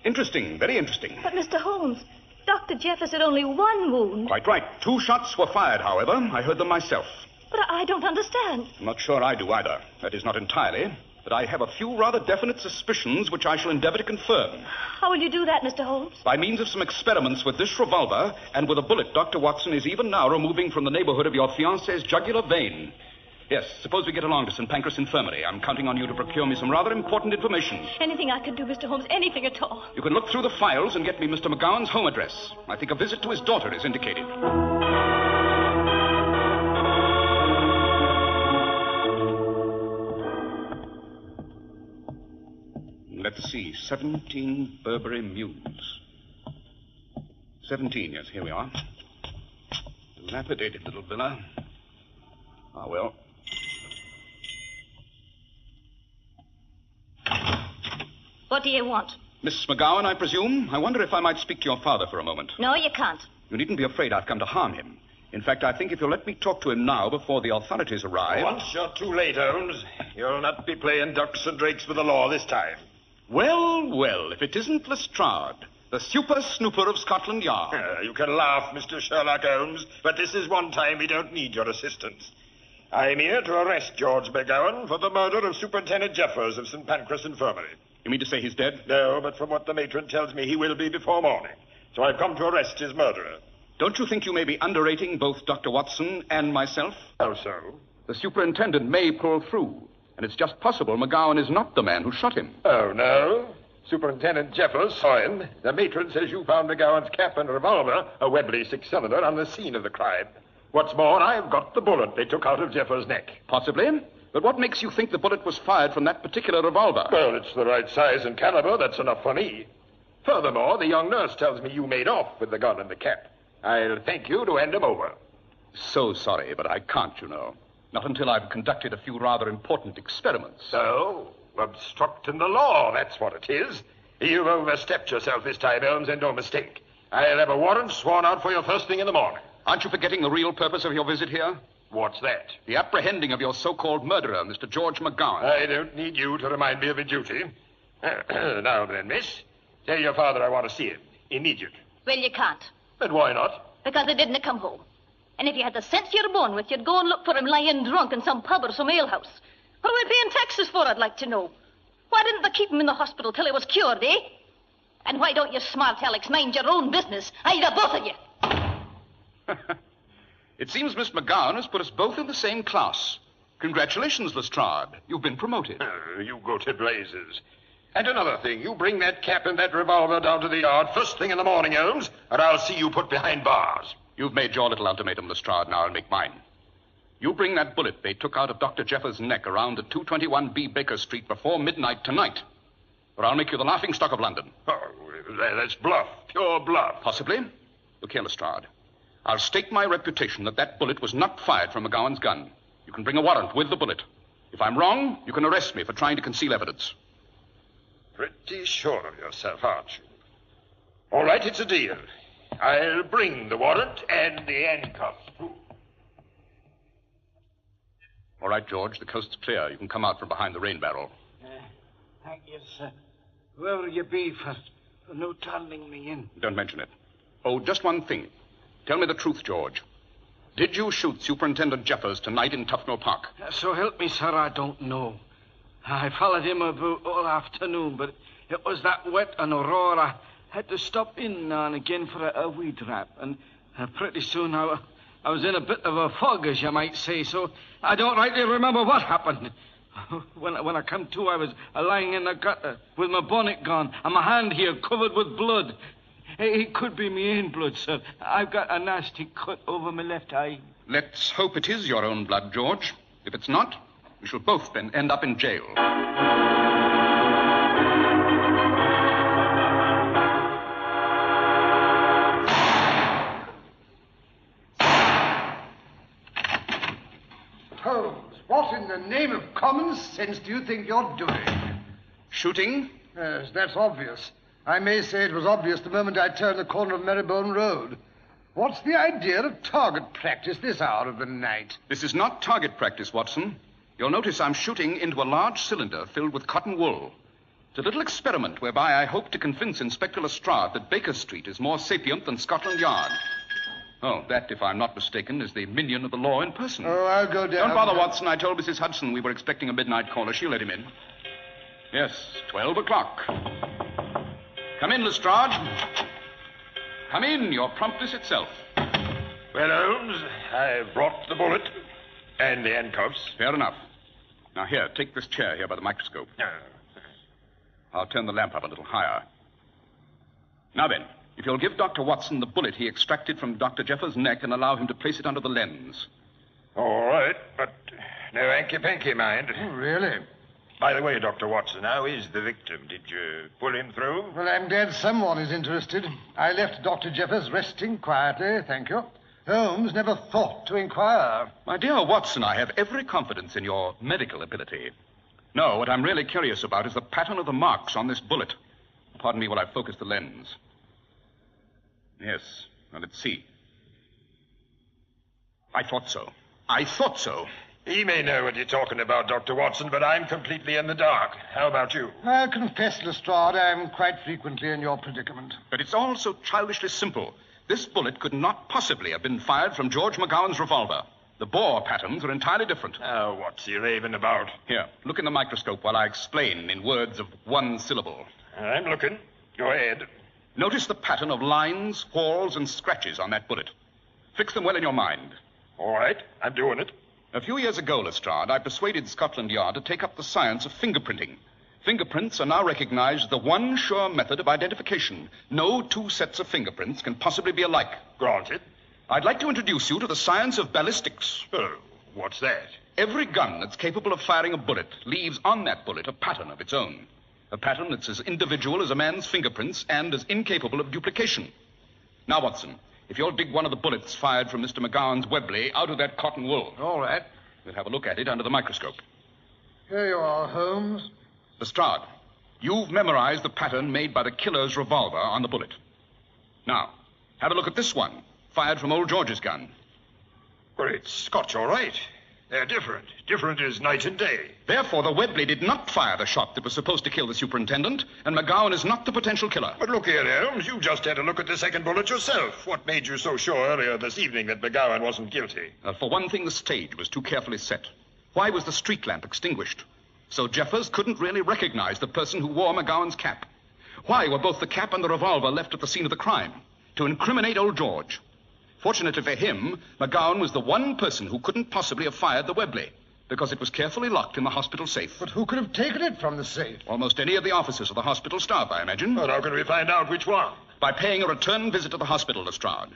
Interesting, very interesting. But, Mr. Holmes, Dr. Jeffers had only one wound. Quite right. 2 shots were fired, however. I heard them myself. But I don't understand. I'm not sure I do either. That is, not entirely. But I have a few rather definite suspicions which I shall endeavor to confirm. How will you do that, Mr. Holmes? By means of some experiments with this revolver and with a bullet Dr. Watson is even now removing from the neighborhood of your fiancé's jugular vein. Yes, suppose we get along to St. Pancras Infirmary. I'm counting on you to procure me some rather important information. Anything I can do, Mr. Holmes, anything at all. You can look through the files and get me Mr. McGowan's home address. I think a visit to his daughter is indicated. Let's see. 17 Burberry Mews. 17, yes, here we are. Dilapidated little villa. Ah, well. What do you want? Miss McGowan, I presume? I wonder if I might speak to your father for a moment. No, you can't. You needn't be afraid I've come to harm him. In fact, I think if you'll let me talk to him now before the authorities arrive... Once you're too late, Holmes. You'll not be playing ducks and drakes with the law this time. Well, well, if it isn't Lestrade, the super snooper of Scotland Yard. You can laugh, Mr. Sherlock Holmes, but this is one time we don't need your assistance. I'm here to arrest George McGowan for the murder of Superintendent Jeffers of St. Pancras Infirmary. You mean to say he's dead? No, but from what the matron tells me, he will be before morning. So I've come to arrest his murderer. Don't you think you may be underrating both Dr. Watson and myself? How so? The superintendent may pull through, and it's just possible McGowan is not the man who shot him. Oh, no? Superintendent Jeffers saw him. The matron says you found McGowan's cap and revolver, a Webley six-cylinder, on the scene of the crime. What's more, I've got the bullet they took out of Jeffers' neck. Possibly. But what makes you think the bullet was fired from that particular revolver? Well, it's the right size and caliber. That's enough for me. Furthermore, the young nurse tells me you made off with the gun and the cap. I'll thank you to hand them over. So sorry, but I can't, you know. Not until I've conducted a few rather important experiments. So, obstructing the law, that's what it is. You've overstepped yourself this time, Holmes, and no mistake. I'll have a warrant sworn out for you first thing in the morning. Aren't you forgetting the real purpose of your visit here? What's that? The apprehending of your so-called murderer, Mr. George McGowan. I don't need you to remind me of a duty. Now then, miss, tell your father I want to see him. Immediate. Well, you can't. But why not? Because he didn't come home. And if you had the sense you're born with, you'd go and look for him lying drunk in some pub or some alehouse. What are we paying taxes for, I'd like to know? Why didn't they keep him in the hospital till he was cured, eh? And why don't you smart Alex mind your own business, either both of you? It seems Miss McGowan has put us both in the same class. Congratulations, Lestrade. You've been promoted. You go to blazes. And another thing, you bring that cap and that revolver down to the yard first thing in the morning, Holmes, or I'll see you put behind bars. You've made your little ultimatum, Lestrade. Now I'll make mine. You bring that bullet they took out of Dr. Jeffers' neck around at 221B Baker Street before midnight tonight, or I'll make you the laughingstock of London. Oh, that's bluff. Pure bluff. Possibly. Look here, Lestrade. I'll stake my reputation that that bullet was not fired from McGowan's gun. You can bring a warrant with the bullet. If I'm wrong, you can arrest me for trying to conceal evidence. Pretty sure of yourself, aren't you? All right, it's a deal. I'll bring the warrant and the handcuffs, too. All right, George, the coast's clear. You can come out from behind the rain barrel. Thank you, sir. Whoever you be for no turning me in. Don't mention it. Oh, just one thing. Tell me the truth, George. Did you shoot Superintendent Jeffers tonight in Tufnell Park? So help me, sir, I don't know. I followed him about all afternoon, but it was that wet and Aurora. I had to stop in now and again for a weed wrap, and pretty soon I was in a bit of a fog, as you might say, so I don't rightly remember what happened. When I come to, I was lying in the gutter with my bonnet gone and my hand here covered with blood. It could be me own blood, sir. I've got a nasty cut over my left eye. Let's hope it is your own blood, George. If it's not, we shall both then end up in jail. Holmes, what in the name of common sense do you think you're doing? Shooting? Yes, that's obvious. I may say it was obvious the moment I turned the corner of Marylebone Road. What's the idea of target practice this hour of the night? This is not target practice, Watson. You'll notice I'm shooting into a large cylinder filled with cotton wool. It's a little experiment whereby I hope to convince Inspector Lestrade that Baker Street is more sapient than Scotland Yard. Oh, that, if I'm not mistaken, is the minion of the law in person. Oh, I'll go down. Don't bother, Watson. I told Mrs. Hudson we were expecting a midnight caller. She'll let him in. Yes, 12 o'clock. Come in, Lestrade. Come in, your promptness itself. Well, Holmes, I've brought the bullet and the handcuffs. Fair enough. Now, here, take this chair here by the microscope. I'll turn the lamp up a little higher. Now then, if you'll give Dr. Watson the bullet he extracted from Dr. Jeffers' neck and allow him to place it under the lens. All right, but no hanky-panky, mind. Oh, really? By the way, Dr. Watson, how is the victim? Did you pull him through? Well, I'm glad someone is interested. I left Dr. Jeffers resting quietly, thank you. Holmes never thought to inquire. My dear Watson, I have every confidence in your medical ability. No, what I'm really curious about is the pattern of the marks on this bullet. Pardon me while I focus the lens. Yes, now let's see. I thought so. He may know what you're talking about, Dr. Watson, but I'm completely in the dark. How about you? I'll confess, Lestrade, I'm quite frequently in your predicament. But it's all so childishly simple. This bullet could not possibly have been fired from George McGowan's revolver. The bore patterns are entirely different. Oh, what's he raving about? Here, look in the microscope while I explain in words of one syllable. I'm looking. Go ahead. Notice the pattern of lines, whorls, and scratches on that bullet. Fix them well in your mind. All right, I'm doing it. A few years ago, Lestrade, I persuaded Scotland Yard to take up the science of fingerprinting. Fingerprints are now recognized as the one sure method of identification. No two sets of fingerprints can possibly be alike. Granted. I'd like to introduce you to the science of ballistics. Oh, what's that? Every gun that's capable of firing a bullet leaves on that bullet a pattern of its own. A pattern that's as individual as a man's fingerprints and as incapable of duplication. Now, Watson, if you'll dig one of the bullets fired from Mr. McGowan's Webley out of that cotton wool. All right. We'll have a look at it under the microscope. Here you are, Holmes. Lestrade, you've memorized the pattern made by the killer's revolver on the bullet. Now, have a look at this one, fired from old George's gun. Well, it's Scotch, all right. They're different. Different as night and day. Therefore, the Webley did not fire the shot that was supposed to kill the superintendent, and McGowan is not the potential killer. But look here, Holmes, you just had a look at the second bullet yourself. What made you so sure earlier this evening that McGowan wasn't guilty? For one thing, the stage was too carefully set. Why was the street lamp extinguished? So Jeffers couldn't really recognize the person who wore McGowan's cap. Why were both the cap and the revolver left at the scene of the crime? To incriminate old George. Fortunately for him, McGowan was the one person who couldn't possibly have fired the Webley, because it was carefully locked in the hospital safe. But who could have taken it from the safe? Almost any of the officers of the hospital staff, I imagine. But how can we find out which one? By paying a return visit to the hospital, Lestrade.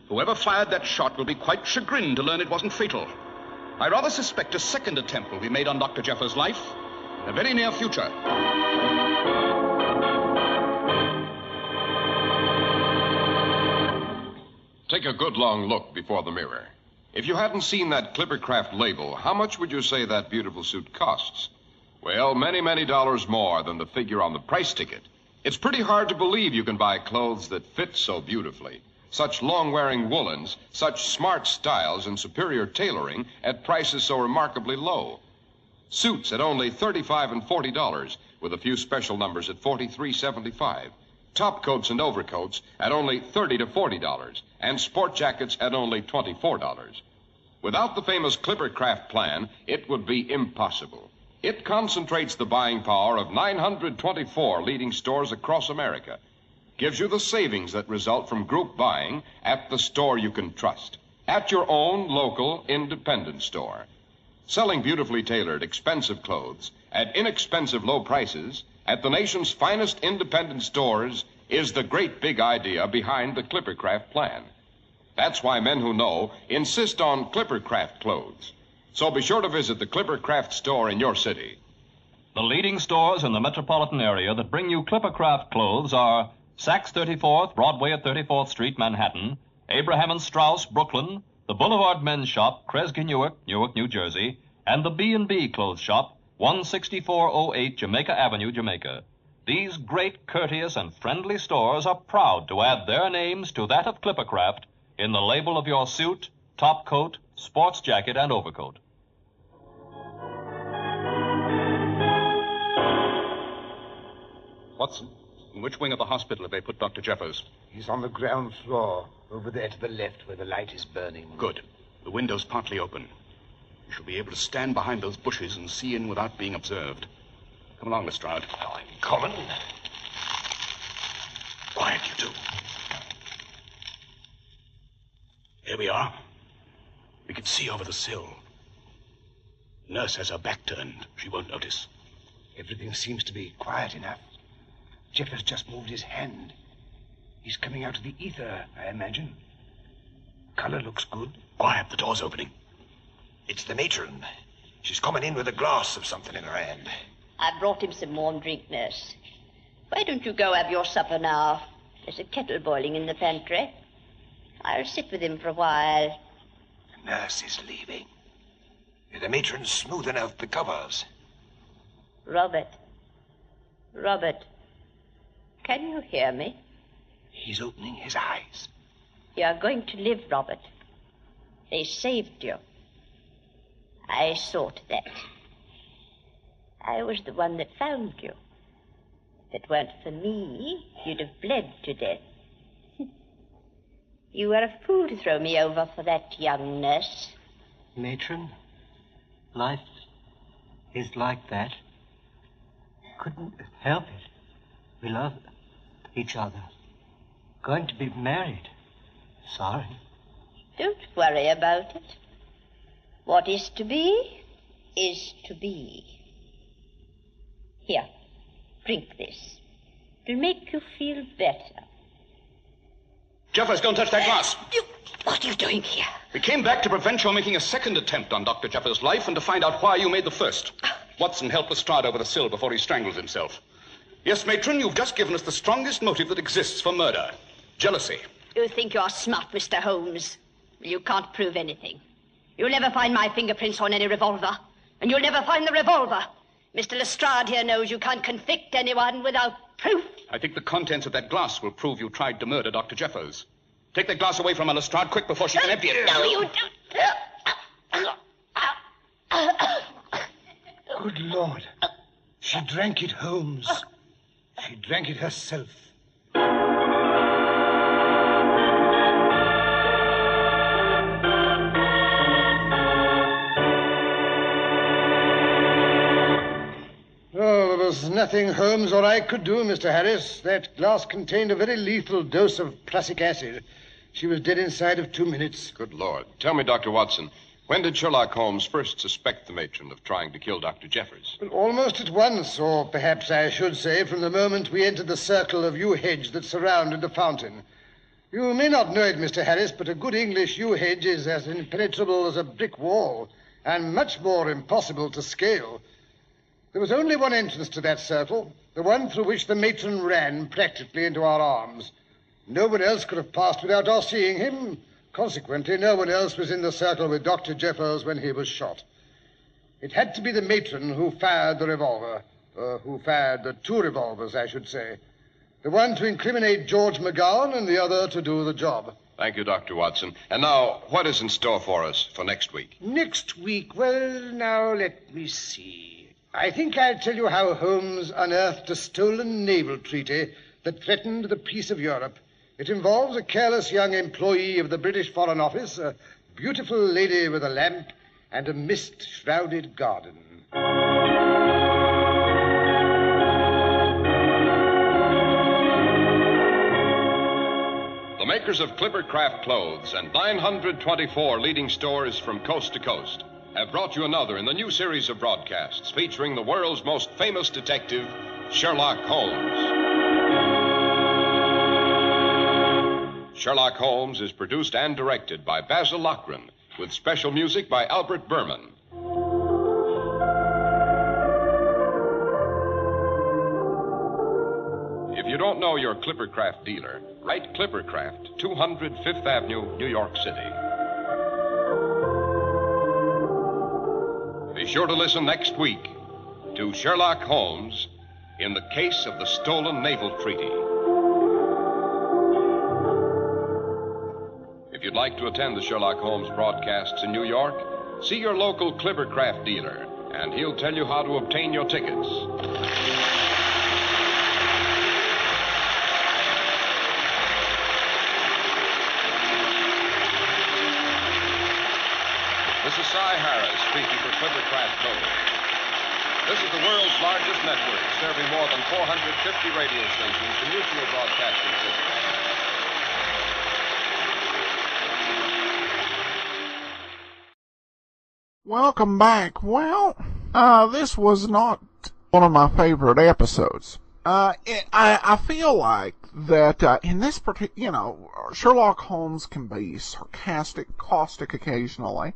Whoever fired that shot will be quite chagrined to learn it wasn't fatal. I rather suspect a second attempt will be made on Dr. Jeffers' life in the very near future. Take a good long look before the mirror. If you hadn't seen that Clippercraft label, how much would you say that beautiful suit costs? Well, many, many dollars more than the figure on the price ticket. It's pretty hard to believe you can buy clothes that fit so beautifully. Such long-wearing woolens, such smart styles and superior tailoring at prices so remarkably low. Suits at only $35 and $40, with a few special numbers at $43.75. Top coats and overcoats at only $30 to $40, and sport jackets at only $24. Without the famous Clippercraft plan, it would be impossible. It concentrates the buying power of 924 leading stores across America. Gives you the savings that result from group buying at the store you can trust. At your own local independent store. Selling beautifully tailored, expensive clothes at inexpensive low prices at the nation's finest independent stores is the great big idea behind the Clippercraft plan. That's why men who know insist on Clippercraft clothes. So be sure to visit the Clippercraft store in your city. The leading stores in the metropolitan area that bring you Clippercraft clothes are Saks 34th, Broadway at 34th Street, Manhattan, Abraham and Straus, Brooklyn, the Boulevard Men's Shop, Kresge, Newark, New Jersey, and the B&B Clothes Shop, 16408 Jamaica Avenue, Jamaica. These great, courteous, and friendly stores are proud to add their names to that of Clippercraft in the label of your suit, top coat, sports jacket, and overcoat. Watson, in which wing of the hospital have they put Dr. Jeffers? He's on the ground floor, over there to the left where the light is burning. Good. The window's partly open. You shall be able to stand behind those bushes and see in without being observed. Come along, Lestrade. Oh, I'm coming. Quiet, you two. Here we are. We can see over the sill. Nurse has her back turned. She won't notice. Everything seems to be quiet enough. Jeffers just moved his hand. He's coming out of the ether, I imagine. Color looks good. Quiet, the door's opening. It's the matron. She's coming in with a glass of something in her hand. I brought him some warm drink, nurse. Why don't you go have your supper now? There's a kettle boiling in the pantry. I'll sit with him for a while. The nurse is leaving. The matron's smoothing out the covers. Robert. Robert. Can you hear me? He's opening his eyes. You are going to live, Robert. They saved you. I saw to that. I was the one that found you. If it weren't for me, you'd have bled to death. You were a fool to throw me over for that young nurse. Matron, life is like that. Couldn't help it. We love each other. Going to be married. Sorry. Don't worry about it. What is to be, is to be. Here, drink this. It'll make you feel better. Jeffers, don't touch that glass. What are you doing here? We came back to prevent your making a second attempt on Dr. Jeffers' life and to find out why you made the first. Watson helped Lestrade over the sill before he strangled himself. Yes, matron, you've just given us the strongest motive that exists for murder. Jealousy. You think you're smart, Mr. Holmes. You can't prove anything. You'll never find my fingerprints on any revolver. And you'll never find the revolver. Mr. Lestrade here knows you can't convict anyone without proof. I think the contents of that glass will prove you tried to murder Dr. Jeffers. Take that glass away from her, Lestrade, quick, before she can empty it. No, you don't. Good Lord. She drank it, Holmes. She drank it herself. Oh, there was nothing Holmes or I could do, Mr. Harris. That glass contained a very lethal dose of prussic acid. She was dead inside of 2 minutes. Good Lord. Tell me, Dr. Watson, when did Sherlock Holmes first suspect the matron of trying to kill Dr. Jeffers? Well, almost at once, or perhaps I should say from the moment we entered the circle of yew hedge that surrounded the fountain. You may not know it, Mr. Harris, but a good English yew hedge is as impenetrable as a brick wall, and much more impossible to scale. There was only one entrance to that circle, the one through which the matron ran practically into our arms. No one else could have passed without our seeing him. Consequently, no one else was in the circle with Dr. Jeffers when he was shot. It had to be the matron who fired the revolver, who fired the 2 revolvers, I should say. The one to incriminate George McGowan and the other to do the job. Thank you, Dr. Watson. And now, what is in store for us for next week? Next week? Well, now, let me see. I think I'll tell you how Holmes unearthed a stolen naval treaty that threatened the peace of Europe. It involves a careless young employee of the British Foreign Office, a beautiful lady with a lamp, and a mist-shrouded garden. The makers of Clippercraft Clothes and 924 leading stores from coast to coast have brought you another in the new series of broadcasts featuring the world's most famous detective, Sherlock Holmes. Sherlock Holmes is produced and directed by Basil Lochran, with special music by Albert Berman. If you don't know your Clippercraft dealer, write Clippercraft, 200 Fifth Avenue, New York City. Be sure to listen next week to Sherlock Holmes in the case of the stolen naval treaty. If you'd like to attend the Sherlock Holmes broadcasts in New York, see your local Clippercraft dealer, and he'll tell you how to obtain your tickets. This is Cy Harris speaking for Clippercraft Clothing. This is the world's largest network, serving more than 450 radio stations, the Mutual Broadcasting System. Welcome back. Well, this was not one of my favorite episodes. I feel like that in this particular, Sherlock Holmes can be sarcastic, caustic occasionally,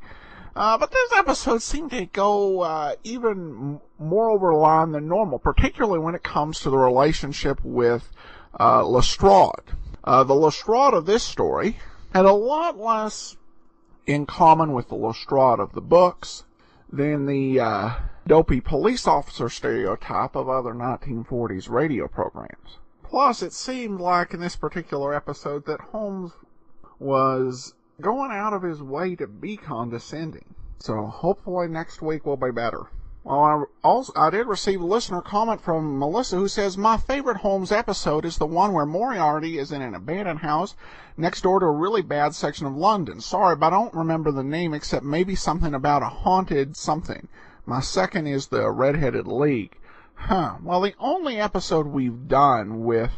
But those episodes seem to go even more over the line than normal, particularly when it comes to the relationship with Lestrade. The Lestrade of this story had a lot less in common with the Lestrade of the books than the dopey police officer stereotype of other 1940s radio programs. Plus, it seemed like in this particular episode that Holmes was going out of his way to be condescending. So hopefully next week will be better. Well, I did receive a listener comment from Melissa who says, my favorite Holmes episode is the one where Moriarty is in an abandoned house next door to a really bad section of London. Sorry, but I don't remember the name except maybe something about a haunted something. My second is the Red-Headed League. Well, the only episode we've done with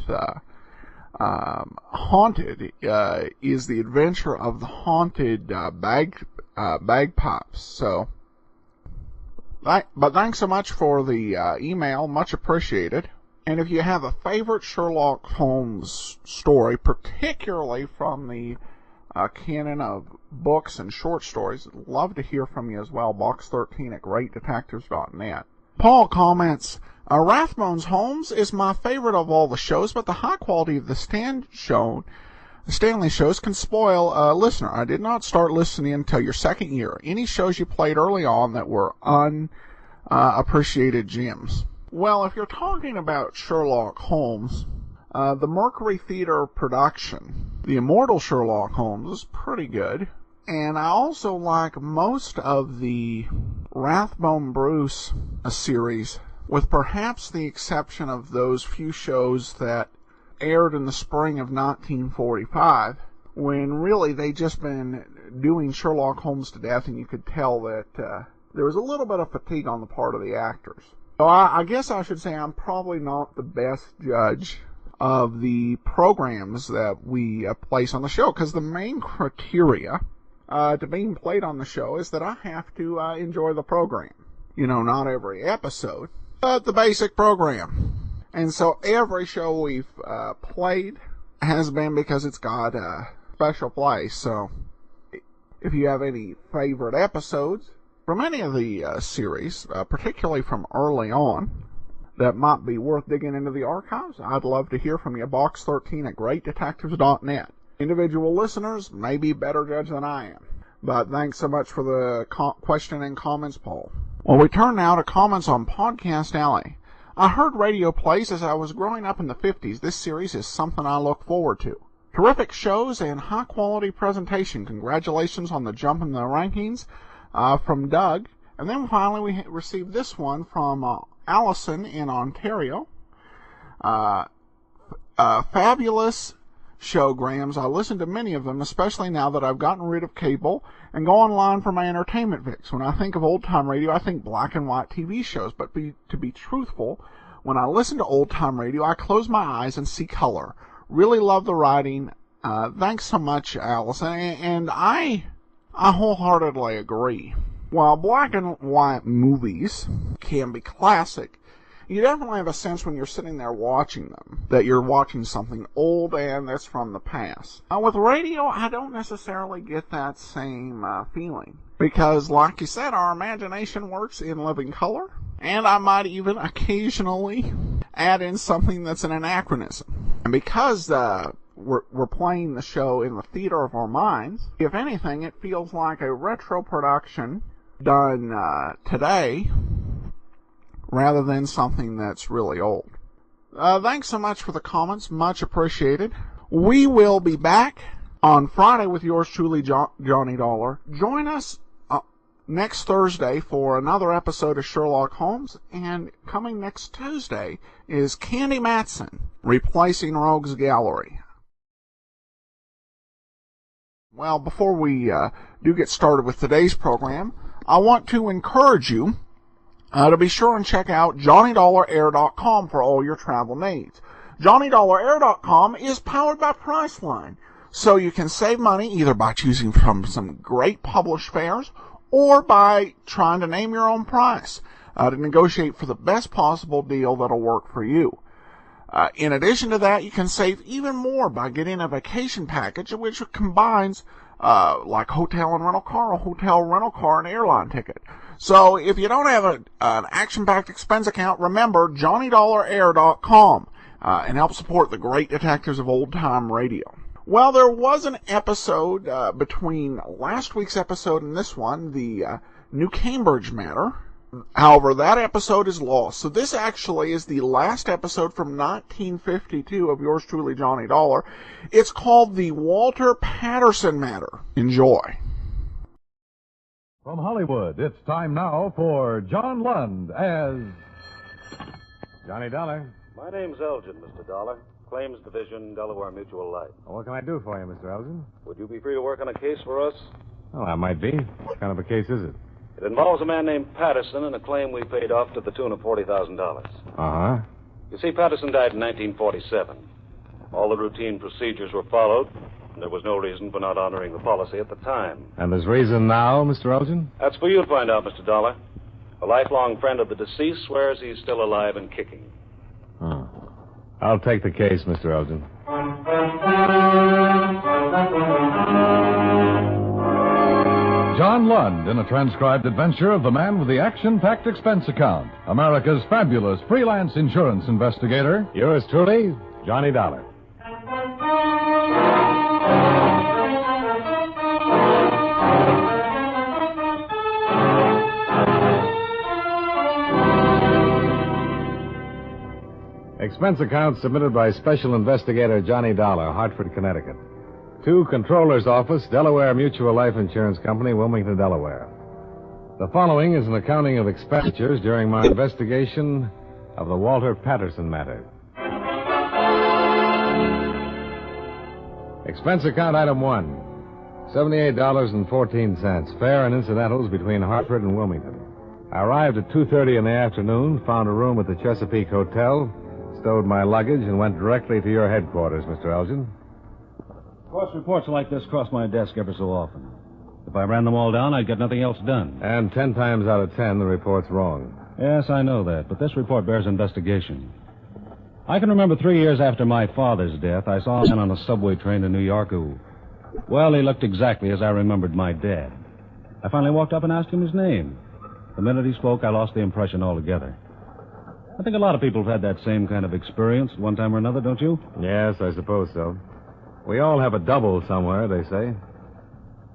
haunted is the adventure of the haunted bagpipes. So, but thanks so much for the email, much appreciated. And if you have a favorite Sherlock Holmes story, particularly from the canon of books and short stories, I'd love to hear from you as well. box13@greatdetectives.net. Paul comments, Rathbones Holmes is my favorite of all the shows, but the high quality of the Stanley shows can spoil a listener. I did not start listening until your second year. Any shows you played early on that were unappreciated gems? Well, if you're talking about Sherlock Holmes, the Mercury Theater production, The Immortal Sherlock Holmes, is pretty good. And I also like most of the Rathbone Bruce series, with perhaps the exception of those few shows that aired in the spring of 1945, when really they'd just been doing Sherlock Holmes to death, and you could tell that there was a little bit of fatigue on the part of the actors. So I guess I should say I'm probably not the best judge of the programs that we place on the show, because the main criteria to being played on the show is that I have to enjoy the program. You know, not every episode, but the basic program. And so every show we've played has been because it's got a special place. So if you have any favorite episodes from any of the series, particularly from early on, that might be worth digging into the archives, I'd love to hear from you. box13@greatdetectives.net. Individual listeners may be better judge than I am. But thanks so much for the question and comments, Paul. Well, we turn now to comments on Podcast Alley. I heard radio plays as I was growing up in the 50s. This series is something I look forward to. Terrific shows and high-quality presentation. Congratulations on the jump in the rankings from Doug. And then finally we received this one from Allison in Ontario. Fabulous showgrams. I listen to many of them, especially now that I've gotten rid of cable and go online for my entertainment fix. When I think of old-time radio, I think black and white TV shows. But to be truthful, when I listen to old-time radio, I close my eyes and see color. Really love the writing. Thanks so much, Allison. And I wholeheartedly agree. While black and white movies can be classic, you definitely have a sense when you're sitting there watching them that you're watching something old and that's from the past. With radio, I don't necessarily get that same feeling. Because, like you said, our imagination works in living color. And I might even add in something that's an anachronism. And because we're playing the show in the theater of our minds, if anything, it feels like a retro production done today, rather than something that's really old. Thanks so much for the comments. Much appreciated. We will be back on Friday with yours truly, Johnny Dollar. Join us next Thursday for another episode of Sherlock Holmes. And coming next Tuesday is Candy Matson, replacing Rogue's Gallery. Well, before we do get started with today's program, I want to encourage you to be sure and check out JohnnyDollarAir.com for all your travel needs. JohnnyDollarAir.com is powered by Priceline, so you can save money either by choosing from some great published fares or by trying to name your own price to negotiate for the best possible deal that'll work for you. In addition to that, you can save even more by getting a vacation package which combines like hotel and rental car, a hotel rental car, and airline ticket. So if you don't have an action-packed expense account, remember JohnnyDollarAir.com and help support the great detectives of old-time radio. Well, there was an episode between last week's episode and this one, the New Cambridge matter. However, that episode is lost. So this actually is the last episode from 1952 of yours truly, Johnny Dollar. It's called the Walter Patterson matter. Enjoy. From Hollywood, it's time now for John Lund as Johnny Dollar. My name's Elgin, Mr. Dollar. Claims Division, Delaware Mutual Life. Well, what can I do for you, Mr. Elgin? Would you be free to work on a case for us? Well, I might be. What kind of a case is it? It involves a man named Patterson and a claim we paid off to the tune of $40,000. Uh-huh. You see, Patterson died in 1947. All the routine procedures were followed, and there was no reason for not honoring the policy at the time. And there's reason now, Mr. Elgin? That's for you to find out, Mr. Dollar. A lifelong friend of the deceased swears he's still alive and kicking. Oh. I'll take the case, Mr. Elgin. John Lund in a transcribed adventure of the man with the action-packed expense account, America's fabulous freelance insurance investigator. Yours truly, Johnny Dollar. Expense account submitted by Special Investigator Johnny Dollar, Hartford, Connecticut. To Controller's Office, Delaware Mutual Life Insurance Company, Wilmington, Delaware. The following is an accounting of expenditures during my investigation of the Walter Patterson matter. Expense account item 1, $78.14, fare and incidentals between Hartford and Wilmington. I arrived at 2:30 in the afternoon, found a room at the Chesapeake Hotel, stowed my luggage, and went directly to your headquarters, Mr. Elgin. Of course, reports like this cross my desk ever so often. If I ran them all down, I'd get nothing else done. And 10 times out of 10, the report's wrong. Yes, I know that, but this report bears investigation. I can remember 3 years after my father's death, I saw a man on a subway train to New York who, well, he looked exactly as I remembered my dad. I finally walked up and asked him his name. The minute he spoke, I lost the impression altogether. I think a lot of people have had that same kind of experience at one time or another, don't you? Yes, I suppose so. We all have a double somewhere, they say.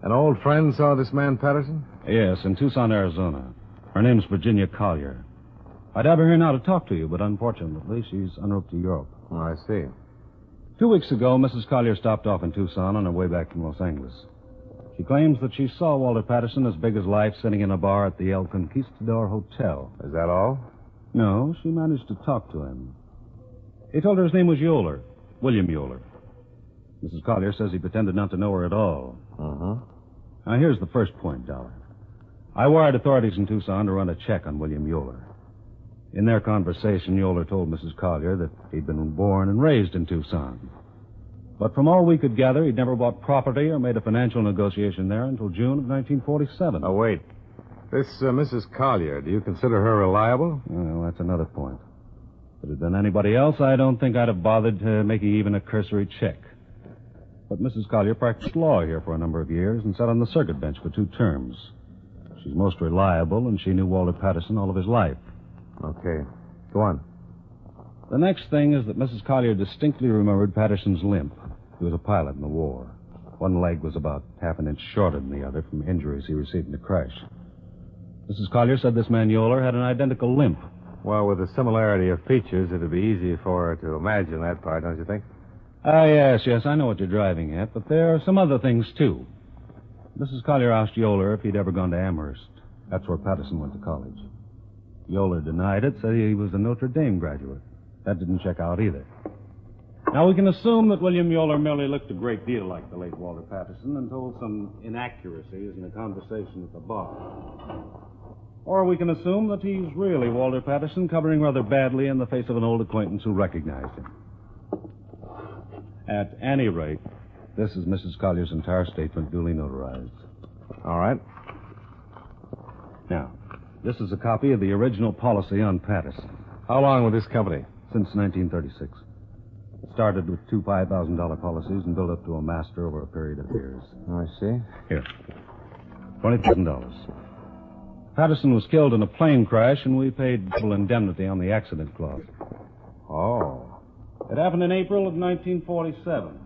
An old friend saw this man, Patterson? Yes, in Tucson, Arizona. Her name's Virginia Collier. I'd have her here now to talk to you, but unfortunately, she's en route to Europe. Oh, I see. 2 weeks ago, Mrs. Collier stopped off in Tucson on her way back from Los Angeles. She claims that she saw Walter Patterson as big as life sitting in a bar at the El Conquistador Hotel. Is that all? No, she managed to talk to him. He told her his name was Euler, William Euler. Mrs. Collier says he pretended not to know her at all. Uh-huh. Now, here's the first point, Dollar. I wired authorities in Tucson to run a check on William Euler. In their conversation, Euler told Mrs. Collier that he'd been born and raised in Tucson. But from all we could gather, he'd never bought property or made a financial negotiation there until June of 1947. Oh, wait. This Mrs. Collier, do you consider her reliable? Well, that's another point. If it had been anybody else, I don't think I'd have bothered making even a cursory check. But Mrs. Collier practiced law here for a number of years and sat on the circuit bench for 2 terms. She's most reliable, and she knew Walter Patterson all of his life. Okay. Go on. The next thing is that Mrs. Collier distinctly remembered Patterson's limp. He was a pilot in the war. One leg was about half an inch shorter than the other from injuries he received in the crash. Mrs. Collier said this man Euler had an identical limp. Well, with the similarity of features, it'd be easy for her to imagine that part, don't you think? Yes, I know what you're driving at, but there are some other things, too. Mrs. Collier asked Euler if he'd ever gone to Amherst. That's where Patterson went to college. Euler denied it, said he was a Notre Dame graduate. That didn't check out either. Now, we can assume that William Euler merely looked a great deal like the late Walter Patterson and told some inaccuracies in a conversation at the bar. Or we can assume that he's really Walter Patterson, covering rather badly in the face of an old acquaintance who recognized him. At any rate, this is Mrs. Collier's entire statement duly notarized. All right. Now, this is a copy of the original policy on Patterson. How long with this company? Since 1936. started with two $5,000 policies and built up to a master over a period of years. I see. Here. $20,000. Patterson was killed in a plane crash, and we paid double indemnity on the accident clause. Oh. It happened in April of 1947.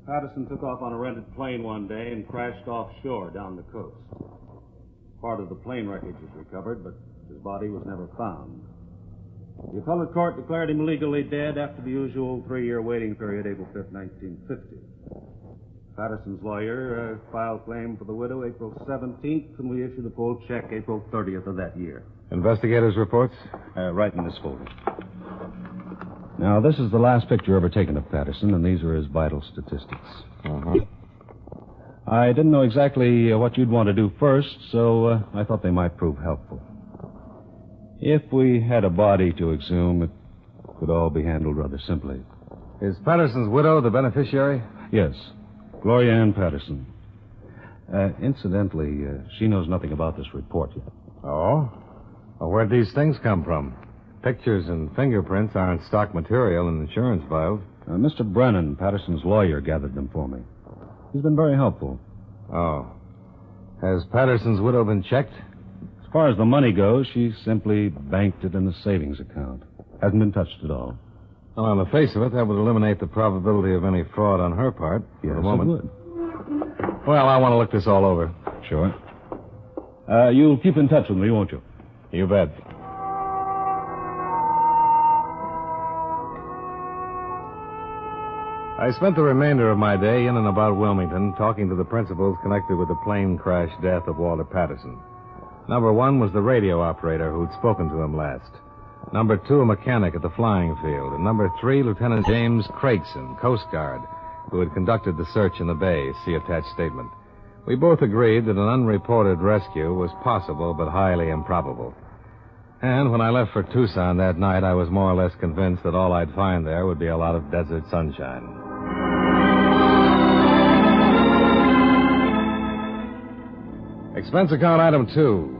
Patterson took off on a rented plane one day and crashed offshore down the coast. Part of the plane wreckage was recovered, but his body was never found. The appellate court declared him legally dead after the usual 3-year waiting period, April 5th, 1950. Patterson's lawyer filed claim for the widow April 17th, and we issued a full check April 30th of that year. Investigators' reports? Right in this folder. Now, this is the last picture ever taken of Patterson, and these are his vital statistics. Uh-huh. I didn't know exactly what you'd want to do first, so I thought they might prove helpful. If we had a body to exhume, it could all be handled rather simply. Is Patterson's widow the beneficiary? Yes. Gloria Ann Patterson. Incidentally, she knows nothing about this report yet. Oh? Well, where'd these things come from? Pictures and fingerprints aren't stock material in insurance files. Mr. Brennan, Patterson's lawyer, gathered them for me. He's been very helpful. Oh. Has Patterson's widow been checked? As far as the money goes, she simply banked it in a savings account. Hasn't been touched at all. Well, on the face of it, that would eliminate the probability of any fraud on her part. Yes, for the moment. it would. Well, I want to look this all over. Sure. You'll keep in touch with me, won't you? You bet. I spent the remainder of my day in and about Wilmington talking to the principals connected with the plane crash death of Walter Patterson. Number 1 was the radio operator who'd spoken to him last. Number 2, a mechanic at the flying field. And number 3, Lieutenant James Craigson, Coast Guard, who had conducted the search in the bay. See attached statement. We both agreed that an unreported rescue was possible but highly improbable. And when I left for Tucson that night, I was more or less convinced that all I'd find there would be a lot of desert sunshine. Expense account item 2.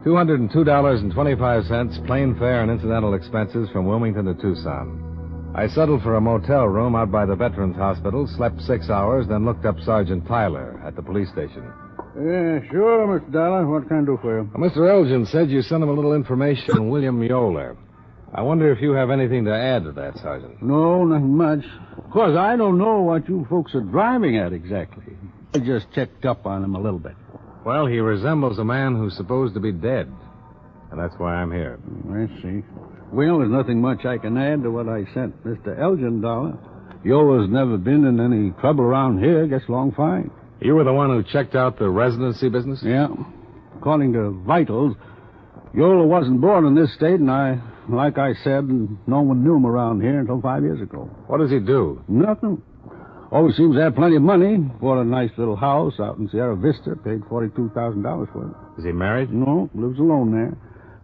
$202.25, plane fare and incidental expenses from Wilmington to Tucson. I settled for a motel room out by the Veterans Hospital, slept 6 hours, then looked up Sergeant Tyler at the police station. Yeah, sure, Mr. Dollar. What can I do for you? Mr. Elgin said you sent him a little information on William Yoler. I wonder if you have anything to add to that, Sergeant. No, nothing much. Of course, I don't know what you folks are driving at exactly. I just checked up on him a little bit. Well, he resembles a man who's supposed to be dead. And that's why I'm here. I see. Well, there's nothing much I can add to what I sent Mr. Elgin, Dollar. Yoler's never been in any trouble around here. Gets along fine. You were the one who checked out the residency business? Yeah. According to vitals, Yoler wasn't born in this state, and like I said, no one knew him around here until 5 years ago. What does he do? Nothing. Always seems to have plenty of money. Bought a nice little house out in Sierra Vista. Paid $42,000 for it. Is he married? No, lives alone there.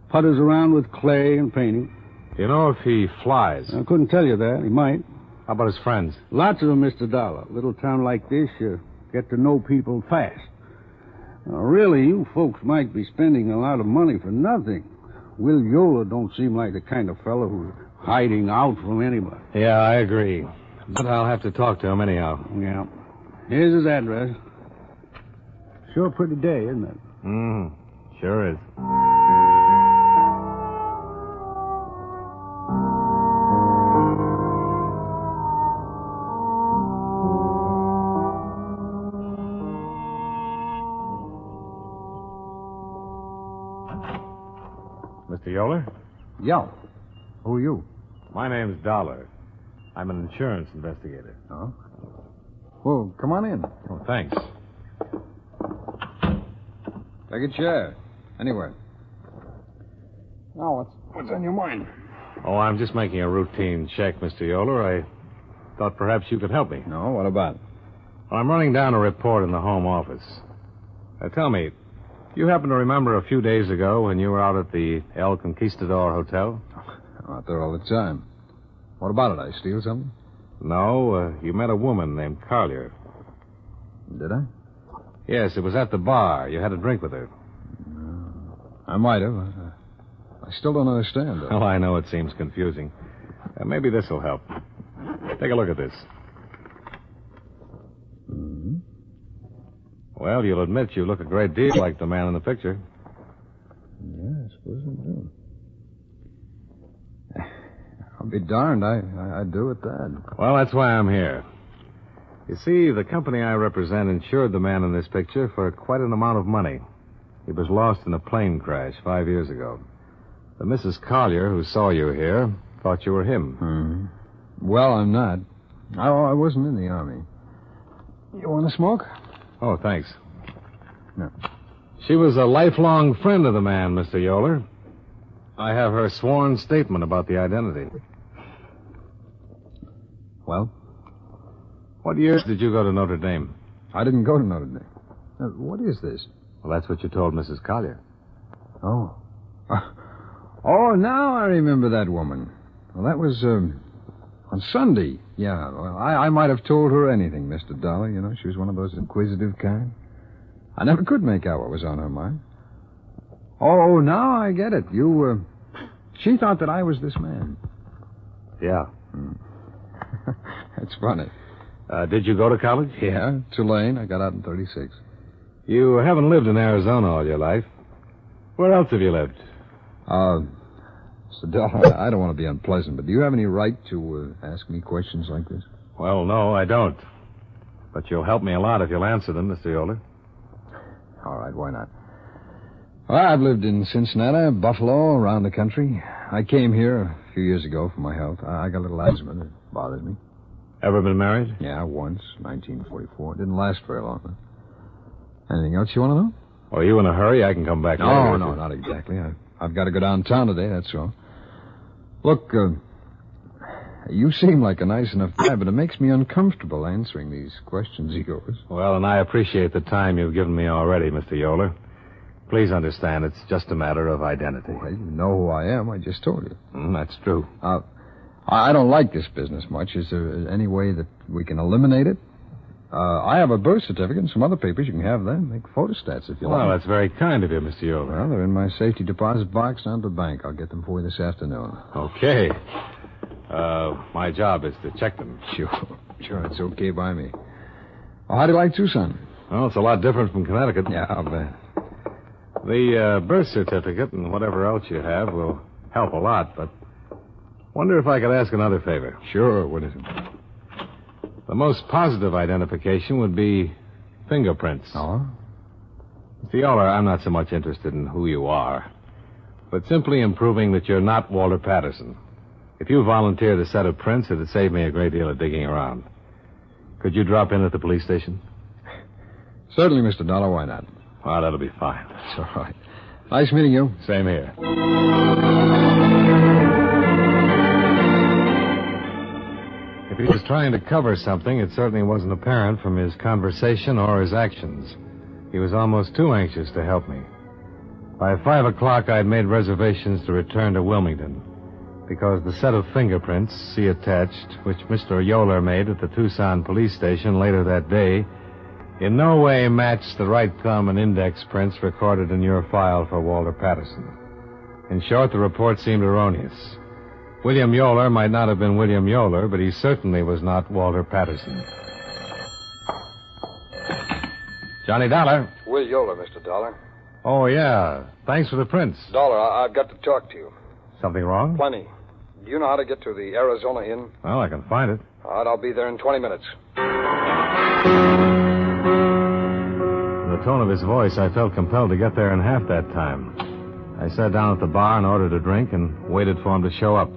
Putters around with clay and painting. Do you know if he flies? I couldn't tell you that. He might. How about his friends? Lots of them, Mr. Dollar. Little town like this, you get to know people fast. Now, really, you folks might be spending a lot of money for nothing. Will Yoler don't seem like the kind of fellow who's hiding out from anybody. Yeah, I agree. But I'll have to talk to him anyhow. Yeah. Here's his address. Sure a pretty day, isn't it? Sure is. Mr. Yoler? Yeah. Who are you? My name's Dollar. I'm an insurance investigator. Oh? Well, come on in. Oh, thanks. Take a chair. Anywhere. Now, what's on your mind? Oh, I'm just making a routine check, Mr. Yoler. I thought perhaps you could help me. No, what about? Well, I'm running down a report in the home office. Tell me, do you happen to remember a few days ago when you were out at the El Conquistador Hotel? I'm out there all the time. What about it? I steal something? No, you met a woman named Collier. Did I? Yes, it was at the bar. You had a drink with her. I might have. I still don't understand. Well, I know it seems confusing. Maybe this will help. Take a look at this. Mm-hmm. Well, you'll admit you look a great deal like the man in the picture. Yeah, I suppose I do. I'll be darned. I do at that. Well, that's why I'm here. You see, the company I represent insured the man in this picture for quite an amount of money. He was lost in a plane crash 5 years ago. The Mrs. Collier, who saw you here, thought you were him. Mm-hmm. Well, I'm not. I wasn't in the Army. You want to smoke? Oh, thanks. No. She was a lifelong friend of the man, Mr. Yoler. I have her sworn statement about the identity. Well? What year did you go to Notre Dame? I didn't go to Notre Dame. What is this? Well, that's what you told Mrs. Collier. Oh. Oh, now I remember that woman. Well, that was, on Sunday. Yeah, well, I might have told her anything, Mr. Dollar. You know, she was one of those inquisitive kind. I never could make out what was on her mind. Oh, now I get it. She thought that I was this man. Yeah. That's funny. Did you go to college? Yeah, Tulane. I got out in 36. You haven't lived in Arizona all your life. Where else have you lived? Mr. Dollar, I don't want to be unpleasant, but do you have any right to ask me questions like this? Well, no, I don't. But you'll help me a lot if you'll answer them, Mr. Yoler. All right, why not? Well, I've lived in Cincinnati, Buffalo, around the country. I came here a few years ago for my health. I got a little asthma that bothers me. Ever been married? Yeah, once, 1944. It didn't last very long. Anything else you want to know? Are you in a hurry? I can come back later. No, not exactly. I've got to go downtown today, that's all. Look, you seem like a nice enough guy, but it makes me uncomfortable answering these questions of yours. Well, and I appreciate the time you've given me already, Mr. Yoler. Please understand, it's just a matter of identity. Well, you know who I am. I just told you. That's true. I don't like this business much. Is there any way that we can eliminate it? I have a birth certificate and some other papers. You can have them. Make photostats if you like. Well, that's very kind of you, Mr. Yoler. Well, they're in my safety deposit box down at the bank. I'll get them for you this afternoon. Okay. My job is to check them. Sure, it's okay by me. Well, how do you like Tucson? Well, it's a lot different from Connecticut. Yeah, I'll bet. The birth certificate and whatever else you have will help a lot, but wonder if I could ask another favor. Sure, what is it? The most positive identification would be fingerprints. Oh? Mr. Yoler, I'm not so much interested in who you are, but simply in proving that you're not Walter Patterson. If you volunteered a set of prints, it'd save me a great deal of digging around. Could you drop in at the police station? Certainly, Mr. Dollar. Why not? Well, that'll be fine. That's all right. Nice meeting you. Same here. If he was trying to cover something, it certainly wasn't apparent from his conversation or his actions. He was almost too anxious to help me. By 5 o'clock, I'd made reservations to return to Wilmington, because the set of fingerprints, see attached, which Mr. Yoler made at the Tucson police station later that day, in no way matched the right thumb and index prints recorded in your file for Walter Patterson. In short, the report seemed erroneous. William Yoler might not have been William Yoler, but he certainly was not Walter Patterson. Johnny Dollar. Will Yoler, Mr. Dollar. Oh, yeah. Thanks for the prints. Dollar, I've got to talk to you. Something wrong? Plenty. Do you know how to get to the Arizona Inn? Well, I can find it. All right, I'll be there in 20 minutes. In the tone of his voice, I felt compelled to get there in half that time. I sat down at the bar and ordered a drink and waited for him to show up.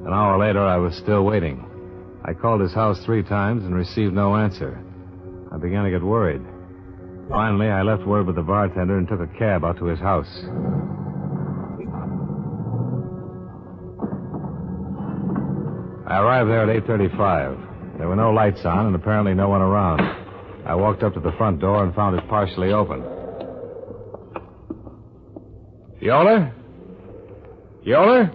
An hour later, I was still waiting. I called his house 3 times and received no answer. I began to get worried. Finally, I left word with the bartender and took a cab out to his house. I arrived there at 8:35. There were no lights on and apparently no one around. I walked up to the front door and found it partially open. Yoler? Yoler?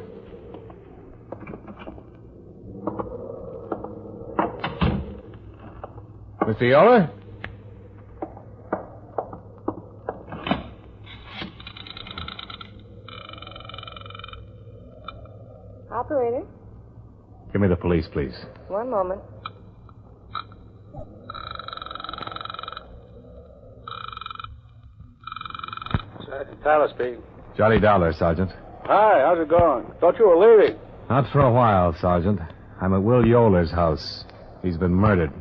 Mr. Yoler? Operator? Give me the police, please. One moment. Sergeant Tyler speaking. Johnny Dollar, Sergeant. Hi, how's it going? Thought you were leaving. Not for a while, Sergeant. I'm at Will Yoler's house. He's been murdered.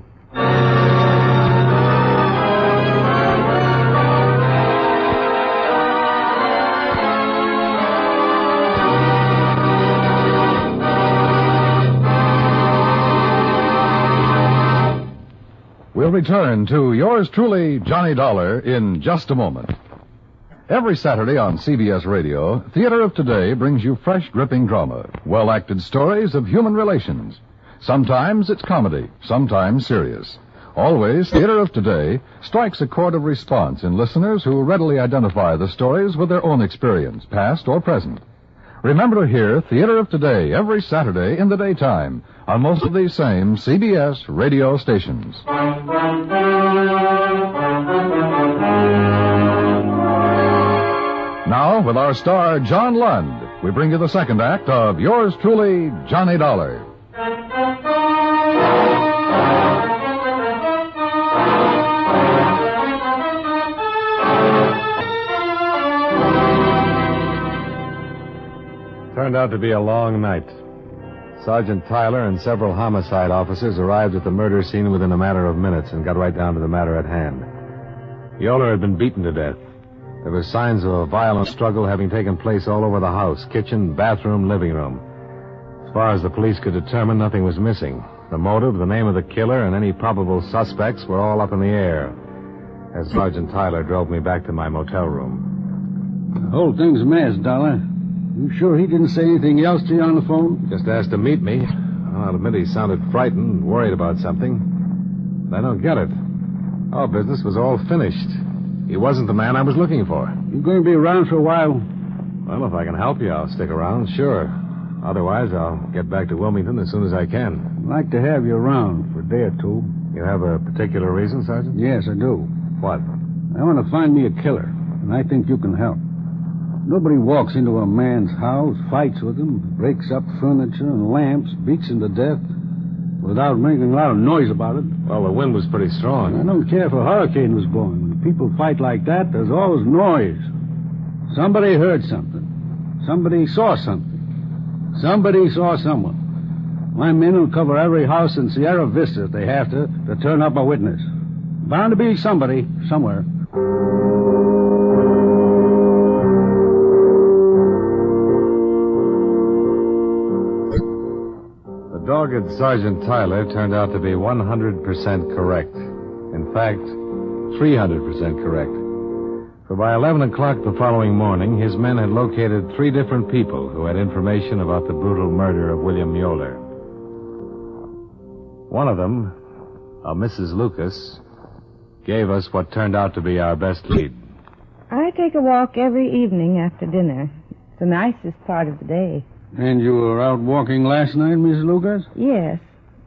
We'll return to yours truly, Johnny Dollar, in just a moment. Every Saturday on CBS Radio, Theater of Today brings you fresh, dripping drama, well-acted stories of human relations. Sometimes it's comedy, sometimes serious. Always, Theater of Today strikes a chord of response in listeners who readily identify the stories with their own experience, past or present. Remember to hear Theater of Today every Saturday in the daytime on most of these same CBS radio stations. Now, with our star, John Lund, we bring you the second act of yours truly, Johnny Dollar. Turned out to be a long night. Sergeant Tyler and several homicide officers arrived at the murder scene within a matter of minutes and got right down to the matter at hand. Yoler had been beaten to death. There were signs of a violent struggle having taken place all over the house, kitchen, bathroom, living room. As far as the police could determine, nothing was missing. The motive, the name of the killer, and any probable suspects were all up in the air as Sergeant Tyler drove me back to my motel room. The whole thing's a mess, Dollar. You sure he didn't say anything else to you on the phone? Just asked to meet me. I'll admit he sounded frightened, worried about something. But I don't get it. Our business was all finished. He wasn't the man I was looking for. You going to be around for a while? Well, if I can help you, I'll stick around, sure. Otherwise, I'll get back to Wilmington as soon as I can. I'd like to have you around for a day or two. You have a particular reason, Sergeant? Yes, I do. What? I want to find me a killer, and I think you can help. Nobody walks into a man's house, fights with him, breaks up furniture and lamps, beats him to death, without making a lot of noise about it. Well, the wind was pretty strong. I don't care if a hurricane was blowing. When people fight like that, there's always noise. Somebody heard something. Somebody saw something. Somebody saw someone. My men will cover every house in Sierra Vista if they have to turn up a witness. Bound to be somebody, somewhere. The dogged Sergeant Tyler turned out to be 100% correct. In fact, 300% correct. For by 11 o'clock the following morning, his men had located 3 different people who had information about the brutal murder of William Yoler. One of them, a Mrs. Lucas, gave us what turned out to be our best lead. I take a walk every evening after dinner. It's the nicest part of the day. And you were out walking last night, Mrs. Lucas? Yes.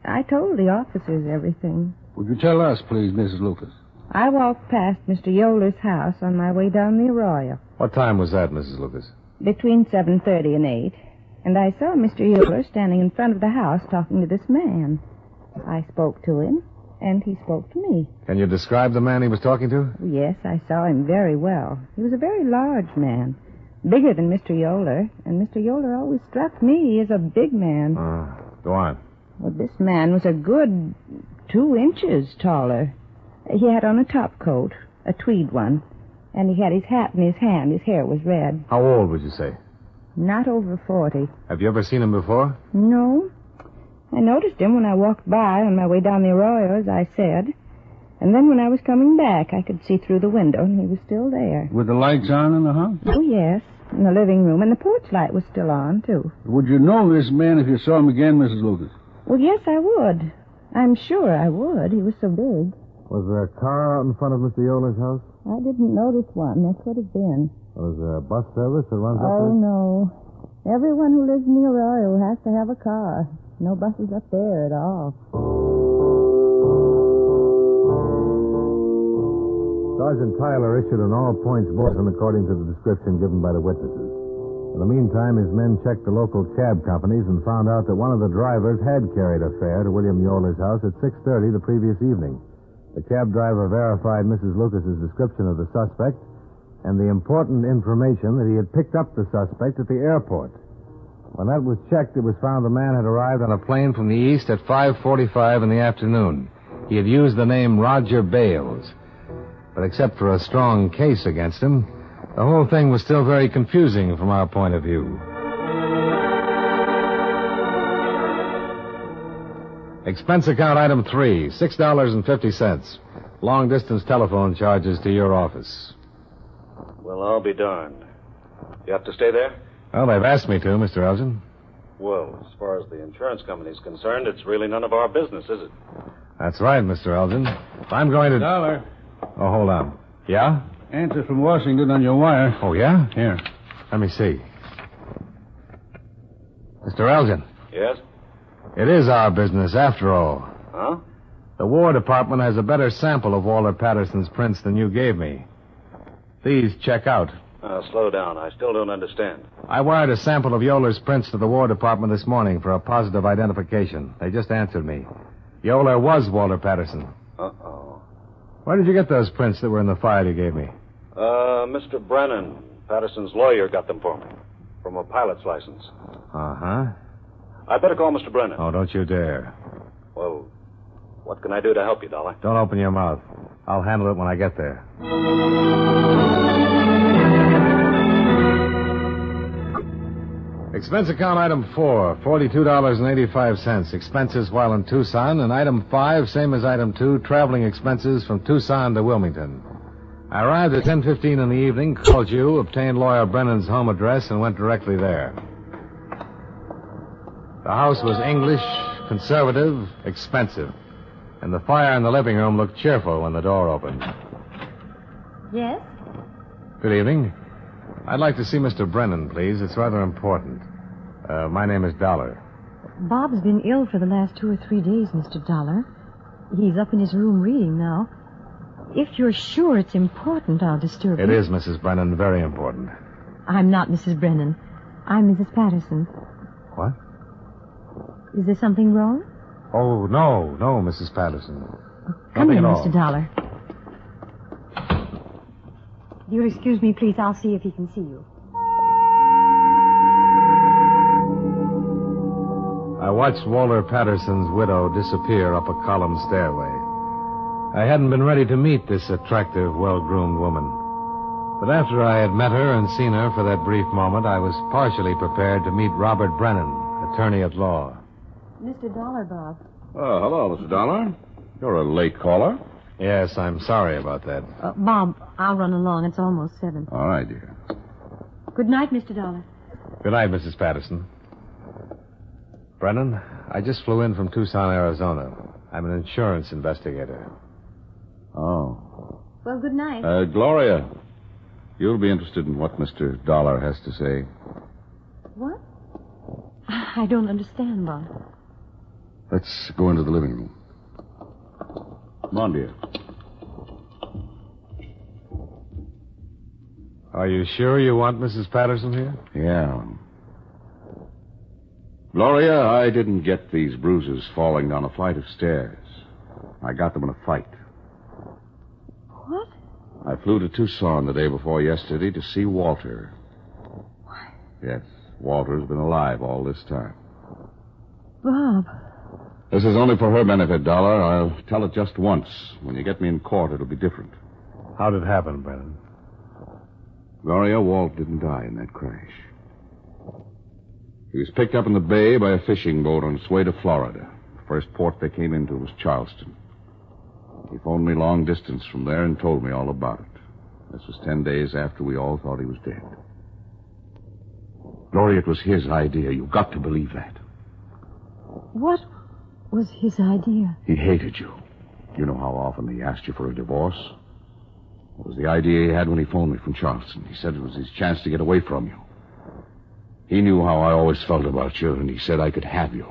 I told the officers everything. Would you tell us, please, Mrs. Lucas? I walked past Mr. Yoler's house on my way down the Arroyo. What time was that, Mrs. Lucas? Between 7:30 and 8. And I saw Mr. Yoler standing in front of the house talking to this man. I spoke to him, and he spoke to me. Can you describe the man he was talking to? Yes, I saw him very well. He was a very large man. Bigger than Mr. Yoler, and Mr. Yoler always struck me as a big man. Go on. Well, this man was a good 2 inches taller. He had on a top coat, a tweed one, and he had his hat in his hand. His hair was red. How old would you say? Not over 40. Have you ever seen him before? No. I noticed him when I walked by on my way down the Arroyo, as I said. And then when I was coming back, I could see through the window, and he was still there. With the lights on in the house? Oh, yes. In the living room, and the porch light was still on, too. Would you know this man if you saw him again, Mrs. Lucas? Well, yes, I would. I'm sure I would. He was so big. Was there a car out in front of Mr. Yoler's house? I didn't notice one. That could have been. Was there a bus service that runs up there? Oh, no. Everyone who lives in the Arroyo has to have a car. No buses up there at all. Sergeant Tyler issued an all-points bulletin according to the description given by the witnesses. In the meantime, his men checked the local cab companies and found out that one of the drivers had carried a fare to William Yoler's house at 6:30 the previous evening. The cab driver verified Mrs. Lucas's description of the suspect and the important information that he had picked up the suspect at the airport. When that was checked, it was found the man had arrived on a plane from the east at 5:45 in the afternoon. He had used the name Roger Bales. But except for a strong case against him, the whole thing was still very confusing from our point of view. Expense account item 3, $6.50. Long-distance telephone charges to your office. Well, I'll be darned. You have to stay there? Well, they've asked me to, Mr. Elgin. Well, as far as the insurance company's concerned, it's really none of our business, is it? That's right, Mr. Elgin. If I'm going to... Dollar. Oh, hold on. Yeah? Answer from Washington on your wire. Oh, yeah? Here. Let me see. Mr. Elgin. Yes? It is our business, after all. Huh? The War Department has a better sample of Walter Patterson's prints than you gave me. These check out. Slow down. I still don't understand. I wired a sample of Yoler's prints to the War Department this morning for a positive identification. They just answered me. Yoler was Walter Patterson. Uh-oh. Where did you get those prints that were in the file you gave me? Mr. Brennan, Patterson's lawyer, got them for me. From a pilot's license. Uh-huh. I'd better call Mr. Brennan. Oh, don't you dare. Well, what can I do to help you, Dollar? Don't open your mouth. I'll handle it when I get there. Expense account item 4, $42.85. Expenses while in Tucson. And item 5, same as item 2, traveling expenses from Tucson to Wilmington. I arrived at 10:15 in the evening, called you, obtained lawyer Brennan's home address, and went directly there. The house was English, conservative, expensive. And the fire in the living room looked cheerful when the door opened. Yes? Good evening. I'd like to see Mr. Brennan, please. It's rather important. My name is Dollar. Bob's been ill for the last 2 or 3 days, Mr. Dollar. He's up in his room reading now. If you're sure it's important, I'll disturb you. It is, Mrs. Brennan, very important. I'm not Mrs. Brennan. I'm Mrs. Patterson. What? Is there something wrong? Oh, no, Mrs. Patterson. Come in, Nothing at all. Mr. Dollar. You'll excuse me, please. I'll see if he can see you. I watched Walter Patterson's widow disappear up a column stairway. I hadn't been ready to meet this attractive, well-groomed woman. But after I had met her and seen her for that brief moment, I was partially prepared to meet Robert Brennan, attorney at law. Mr. Dollar, Bob. Oh, hello, Mr. Dollar. You're a late caller. Yes, I'm sorry about that. Bob, I'll run along. It's almost 7. All right, dear. Good night, Mr. Dollar. Good night, Mrs. Patterson. Brennan, I just flew in from Tucson, Arizona. I'm an insurance investigator. Oh. Well, good night. Gloria, you'll be interested in what Mr. Dollar has to say. What? I don't understand, Bob. Let's go into the living room. Come on, dear. Are you sure you want Mrs. Patterson here? Yeah. Gloria, I didn't get these bruises falling down a flight of stairs. I got them in a fight. What? I flew to Tucson the day before yesterday to see Walter. What? Yes, Walter's been alive all this time. Bob. This is only for her benefit, Dollar. I'll tell it just once. When you get me in court, it'll be different. How did it happen, Brennan? Gloria, Walt didn't die in that crash. He was picked up in the bay by a fishing boat on its way to Florida. The first port they came into was Charleston. He phoned me long distance from there and told me all about it. This was 10 days after we all thought he was dead. Gloria, it was his idea. You've got to believe that. What was his idea? He hated you. You know how often he asked you for a divorce? It was the idea he had when he phoned me from Charleston. He said it was his chance to get away from you. He knew how I always felt about you, and he said I could have you.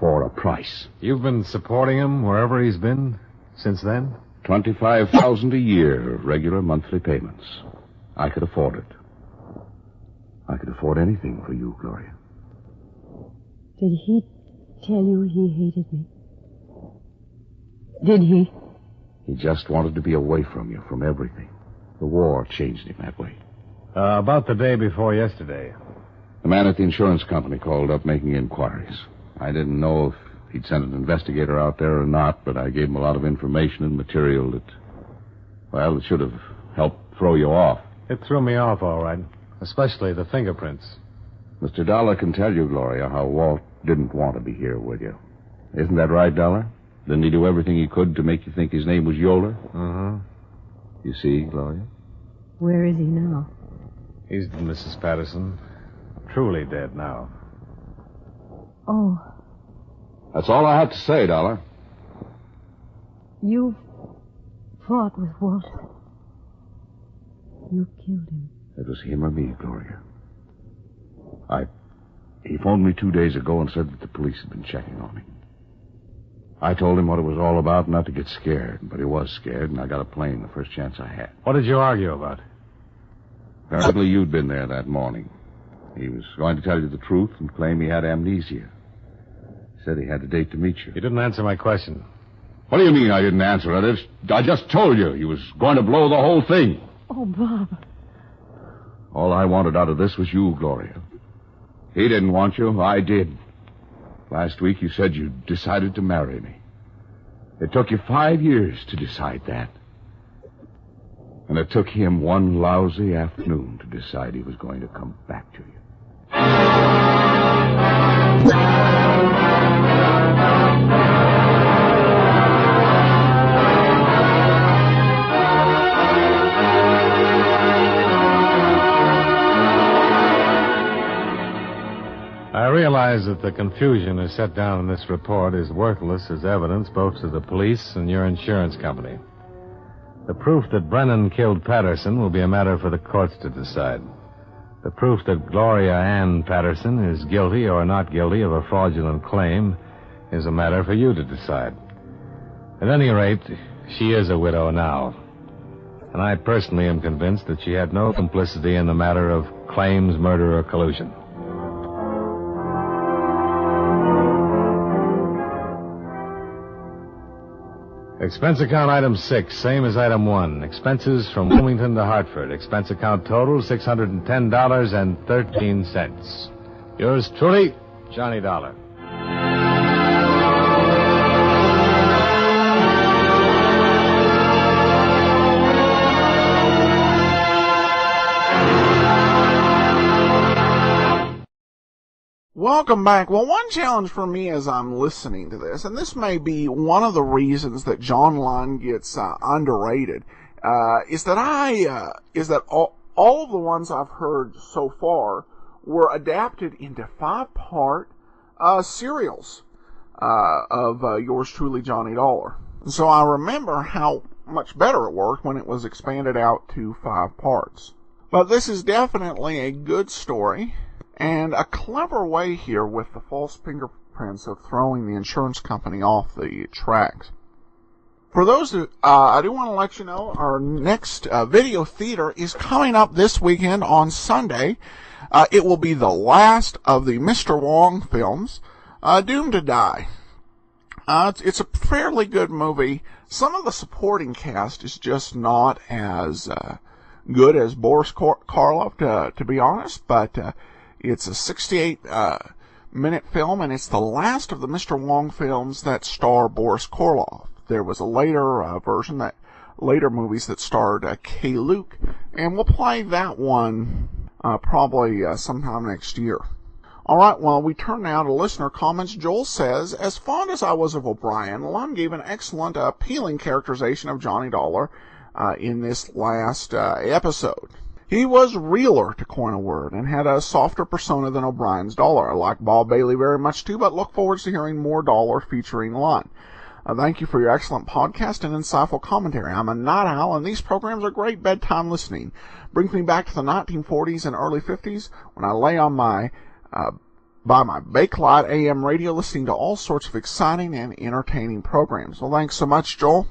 For a price. You've been supporting him wherever he's been since then? $25,000 a year, regular monthly payments. I could afford it. could afford anything for you, Gloria. Did he tell you he hated me? Did he? He just wanted to be away from you, from everything. The war changed him that way. About the day before yesterday. The man at the insurance company called up making inquiries. I didn't know if he'd sent an investigator out there or not, but I gave him a lot of information and material that, well, it should have helped throw you off. It threw me off, all right. Especially the fingerprints. Mr. Dollar can tell you, Gloria, how Walt didn't want to be here with you. Isn't that right, Dollar? Didn't he do everything he could to make you think his name was Yoler? Uh-huh. You see, Gloria? Where is he now? He's dead, Mrs. Patterson. Truly dead now. Oh, That's all I have to say, Dollar. you fought with Walter. You killed him. It was him or me, Gloria. He phoned me 2 days ago and said that the police had been checking on him. I told him what it was all about, not to get scared, but he was scared, and I got a plane the first chance I had. What did you argue about? Apparently you'd been there that morning. He was going to tell you the truth and claim he had amnesia. He said he had a date to meet you. You didn't answer my question. What do you mean I didn't answer it? I just told you he was going to blow the whole thing. Oh, Bob. All I wanted out of this was you, Gloria. He didn't want you. I did. Last week you said you decided to marry me. It took you 5 years to decide that. And it took him one lousy afternoon to decide he was going to come back to you. I realize that the confusion as set down in this report is worthless as evidence both to the police and your insurance company. The proof that Brennan killed Patterson will be a matter for the courts to decide. The proof that Gloria Ann Patterson is guilty or not guilty of a fraudulent claim is a matter for you to decide. At any rate, she is a widow now. And I personally am convinced that she had no complicity in the matter of claims, murder, or collusion. Expense account item 6, same as item 1. Expenses from Wilmington to Hartford. Expense account total, $610.13. Yours truly, Johnny Dollar. Welcome back. Well, one challenge for me as I'm listening to this, and this may be one of the reasons that John Lund gets underrated, is that all of the ones I've heard so far were adapted into 5-part serials of yours truly, Johnny Dollar. And so I remember how much better it worked when it was expanded out to 5 parts. But this is definitely a good story. And a clever way here with the false fingerprints of throwing the insurance company off the tracks. For those who, I do want to let you know, our next video theater is coming up this weekend on Sunday. It will be the last of the Mr. Wong films, Doomed to Die. It's a fairly good movie. Some of the supporting cast is just not as good as Boris Karloff, to be honest, but it's a 68-minute film, and it's the last of the Mr. Wong films that star Boris Karloff. There was a later version, later movies that starred Kay Luke, and we'll play that one probably sometime next year. All right, well, we turn now to listener comments. Joel says, as fond as I was of O'Brien, Lund gave an excellent, appealing characterization of Johnny Dollar in this last episode. He was realer, to coin a word, and had a softer persona than O'Brien's Dollar. I like Bob Bailey very much, too, but look forward to hearing more Dollar featuring Lund. Thank you for your excellent podcast and insightful commentary. I'm a night owl, and these programs are great bedtime listening. Brings me back to the 1940s and early 50s when I lay on my by my Bakelite AM radio listening to all sorts of exciting and entertaining programs. Well, thanks so much, Joel.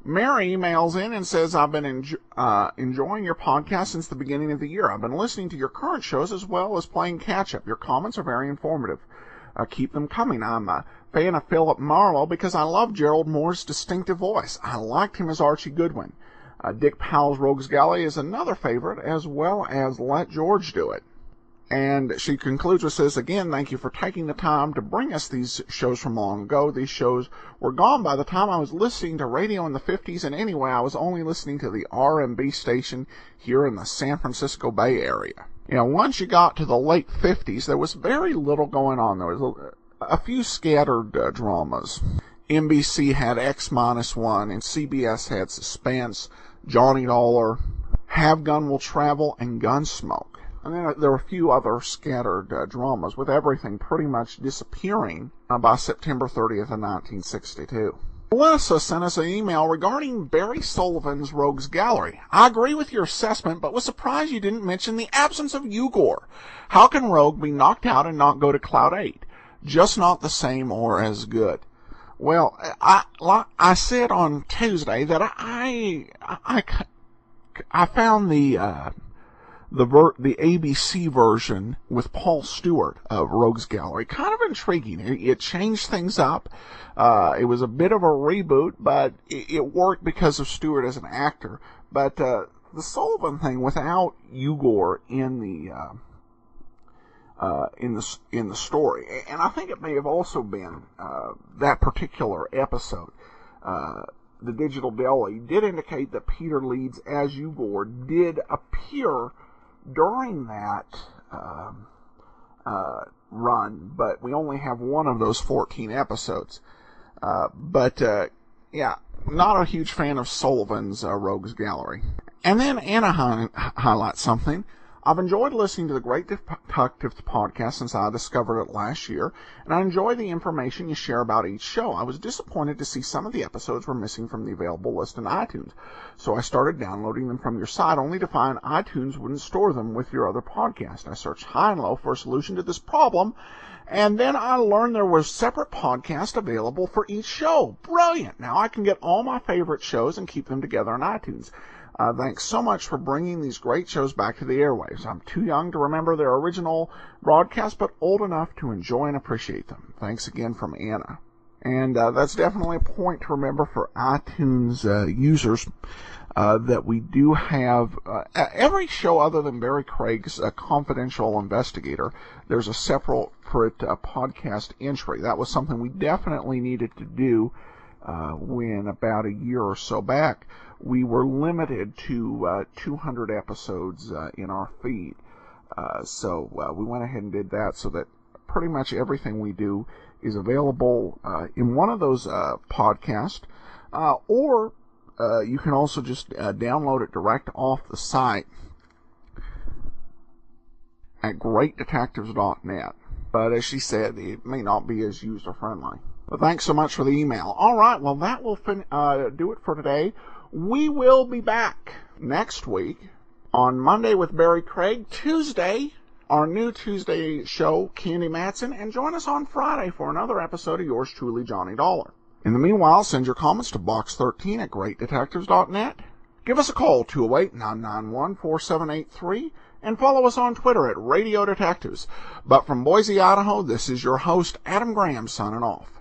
Mary emails in and says, I've been enjoying your podcast since the beginning of the year. I've been listening to your current shows as well as playing catch-up. Your comments are very informative. Keep them coming. I'm a fan of Philip Marlowe because I love Gerald Moore's distinctive voice. I liked him as Archie Goodwin. Dick Powell's Rogues Gallery is another favorite, as well as Let George Do It. And she concludes with, says, again, thank you for taking the time to bring us these shows from long ago. These shows were gone by the time I was listening to radio in the 50s, and anyway, I was only listening to the R&B station here in the San Francisco Bay Area. You know, once you got to the late 50s, there was very little going on. There was a few scattered dramas. NBC had X-1, and CBS had Suspense, Johnny Dollar, Have Gun Will Travel, and Gunsmoke. And then there were a few other scattered dramas, with everything pretty much disappearing by September 30th of 1962. Melissa sent us an email regarding Barry Sullivan's Rogues Gallery. I agree with your assessment, but was surprised you didn't mention the absence of Ugor. How can Rogue be knocked out and not go to Cloud 8? Just not the same or as good. Well, I said on Tuesday that I found the ABC version with Paul Stewart of Rogues Gallery kind of intriguing. It changed things up. It was a bit of a reboot, but it worked because of Stewart as an actor. But the Sullivan thing without Ugor in the story, and I think it may have also been that particular episode. The Digital Deli did indicate that Peter Leeds as Ugor did appear during that run, but we only have one of those 14 episodes. Yeah, not a huge fan of Sullivan's Rogues Gallery. And then Anna highlights something. I've enjoyed listening to the Great Detectives podcast since I discovered it last year, and I enjoy the information you share about each show. I was disappointed to see some of the episodes were missing from the available list in iTunes, so I started downloading them from your site, only to find iTunes wouldn't store them with your other podcast. I searched high and low for a solution to this problem, and then I learned there was separate podcasts available for each show. Brilliant! Now I can get all my favorite shows and keep them together on iTunes. Thanks so much for bringing these great shows back to the airwaves. I'm too young to remember their original broadcasts, but old enough to enjoy and appreciate them. Thanks again from Anna. And that's definitely a point to remember for iTunes users, that we do have every show other than Barry Craig's Confidential Investigator, there's a separate podcast entry. That was something we definitely needed to do when about a year or so back we were limited to 200 episodes in our feed. So we went ahead and did that so that pretty much everything we do is available in one of those podcasts, or you can also just download it direct off the site at greatdetectives.net. But as she said, it may not be as user-friendly. But thanks so much for the email. All right, well, that will do it for today. We will be back next week on Monday with Barry Craig, Tuesday, our new Tuesday show, Candy Matson, and join us on Friday for another episode of yours truly, Johnny Dollar. In the meanwhile, send your comments to Box 13 at greatdetectives.net. Give us a call, 208-991-4783, and follow us on Twitter at Radio Detectives. But from Boise, Idaho, this is your host, Adam Graham, signing off.